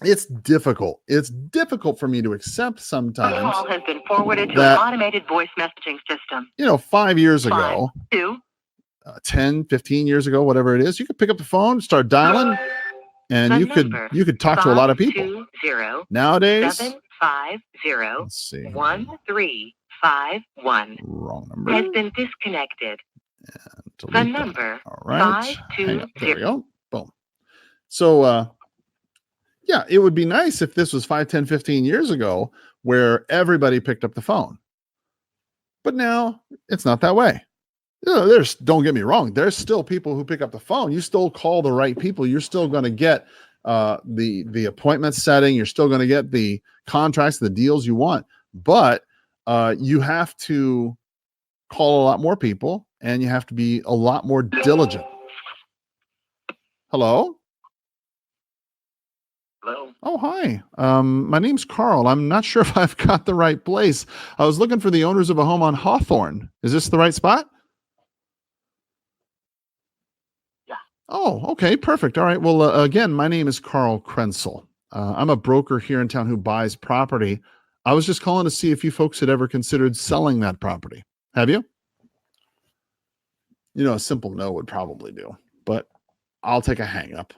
it's difficult. It's difficult for me to accept sometimes. The call has been forwarded to an automated voice messaging system. 5 years ago, 10, 15 years ago, whatever it is, you could pick up the phone, start dialing, and you could talk to a lot of people. Nowadays, 50 Let's see. 1351 Wrong number. has been disconnected. Delete The that. number All right. 520. There we go. Boom. So, yeah, it would be nice if this was 5, 10, 15 years ago where everybody picked up the phone. But now it's not that way. Don't get me wrong. There's still people who pick up the phone. You still call the right people. You're still going to get the appointment setting. You're still going to get the contracts, the deals you want. But you have to call a lot more people, and you have to be a lot more diligent. Hello? Hello. Oh, hi. My name's Carl. I'm not sure if I've got the right place. I was looking for the owners of a home on Hawthorne. Is this the right spot? Yeah. Oh, okay. Perfect. All right. Well, again, my name is Carl Krenzel. I'm a broker here in town who buys property. I was just calling to see if you folks had ever considered selling that property. Have you? You know, a simple no would probably do, but I'll take a hang up.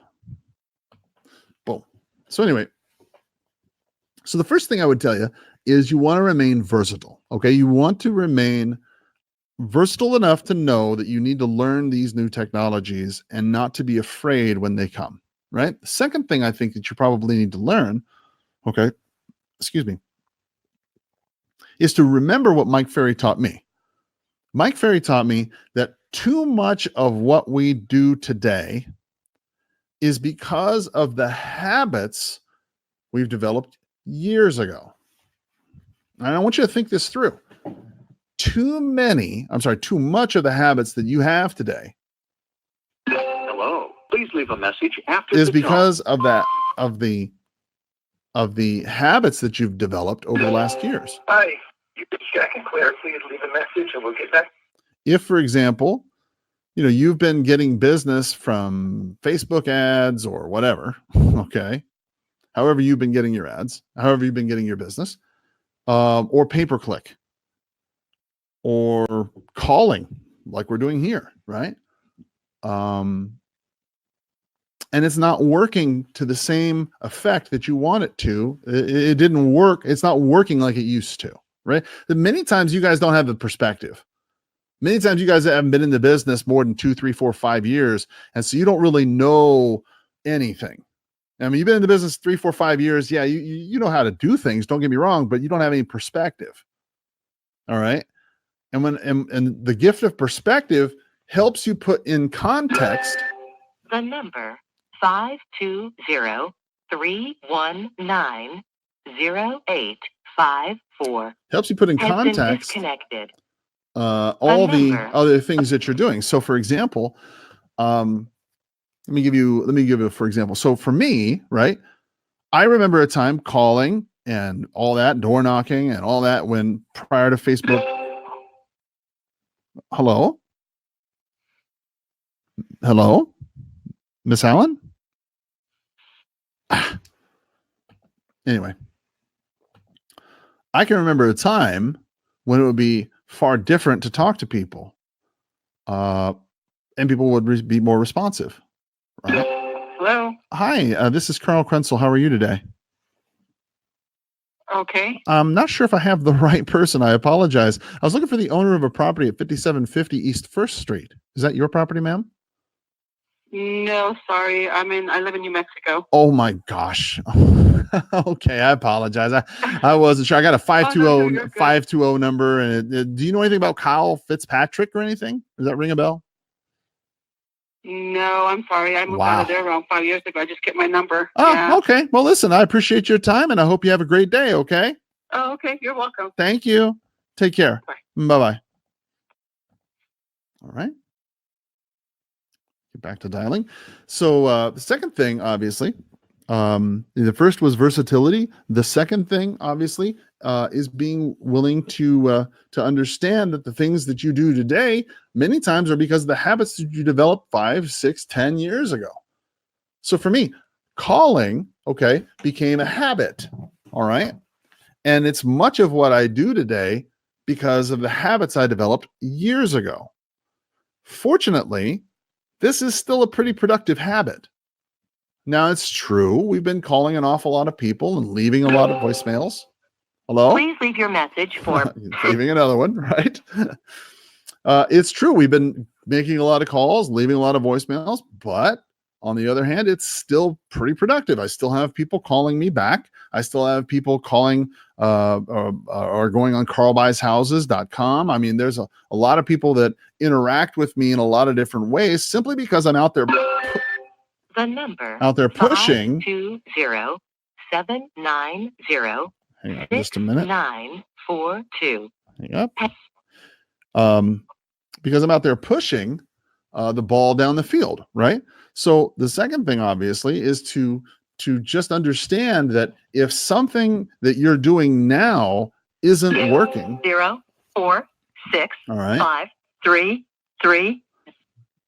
Boom. So anyway, so the first thing I would tell you is you want to remain versatile. Okay. You want to remain versatile enough to know that you need to learn these new technologies and not to be afraid when they come, right? The second thing I think that you probably need to learn, okay, excuse me, is to remember what Mike Ferry taught me. Mike Ferry taught me that too much of what we do today is because of the habits we've developed years ago. And I want you to think this through. Too much of the habits that you have today Hello. Please leave a message after is the because of the habits that you've developed over the last years. Hi. You reached Jack and Claire. Please leave a message and we'll get back. If, for example, you've been getting business from Facebook ads or whatever, okay, however you've been getting your ads, however you've been getting your business, or pay-per-click, or calling like we're doing here, right? And it's not working to the same effect that you want it to. It didn't work. It's not working like it used to, right? Many times you guys don't have the perspective. Many times you guys haven't been in the business more than 2, 3, 4, 5 years. And so you don't really know anything. I mean, you've been in the business 3, 4, 5 years. Yeah, you know how to do things. Don't get me wrong, but you don't have any perspective. All right. And and the gift of perspective helps you put in context. The number 520-319-0854 helps you put in has context been disconnected. all the other things that you're doing. So, for example, let me give you for example. So for me, right, I remember a time calling and all that, door knocking and all that when prior to Facebook. Hello? Miss Allen? Anyway, I can remember a time when it would be far different to talk to people, and people would be more responsive. Right? Hello. Hi, this is Carl Krenzel. How are you today? Okay. I'm not sure if I have the right person. I apologize. I was looking for the owner of a property at 5750 East 1st Street. Is that your property, ma'am? No, sorry. I live in New Mexico. Oh my gosh. Okay, I apologize. I wasn't sure. I got a 520 number. And do you know anything about Kyle Fitzpatrick or anything? Does that ring a bell? No, I'm sorry. I moved out of there around 5 years ago. I just get my number. Oh, yeah. Okay. Well, listen, I appreciate your time and I hope you have a great day. Okay. Oh, okay. You're welcome. Thank you. Take care. Bye. Bye-bye. All right. Get back to dialing. So the second thing, obviously, the first was versatility. The second thing, obviously, is being willing to understand that the things that you do today many times are because of the habits that you developed 5, 6, 10 years ago. So for me, calling, okay, became a habit. All right. And it's much of what I do today because of the habits I developed years ago. Fortunately, this is still a pretty productive habit. Now, it's true, we've been calling an awful lot of people and leaving a lot of voicemails. Hello? Please leave your message for... Leaving another one, right? It's true. We've been making a lot of calls, leaving a lot of voicemails, but on the other hand, it's still pretty productive. I still have people calling me back. I still have people calling or going on carlbuyshouses.com. I mean, there's a lot of people that interact with me in a lot of different ways simply because I'm out there The number pushing. 520-790. Hang on just a minute. 942. Hang up. Because I'm out there pushing the ball down the field, right? So the second thing, obviously, is to just understand that if something that you're doing now isn't working, 0, 4, 6, all right, 5, 3, 3.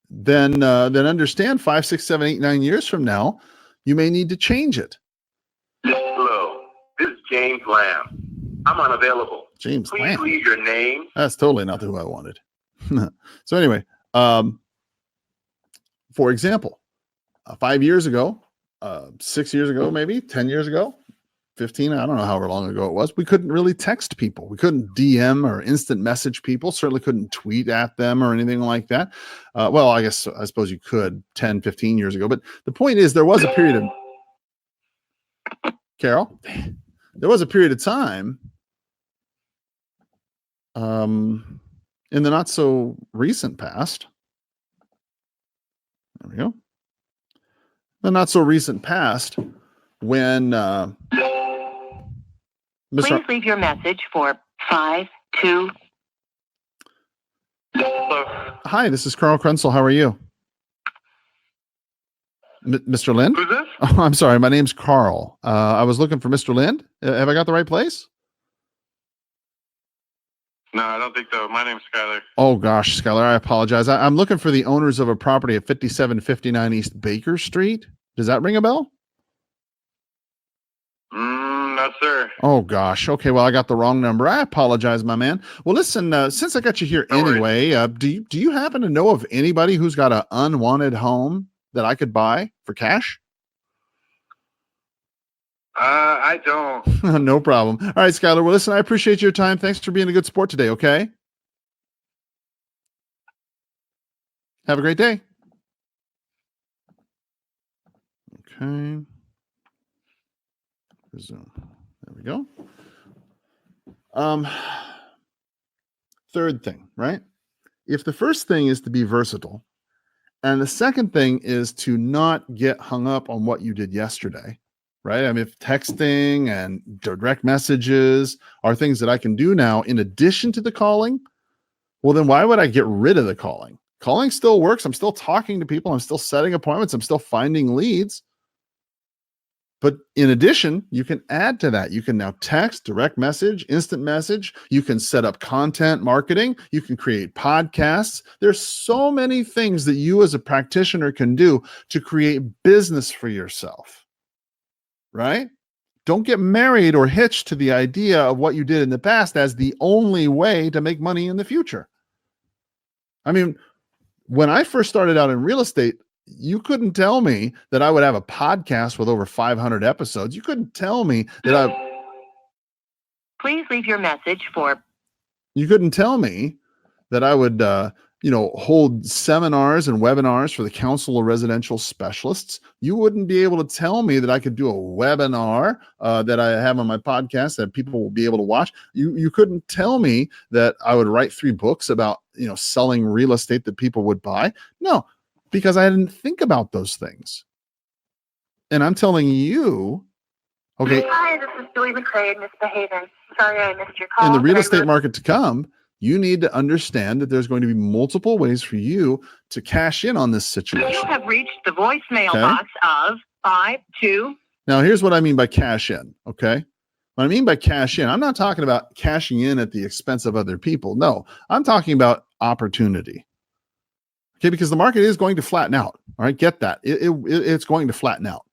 Then understand 5, 6, 7, 8, 9 years from now, you may need to change it. Hello, this is James Lamb. I'm unavailable. James Please Lamb. leave your name. That's totally not who I wanted. So anyway, for example, 5 years ago, 6 years ago, maybe 10 years ago, 15, I don't know however long ago it was, we couldn't really text people. We couldn't DM or instant message people, certainly couldn't tweet at them or anything like that. Well, I suppose you could 10, 15 years ago, but the point is there was a period of, Carol, there was a period of time in the not so recent past. There we go. The not so recent past when Please leave your message for 52. Hi, this is Carl Krenzel. How are you? Mr. Lind? Who's this? Oh, I'm sorry. My name's Carl. I was looking for Mr. Lind. Have I got the right place? No, I don't think so. My name's Skyler. Oh, gosh, Skyler, I apologize. I'm looking for the owners of a property at 5759 East Baker Street. Does that ring a bell? No, sir. Oh, gosh. Okay, well, I got the wrong number. I apologize, my man. Well, listen, since I got you here anyway, do you happen to know of anybody who's got an unwanted home that I could buy for cash? I don't. No problem. All right, Skyler. Well, listen, I appreciate your time. Thanks for being a good sport today, okay? Have a great day. Okay. Resume. There we go. Third thing, right? If the first thing is to be versatile, and the second thing is to not get hung up on what you did yesterday, right? I mean, if texting and direct messages are things that I can do now in addition to the calling, well, then why would I get rid of the calling? Calling still works. I'm still talking to people. I'm still setting appointments. I'm still finding leads. But in addition, you can add to that. You can now text, direct message, instant message. You can set up content marketing. You can create podcasts. There's so many things that you as a practitioner can do to create business for yourself. Right? Don't get married or hitched to the idea of what you did in the past as the only way to make money in the future. I mean, when I first started out in real estate, you couldn't tell me that I would have a podcast with over 500 episodes. You couldn't tell me that Please leave your message for... You couldn't tell me that I would hold seminars and webinars for the Council of Residential Specialists. You wouldn't be able to tell me that I could do a webinar that I have on my podcast that people will be able to watch. You couldn't tell me that I would write 3 books about, selling real estate that people would buy. No, because I didn't think about those things. And I'm telling you, okay. Hi, this is Julie McCrae, misbehaving. Sorry I missed your call. In the real estate market to come, you need to understand that there's going to be multiple ways for you to cash in on this situation. You have reached the voicemail box of 52. Now, here's what I mean by cash in, okay? What I mean by cash in, I'm not talking about cashing in at the expense of other people. No, I'm talking about opportunity. Okay, because the market is going to flatten out. All right, get that. It's going to flatten out.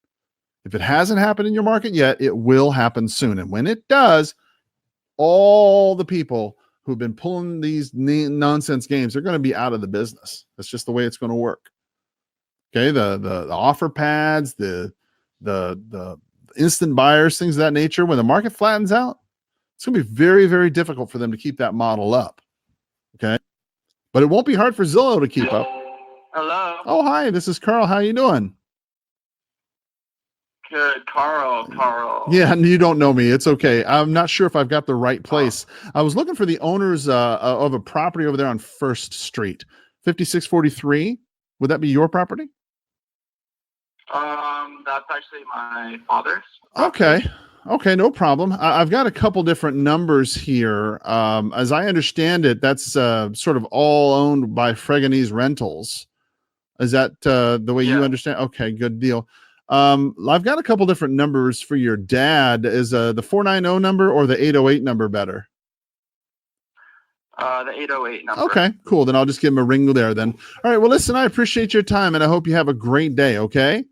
If it hasn't happened in your market yet, it will happen soon. And when it does, all the people who've been pulling these nonsense games, they're going to be out of the business. That's just the way it's going to work. Okay, the offer pads, the instant buyers, things of that nature. When the market flattens out, It's going to be very, very difficult for them to keep that model up. Okay. But it won't be hard for Zillow to keep up. Hello. Oh, hi. This is Carl. How you doing? Good. Carl. Yeah, you don't know me. It's okay. I'm not sure if I've got the right place. I was looking for the owners of a property over there on First Street, 5643. Would that be your property? That's actually my father's. Okay, no problem. I've got a couple different numbers here. As I understand it, that's sort of all owned by Fregonese Rentals. Is that the way you understand? Okay, good deal. I've got a couple different numbers for your dad. Is the 490 number or the 808 number better? The 808 number. Okay, cool. Then I'll just give him a ring there then. All right, well, listen, I appreciate your time, and I hope you have a great day, okay?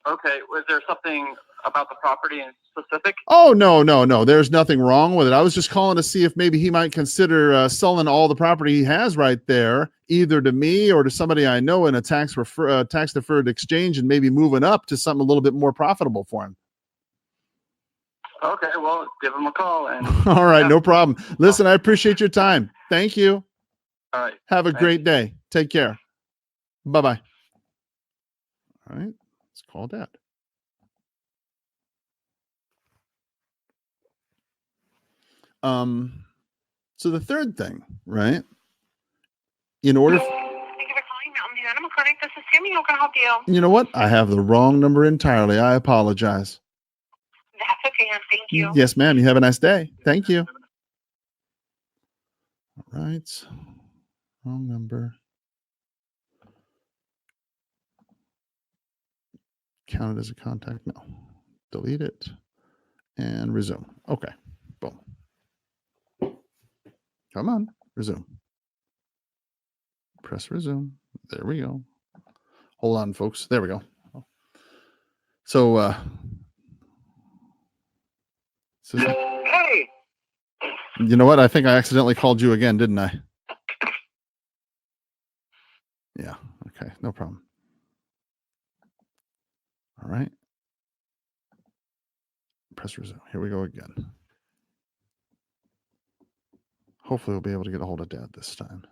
Okay, was there something about the property in specific? Oh, no. There's nothing wrong with it. I was just calling to see if maybe he might consider selling all the property he has right there, either to me or to somebody I know in a tax-deferred exchange, and maybe moving up to something a little bit more profitable for him. Okay, well, give him a call. And all right, no problem. Listen, I appreciate your time. Thank you. All right. Have a great day. Take care. Bye-bye. All right, let's call Dad. So the third thing, right? In order. Thank you for calling Mountain View Animal Clinic. This is Tammy. How can I help you? You know what? I have the wrong number entirely. I apologize. That's okay, hon. Thank you. Yes, ma'am. You have a nice day. Thank you. All right. Wrong number. Count it as a contact. No. Delete it and resume. Okay. Boom. Come on. Resume. Press resume. There we go. Hold on, folks. There we go. So, Hey. you know what? I think I accidentally called you again, didn't I? Yeah. Okay. No problem. All right. Press resume. Here we go again. Hopefully we'll be able to get a hold of Dad this time.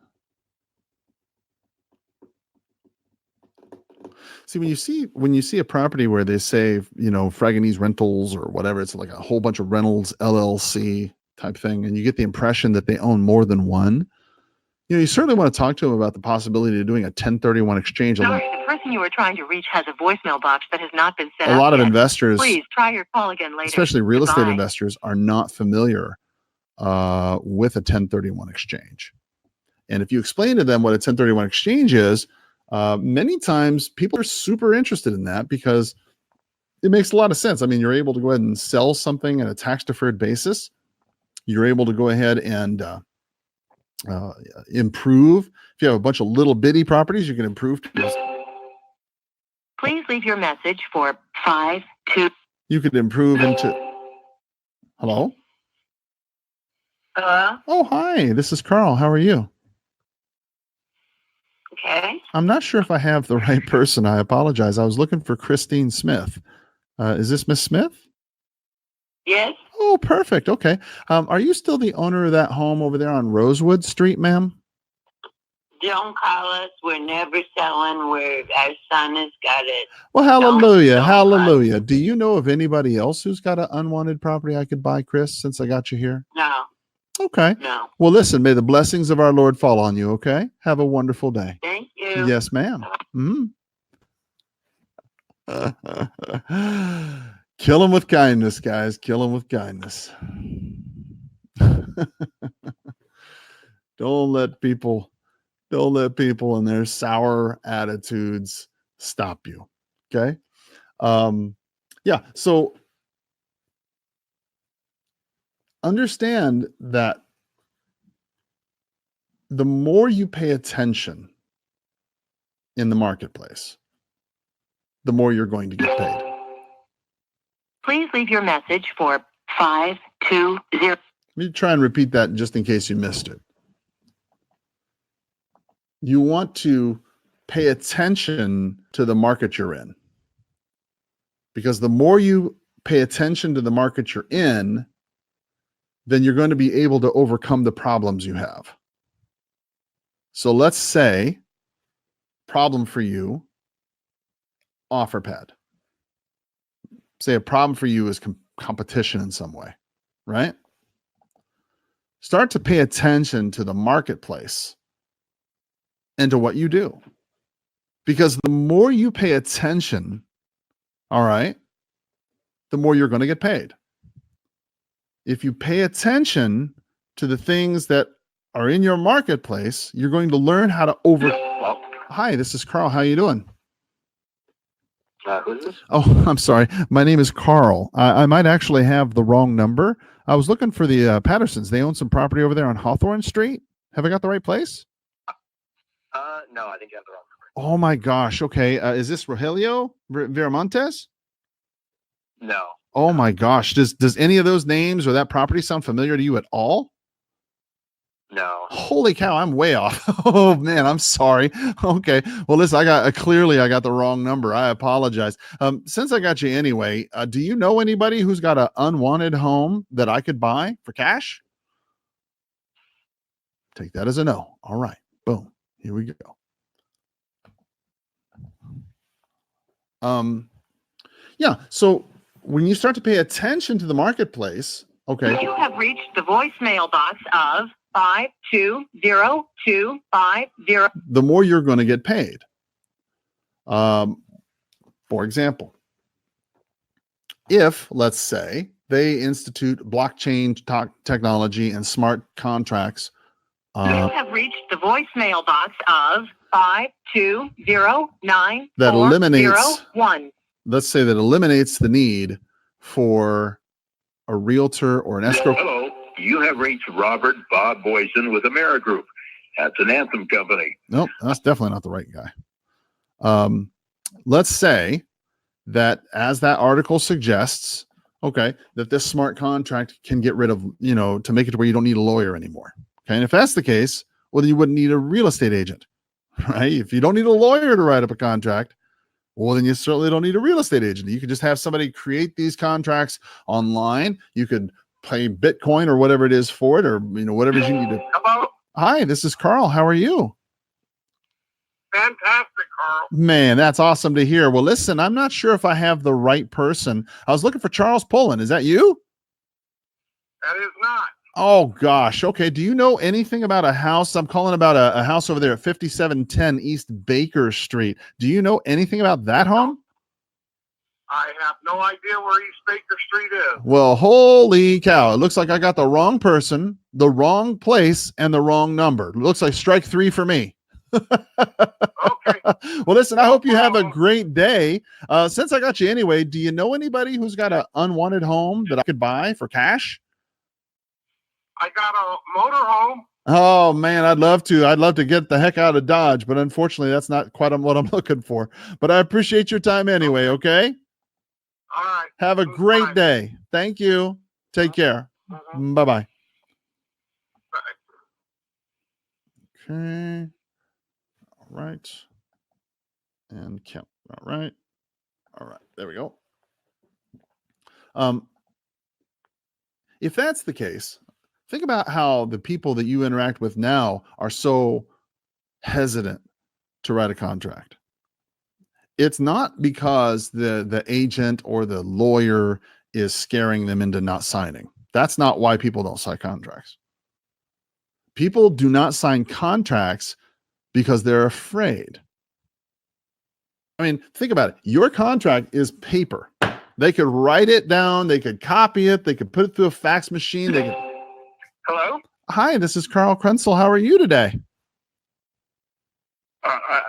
See, when you see a property where they say, Fregonese Rentals or whatever, it's like a whole bunch of rentals, LLC type thing, and you get the impression that they own more than one, you certainly want to talk to them about the possibility of doing a 1031 exchange. Sorry, the person you are trying to reach has a voicemail box that has not been set up. A lot of yet. investors, Please try your call again later. especially real estate Goodbye. investors, are not familiar with a 1031 exchange. And if you explain to them what a 1031 exchange is, many times people are super interested in that because it makes a lot of sense. I mean, you're able to go ahead and sell something at a tax-deferred basis. You're able to go ahead and improve. If you have a bunch of little bitty properties, you can improve. Please leave your message for 52. You could improve into. Hello? Hello? Oh, hi. This is Carl. How are you? Okay. I'm not sure if I have the right person. I apologize. I was looking for Christine Smith. Is this Miss Smith? Yes. Oh, perfect. Okay. Are you still the owner of that home over there on Rosewood Street, ma'am? Don't call us. We're never selling. Our son has got it. Well, hallelujah. Don't Hallelujah. Do you know of anybody else who's got an unwanted property I could buy, Chris, since I got you here? No. Okay. No. Well, listen, may the blessings of our Lord fall on you, okay? Have a wonderful day. Thank you. Yes, ma'am. Kill them with kindness, guys. Kill them with kindness. Don't let people and their sour attitudes stop you. Okay. Yeah. So understand that the more you pay attention in the marketplace, the more you're going to get paid. Please leave your message for 520. Let me try and repeat that just in case you missed it. You want to pay attention to the market you're in. Because the more you pay attention to the market you're in, then you're going to be able to overcome the problems you have. So let's say, problem for you, OfferPad. Say a problem for you is competition in some way, right? Start to pay attention to the marketplace and to what you do. Because the more you pay attention, all right, the more you're going to get paid. If you pay attention to the things that are in your marketplace, you're going to learn how to Hi, this is Carl. How you doing? Who's this? Oh, I'm sorry. My name is Carl. I might actually have the wrong number. I was looking for the Pattersons. They own some property over there on Hawthorne Street. Have I got the right place? No, I think you have the wrong number. Oh my gosh. Okay. Is this Rogelio Viramontes? No. Oh my gosh. Does any of those names or that property sound familiar to you at all? No. Holy cow, I'm way off. Oh man, I'm sorry. Okay. Well, listen, I got the wrong number. I apologize. Since I got you anyway, do you know anybody who's got an unwanted home that I could buy for cash? Take that as a no. All right. Boom. Here we go. Yeah. So when you start to pay attention to the marketplace, okay. You have reached the voicemail box of 520250. The more you're going to get paid. For example, if let's say they institute blockchain technology and smart contracts. You have reached the voicemail box of 5209 that eliminates. Let's say that eliminates the need for a realtor or an escrow. Hello, you have reached Robert Bob Boyson with Amerigroup. That's an Anthem company. Nope, that's definitely not the right guy. Let's say that, as that article suggests, okay, that this smart contract can get rid of, to make it to where you don't need a lawyer anymore. Okay, and if that's the case, well, then you wouldn't need a real estate agent, right? If you don't need a lawyer to write up a contract, well, then you certainly don't need a real estate agent. You could just have somebody create these contracts online. You could pay Bitcoin or whatever it is for it, or whatever you need to. Hello. Hi, this is Carl. How are you? Fantastic, Carl. Man, that's awesome to hear. Well, listen, I'm not sure if I have the right person. I was looking for Charles Pullen. Is that you? That is not. Oh, gosh. Okay. Do you know anything about a house? I'm calling about a house over there at 5710 East Baker Street. Do you know anything about that home? I have no idea where East Baker Street is. Well, holy cow. It looks like I got the wrong person, the wrong place, and the wrong number. It looks like strike 3 for me. Okay. Well, listen, I hope you have a great day. Since I got you anyway, do you know anybody who's got an unwanted home that I could buy for cash? I got a motor home. Oh man, I'd love to get the heck out of Dodge, but unfortunately that's not quite what I'm looking for. But I appreciate your time anyway, okay? All right. Have a great day. Thank you. Take care. Bye-bye. Bye. Okay. All right. And count. All right. All right. There we go. If that's the case, think about how the people that you interact with now are so hesitant to write a contract. It's not because the agent or the lawyer is scaring them into not signing. That's not why people don't sign contracts. People do not sign contracts because they're afraid. I mean, think about it. Your contract is paper. They could write it down. They could copy it. They could put it through a fax machine. They could. Hello? Hi, this is Carl Krenzel. How are you today?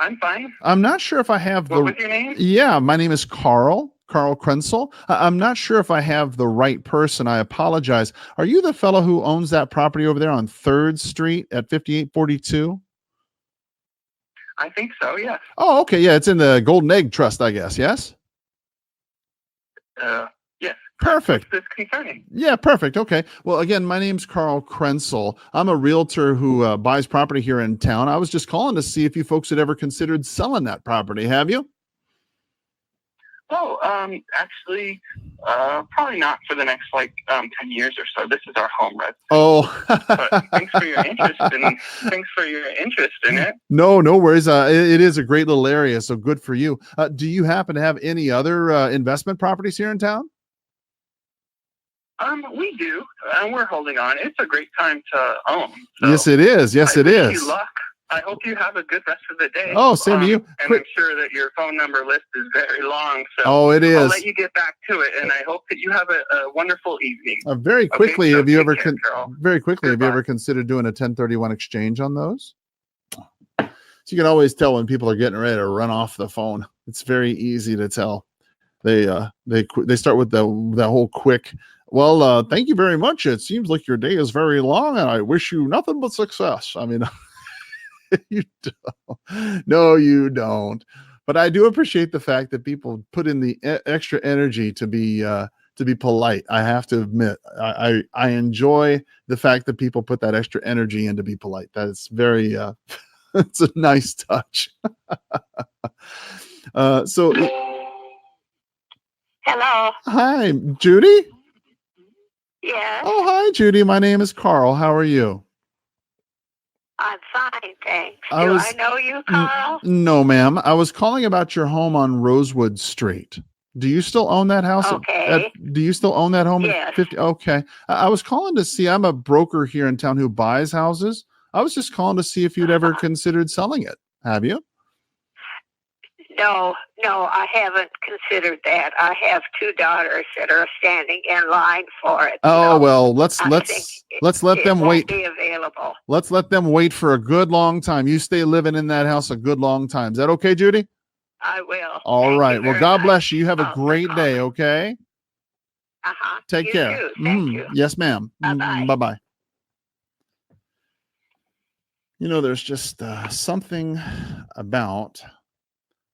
I'm fine. I'm not sure if I have What was your name? Yeah, my name is Carl Krenzel. I'm not sure if I have the right person. I apologize. Are you the fellow who owns that property over there on 3rd Street at 5842? I think so, yes. Oh, okay. Yeah, it's in the Golden Egg Trust, I guess. Yes? Yes. Perfect. What's this concerning? Yeah, perfect. Okay. Well, again, my name's Carl Krenzel. I'm a realtor who buys property here in town. I was just calling to see if you folks had ever considered selling that property. Have you? Oh, actually, probably not for the next 10 years or so. This is our home residence. Oh, but thanks for your interest in it. No worries. It is a great little area, so good for you. Do you happen to have any other investment properties here in town? We do, and we're holding on. It's a great time to own. So Yes, it is. Yes, it is. Wish you luck. I hope you have a good rest of the day. Oh, same to you. And I'm sure that your phone number list is very long. So oh, it is. I'll let you get back to it, and I hope that you have a wonderful evening. Very quickly, so have you ever Goodbye. considered doing a 1031 exchange on those? So you can always tell when people are getting ready to run off the phone. It's very easy to tell. They start with the whole quick. Well, thank you very much. It seems like your day is very long, and I wish you nothing but success. I mean, you don't. No, you don't. But I do appreciate the fact that people put in the extra energy to be polite. I have to admit, I enjoy the fact that people put that extra energy in to be polite. That is very, it's a nice touch. So, Hello. hi, Judy. Yes. Oh, hi, Judy. My name is Carl. How are you? I'm fine, thanks. I Do I know you, Carl? No, ma'am. I was calling about your home on Rosewood Street. Do you still own that house? Okay. Do you still own that home? Yes. At 50? Okay. I was calling to see. I'm a broker here in town who buys houses. I was just calling to see if you'd ever considered selling it. Have you? No, I haven't considered that. I have two daughters that are standing in line for it. Oh, so well, let's I let think them it won't wait. be available. Let's let them wait for a good long time. You stay living in that house a good long time. Is that okay, Judy? I will. All Thank right. you Well, very God much. bless you. You have a Oh, great day. Okay. Uh-huh. Take You care. too. Thank you. Yes, ma'am. Bye-bye. Bye-bye. You know, there's just something about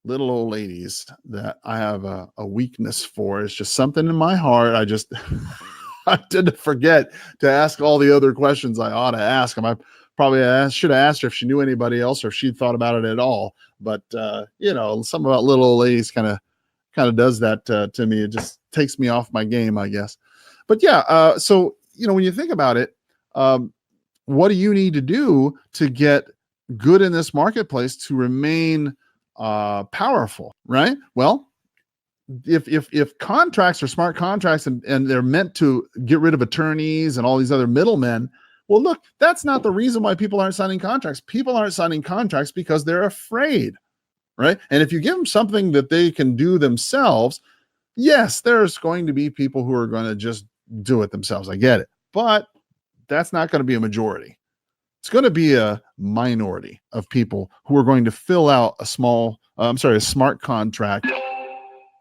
little old ladies that I have a weakness for. It's just something in my heart. I just I tend to forget to ask all the other questions I ought to ask them. I probably should have asked her if she knew anybody else or if she'd thought about it at all. But you know, something about little old ladies kind of does that to me. It just takes me off my game, I guess. But yeah, so you know, when you think about it, what do you need to do to get good in this marketplace to remain powerful, right? Well, if contracts are smart contracts and they're meant to get rid of attorneys and all these other middlemen, well, look, that's not the reason why people aren't signing contracts. People aren't signing contracts because they're afraid, right? And if you give them something that they can do themselves, yes, there's going to be people who are going to just do it themselves. I get it, but that's not going to be a majority. It's going to be a minority of people who are going to fill out a smart contract.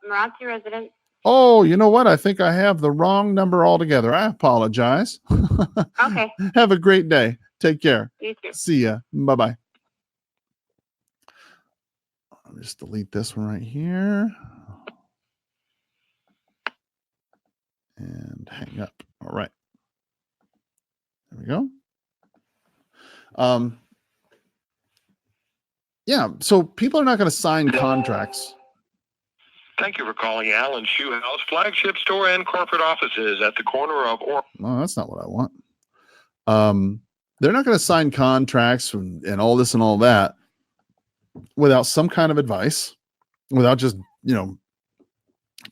Marazzi resident. Oh, you know what? I think I have the wrong number altogether. I apologize. Okay. Have a great day. Take care. You too. See ya. Bye-bye. I'll just delete this one right here. And hang up. All right. There we go. Yeah, so people are not going to sign contracts. Thank you for calling Allen Shoe House, flagship store and corporate offices at the corner of No, that's not what I want. They're not going to sign contracts and all this and all that without some kind of advice, without just, you know,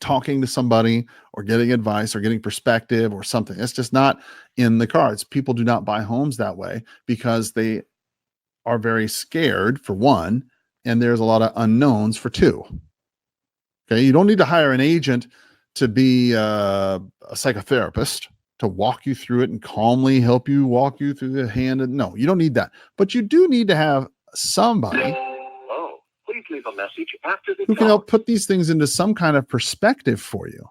talking to somebody or getting advice or getting perspective or something. It's just not in the cards. People do not buy homes that way because they are very scared, for one, and there's a lot of unknowns, for two. Okay, you don't need to hire an agent to be a psychotherapist to walk you through it and calmly help you walk you through the hand. And no, you don't need that. But you do need to have somebody Please leave a message after the who can help put these things into some kind of perspective for you,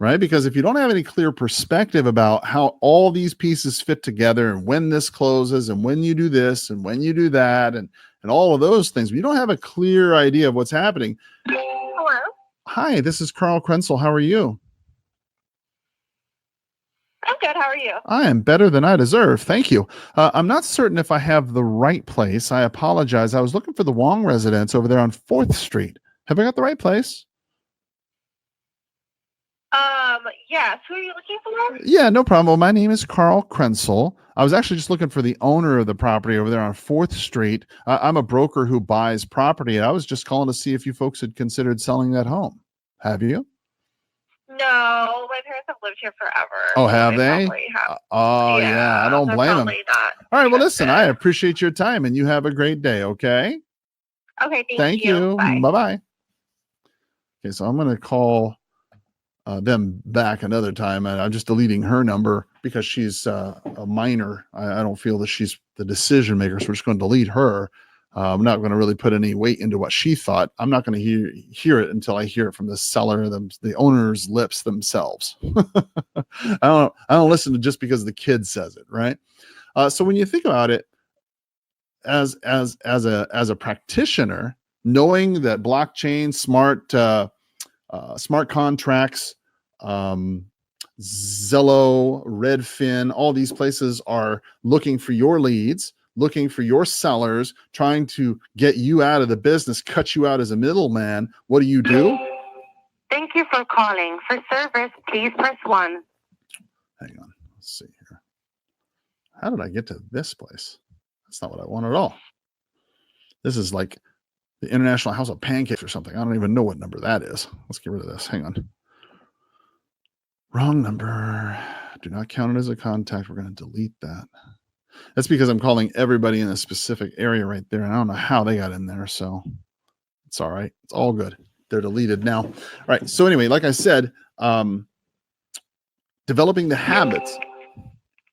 right? Because if you don't have any clear perspective about how all these pieces fit together and when this closes and when you do this and when you do that and all of those things, you don't have a clear idea of what's happening. Hello. Hi, this is Carl Krenzel. How are you? I'm good. How are you? I am better than I deserve. Thank you. I'm not certain if I have the right place. I apologize. I was looking for the Wong residence over there on 4th Street. Have I got the right place? Yes. Who are you looking for? Yeah, no problem. Well, my name is Carl Krenzel. I was actually just looking for the owner of the property over there on 4th Street. I'm a broker who buys property. I was just calling to see if you folks had considered selling that home. Have you? No, my parents have lived here forever. Oh, have they? Oh, yeah. I don't blame them. All right. Well, listen, I appreciate your time and you have a great day. Okay. Okay. Thank you. Bye-bye. Okay. So I'm going to call them back another time, and I'm just deleting her number because she's a minor. I don't feel that she's the decision maker, so we're just going to delete her. I'm not going to really put any weight into what she thought. I'm not going to hear it until I hear it from the seller, the owner's lips themselves. I don't listen to just because the kid says it, right? So when you think about it, as a practitioner, knowing that blockchain, smart contracts, Zillow, Redfin, all these places are looking for your leads, looking for your sellers, trying to get you out of the business, cut you out as a middleman. What do? Thank you for calling. For service, please press 1. Hang on. Let's see here. How did I get to this place? That's not what I want at all. This is like the International House of Pancakes or something. I don't even know what number that is. Let's get rid of this. Hang on. Wrong number. Do not count it as a contact. We're going to delete that. That's because I'm calling everybody in a specific area right there. And I don't know how they got in there. So it's all right. It's all good. They're deleted now. All right. So anyway, like I said, developing the habits.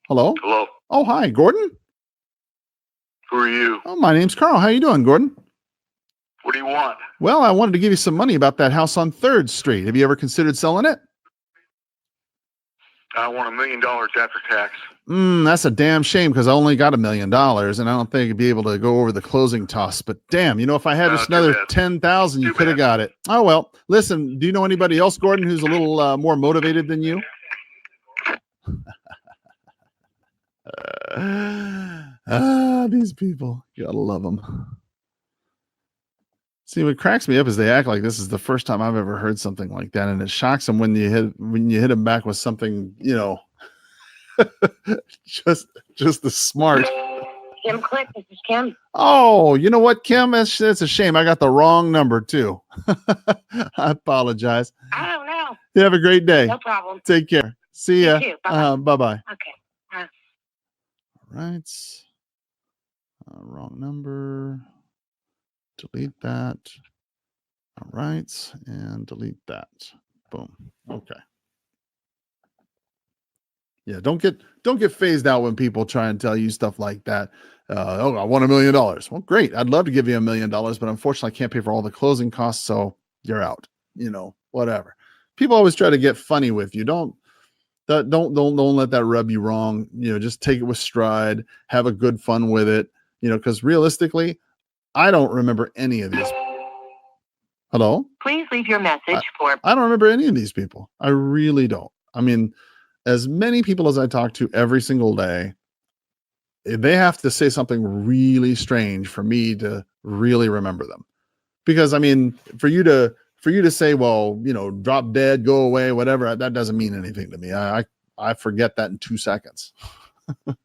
Hello? Hello. Oh, hi, Gordon. Who are you? Oh, my name's Carl. How you doing, Gordon? What do you want? Well, I wanted to give you some money about that house on 3rd Street. Have you ever considered selling it? I want $1 million after tax. That's a damn shame because I only got $1 million and I don't think I'd be able to go over the closing costs. But damn, if I had just another 10,000, you could have got it. Oh, well, listen, do you know anybody else, Gordon, who's a little more motivated than you? These people, you gotta love them. See, what cracks me up is they act like this is the first time I've ever heard something like that, and it shocks them when you hit them back with something, just the smart. Kim Click, this is Kim. Oh, you know what, Kim? That's a shame. I got the wrong number too. I apologize. I don't know. You have a great day. No problem. Take care. See ya. You too. Bye-bye. Bye-bye. Okay. All right. Wrong number. Delete that. All right. And delete that. Boom. Okay. Yeah, don't get phased out when people try and tell you stuff like that. Oh, I want $1 million. Well, great. I'd love to give you $1 million, but unfortunately I can't pay for all the closing costs, so you're out. Whatever. People always try to get funny with you. Don't let that rub you wrong. Just take it with stride, have a good fun with it, because realistically, I don't remember any of these. Hello? Please leave your message for. I don't remember any of these people. I really don't. I mean, as many people as I talk to every single day, they have to say something really strange for me to really remember them. Because I mean, for you to say, well, drop dead, go away, whatever, that doesn't mean anything to me. I forget that in 2 seconds. All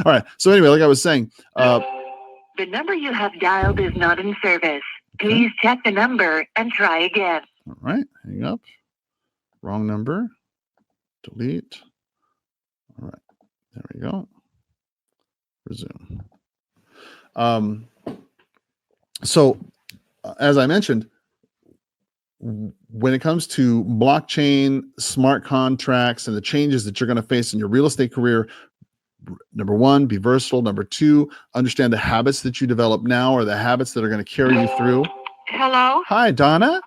right. So anyway, like I was saying, the number you have dialed is not in service. Please check the number and try again. All right. Hang up. Wrong number. Delete. All right. There we go. Resume. So as I mentioned, when it comes to blockchain, smart contracts, and the changes that you're going to face in your real estate career, number 1, be versatile. Number 2, understand the habits that you develop now are the habits that are going to carry you through. Hello? Hi, Donna.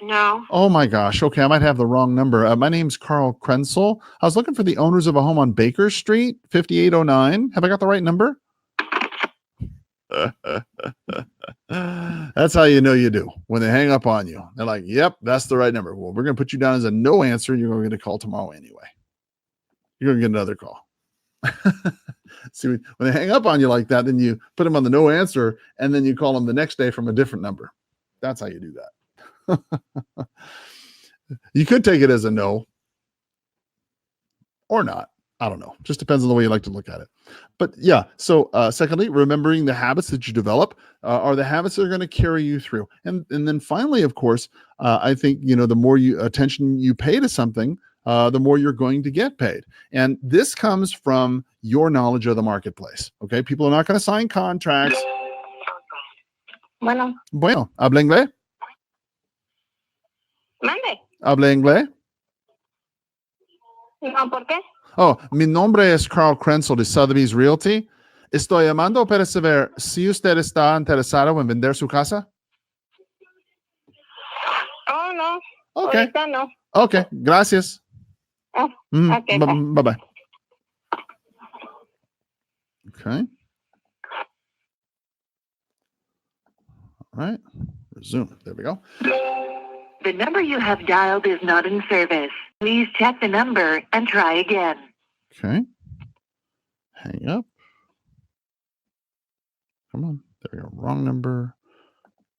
No. Oh my gosh. Okay, I might have the wrong number. My name's Carl Krenzel. I was looking for the owners of a home on Baker Street, 5809. Have I got the right number? That's how you know you do. When they hang up on you, they're like, yep, that's the right number. Well, we're going to put you down as a no answer. You're going to get a call tomorrow anyway. You're going to get another call. See, when they hang up on you like that, then you put them on the no answer, and then you call them the next day from a different number. That's how you do that. You could take it as a no or not. I don't know. Just depends on the way you like to look at it. But yeah. So secondly, remembering the habits that you develop are the habits that are going to carry you through. And then finally, of course, I think, the more attention you pay to something, the more you're going to get paid. And this comes from your knowledge of the marketplace. Okay. People are not going to sign contracts. Bueno, ¿habla inglés? mande. ¿Habla inglés? No, ¿por qué? Oh, mi nombre es Carl Krenzel de Sotheby's Realty. Estoy llamando para saber si usted está interesado en vender su casa. Oh, no. Okay. Ahorita no. Okay, gracias. Oh, okay, bye-bye. Okay. All right. Resume. There we go. The number you have dialed is not in service. Please check the number and try again. Okay. Hang up. Come on. There we go. Wrong number.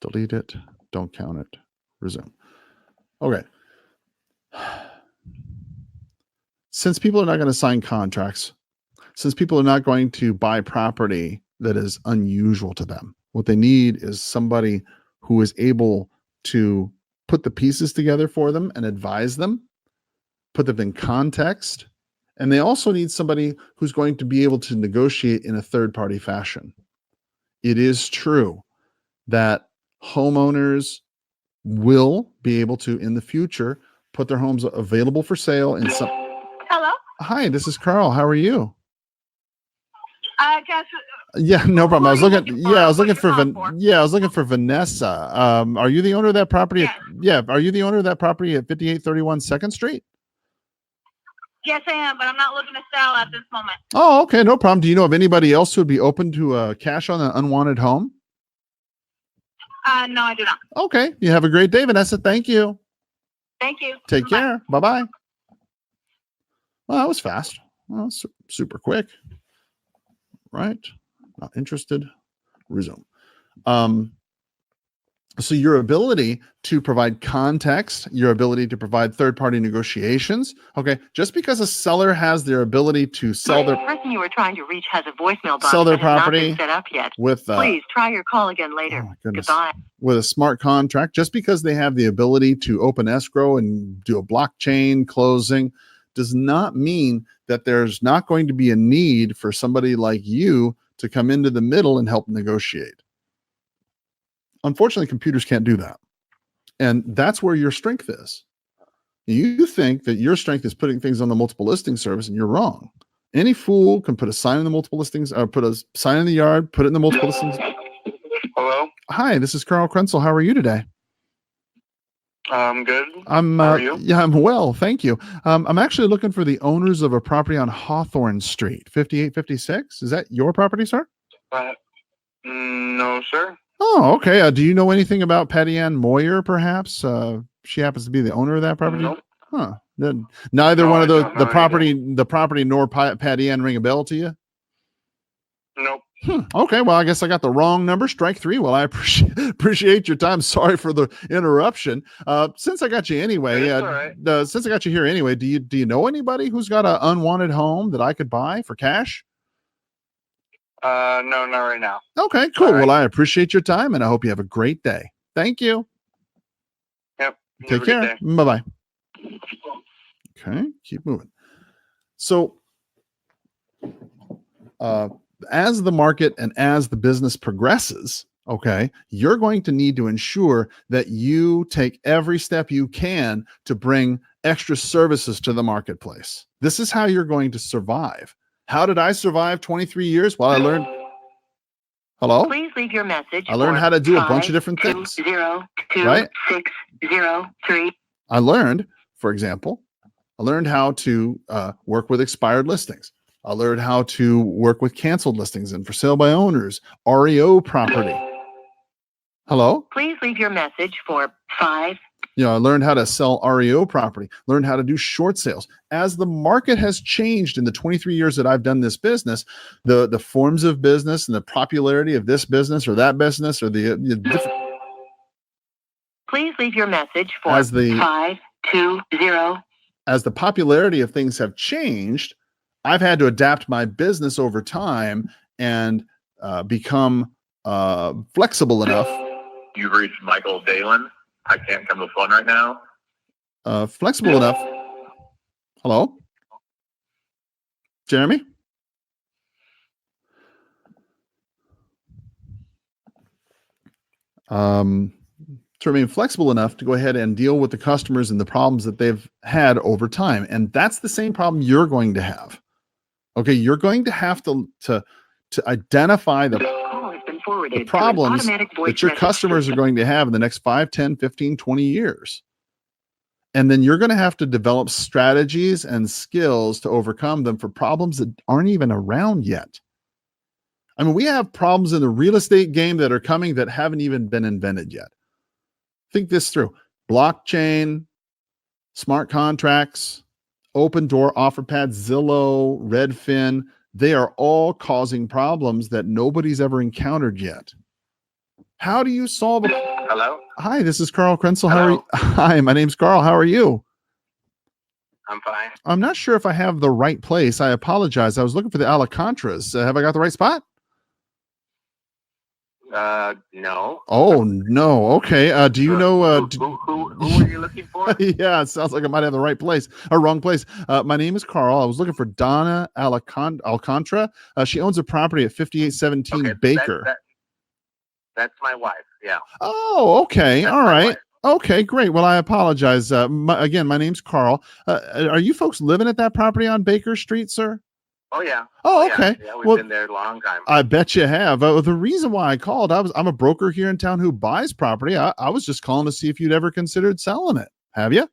Delete it. Don't count it. Resume. Okay. Since people are not going to sign contracts, since people are not going to buy property that is unusual to them, what they need is somebody who is able to put the pieces together for them and advise them, put them in context. And they also need somebody who's going to be able to negotiate in a third-party fashion. It is true that homeowners will be able to, in the future, put their homes available for sale in some. Hello? Hi, this is Carl. How are you? Guess. Yeah, no problem. I was looking for Vanessa. Are you the owner of that property? Yes. Are you the owner of that property at 5831 2nd Street? Yes, I am, but I'm not looking to sell at this moment. Oh, okay, no problem. Do you know of anybody else who would be open to cash on an unwanted home? No, I do not. Okay, you have a great day, Vanessa. Thank you. Thank you. Take care. Bye-bye. Well, that was fast. Well, super quick. Right. Not interested. Resume. So your ability to provide context, your ability to provide third-party negotiations. Okay. Just because a seller has their ability to sell The person you were trying to reach has a voicemail box sell their that has not property been set up yet. with Please try your call again later. oh my goodness. Goodbye. With a smart contract, just because they have the ability to open escrow and do a blockchain closing does not mean that there's not going to be a need for somebody like you to come into the middle and help negotiate. Unfortunately, computers can't do that. And that's where your strength is. You think that your strength is putting things on the multiple listing service, and you're wrong. Any fool can put a sign in the multiple listings, or put a sign in the yard, put it in the multiple listings. Hello? Hi, this is Carl Krenzel. How are you today? I'm good. How are you? Yeah, I'm well. Thank you. I'm actually looking for the owners of a property on Hawthorne Street, 5856. Is that your property, sir? No, sir. Oh, okay. Do you know anything about Patty Ann Moyer, perhaps? She happens to be the owner of that property. Nope. Huh. Then neither one of I don't know the property nor Patty Ann ring a bell to you? Nope. Okay, well, I guess I got the wrong number. Strike three. Well, I appreciate your time. Sorry for the interruption. Since I got you anyway, all right. Since I got you here anyway, do you know anybody who's got an unwanted home that I could buy for cash? No, not right now. Okay, cool. Right. Well, I appreciate your time, and I hope you have a great day. Thank you. Yep. Take care. Bye-bye. Okay, keep moving. So, as the market and as the business progresses, okay, you're going to need to ensure that you take every step you can to bring extra services to the marketplace. This is how you're going to survive. How did I survive 23 years? Well, I learned. Hello? Please leave your message. I learned how to do a bunch of different things. 5202603. Right? I learned, for example, how to work with expired listings. I learned how to work with canceled listings and for sale by owners, REO property. Hello? Please leave your message for 5. I learned how to sell REO property, learned how to do short sales. As the market has changed in the 23 years that I've done this business, the forms of business and the popularity of this business or that business or the different. Please leave your message for As the 20. As the popularity of things have changed, I've had to adapt my business over time and become flexible enough. You've reached Michael Dalen. I can't come to the phone right now. Flexible enough. Hello? Jeremy? To remain flexible enough to go ahead and deal with the customers and the problems that they've had over time. And that's the same problem you're going to have. Okay, you're going to have to identify the problems that your customers are going to have in the next 5, 10, 15, 20 years. And then you're going to have to develop strategies and skills to overcome them for problems that aren't even around yet. I mean, we have problems in the real estate game that are coming that haven't even been invented yet. Think this through. BlockChain, smart contracts, OpenDoor, OfferPad, Zillow, Redfin, they are all causing problems that nobody's ever encountered yet. How do you solve it? Hello? Hi, this is Carl Krenzel. How Hello. are you? Hi, my name's Carl. How are you? I'm fine. I'm not sure if I have the right place. I apologize. I was looking for the Alcantras. Have I got the right spot? No. Oh, no. Okay. Do you know? Who are you looking for? Yeah, it sounds like I might have the right place or wrong place. My name is Carl. I was looking for Donna Alcantara. She owns a property at 5817 Okay, Baker. That's my wife. Yeah. Oh, okay. That's All my right. wife. Okay, great. Well, I apologize. Again, my name's Carl. Are you folks living at that property on Baker Street, sir? Oh, yeah. Oh, okay. Yeah, we've been there a long time. I bet you have. The reason why I called, I'm a broker here in town who buys property. I was just calling to see if you'd ever considered selling it. Have you?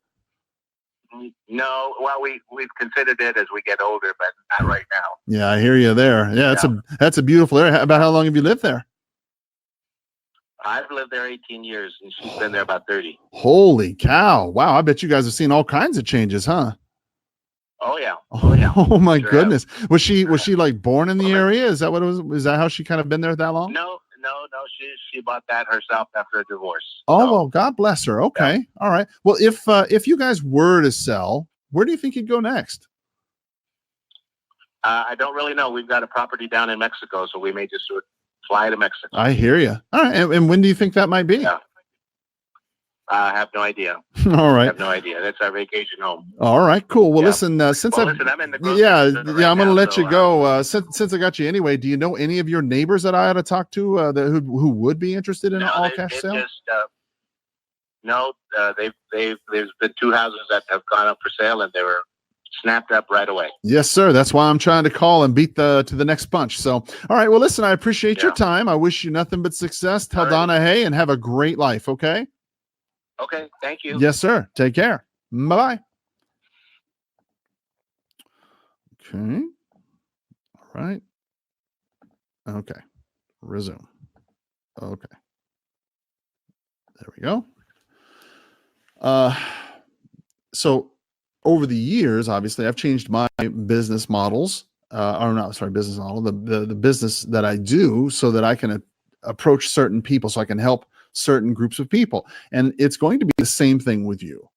No. Well, we've considered it as we get older, but not right now. Yeah, I hear you there. Yeah, that's a beautiful area. About how long have you lived there? I've lived there 18 years, and she's been there about 30. Holy cow. Wow, I bet you guys have seen all kinds of changes, huh? Oh, yeah. Oh, yeah. Oh, my Sure goodness. Was she like born in the area? Is that what it was? Is that how she kind of been there that long? No. She bought that herself after a divorce. Oh, well, God bless her. Okay. Yeah. All right. Well, if you guys were to sell, where do you think you'd go next? I don't really know. We've got a property down in Mexico, so we may just fly to Mexico. I hear you. All right. And when do you think that might be? Yeah. I have no idea. All right. I have no idea. That's our vacation home. All right, cool. Well, yeah. Listen, I'm in the I'm going to let you go. Since I got you anyway, do you know any of your neighbors that I ought to talk to who would be interested in an all cash sale? There's been 2 houses that have gone up for sale, and they were snapped up right away. Yes, sir. That's why I'm trying to call and beat to the next punch. So, all right. Well, listen, I appreciate your time. I wish you nothing but success. Tell Donna hey, and have a great life. Okay. Okay, thank you. Yes, sir. Take care. Bye-bye. Okay. All right. Okay. Resume. Okay. There we go. So over the years, obviously, I've changed my business models. Business model, the business that I do so that I can approach certain people, so I can help certain groups of people. And it's going to be the same thing with you.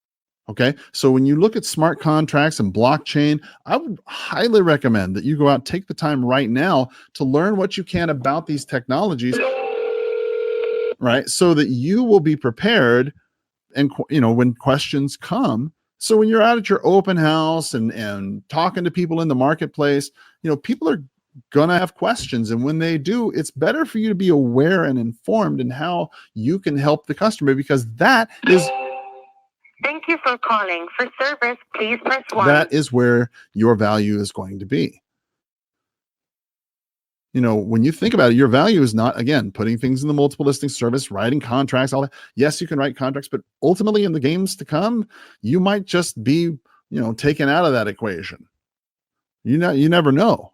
Okay. So when you look at smart contracts and blockchain, I would highly recommend that you go out, take the time right now to learn what you can about these technologies, right? So that you will be prepared and, when questions come. So when you're out at your open house and talking to people in the marketplace, people are going to have questions. And when they do, it's better for you to be aware and informed in how you can help the customer, because that is... Thank you for calling. For service, please press 1. That is where your value is going to be. When you think about it, your value is not, again, putting things in the multiple listing service, writing contracts, all that. Yes, you can write contracts, but ultimately in the games to come, you might just be, taken out of that equation. You never know.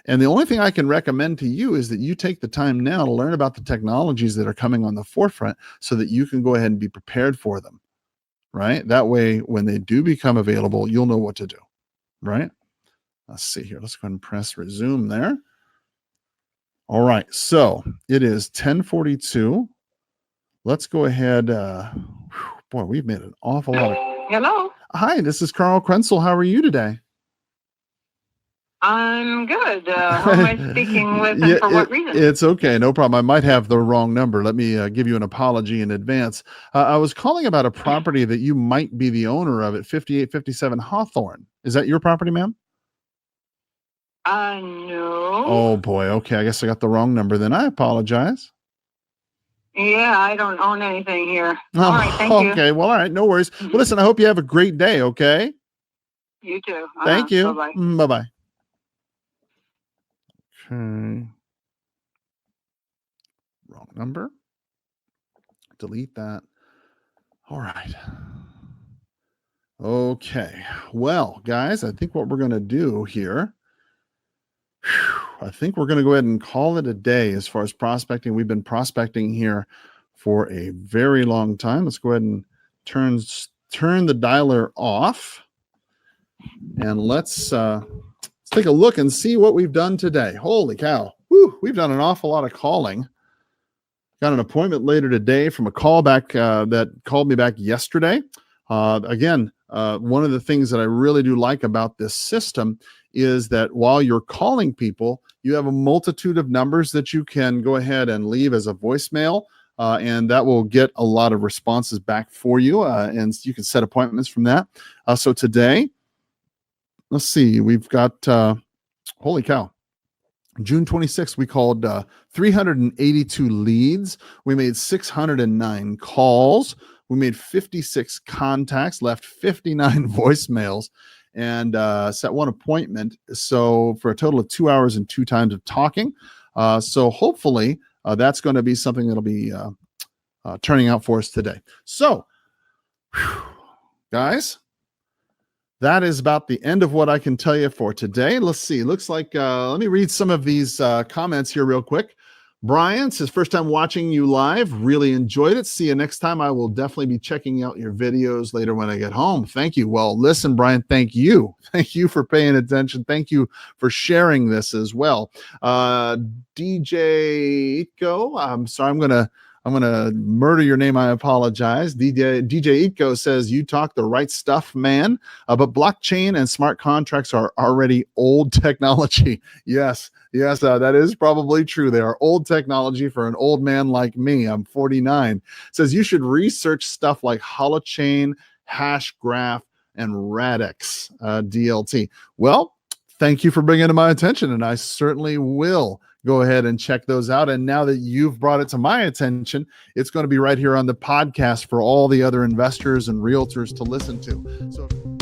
And the only thing I can recommend to you is that you take the time now to learn about the technologies that are coming on the forefront so that you can go ahead and be prepared for them, right? That way, when they do become available, you'll know what to do, right? Let's see here. Let's go ahead and press resume there. All right. So it is 10:42. Let's go ahead. Boy, we've made an awful lot of Hello. Hi, this is Carl Krenzel. How are you today? I'm good. Who am I speaking with and for what reason? It's okay. No problem. I might have the wrong number. Let me give you an apology in advance. I was calling about a property that you might be the owner of at 5857 Hawthorne. Is that your property, ma'am? No. Oh, boy. Okay. I guess I got the wrong number then. I apologize. Yeah, I don't own anything here. Oh, all right. Thank you. Okay. Well, all right. No worries. Well, listen, I hope you have a great day. Okay. You too. Thank you. Bye-bye. Bye-bye. Okay. Wrong number. Delete that. All right. Okay. Well, guys, I think what we're going to do here, I think we're going to go ahead and call it a day as far as prospecting. We've been prospecting here for a very long time. Let's go ahead and turn the dialer off. And let's take a look and see what we've done today. Holy cow. Whew, we've done an awful lot of calling. Got an appointment later today from a callback that called me back yesterday. Again, one of the things that I really do like about this system is that while you're calling people, you have a multitude of numbers that you can go ahead and leave as a voicemail, and that will get a lot of responses back for you, and you can set appointments from that. So today, let's see, we've got, holy cow, June 26th, we called 382 leads. We made 609 calls. We made 56 contacts, left 59 voicemails, and set one appointment. So for a total of 2 hours and 2 times of talking. So hopefully that's going to be something that'll be turning out for us today. So, guys, that is about the end of what I can tell you for today. Let's see. Looks like, let me read some of these comments here real quick. Brian says, first time watching you live. Really enjoyed it. See you next time. I will definitely be checking out your videos later when I get home. Thank you. Well, listen, Brian, thank you. Thank you for paying attention. Thank you for sharing this as well. DJ Itko, I'm sorry, I'm gonna murder your name. I apologize. DJ Itko says, you talk the right stuff, man. But blockchain and smart contracts are already old technology. Yes, that is probably true. They are old technology for an old man like me. I'm 49. Says you should research stuff like holochain, hashgraph, and radix DLT. Well, thank you for bringing it to my attention, and I certainly will go ahead and check those out. And now that you've brought it to my attention, it's going to be right here on the podcast for all the other investors and realtors to listen to. So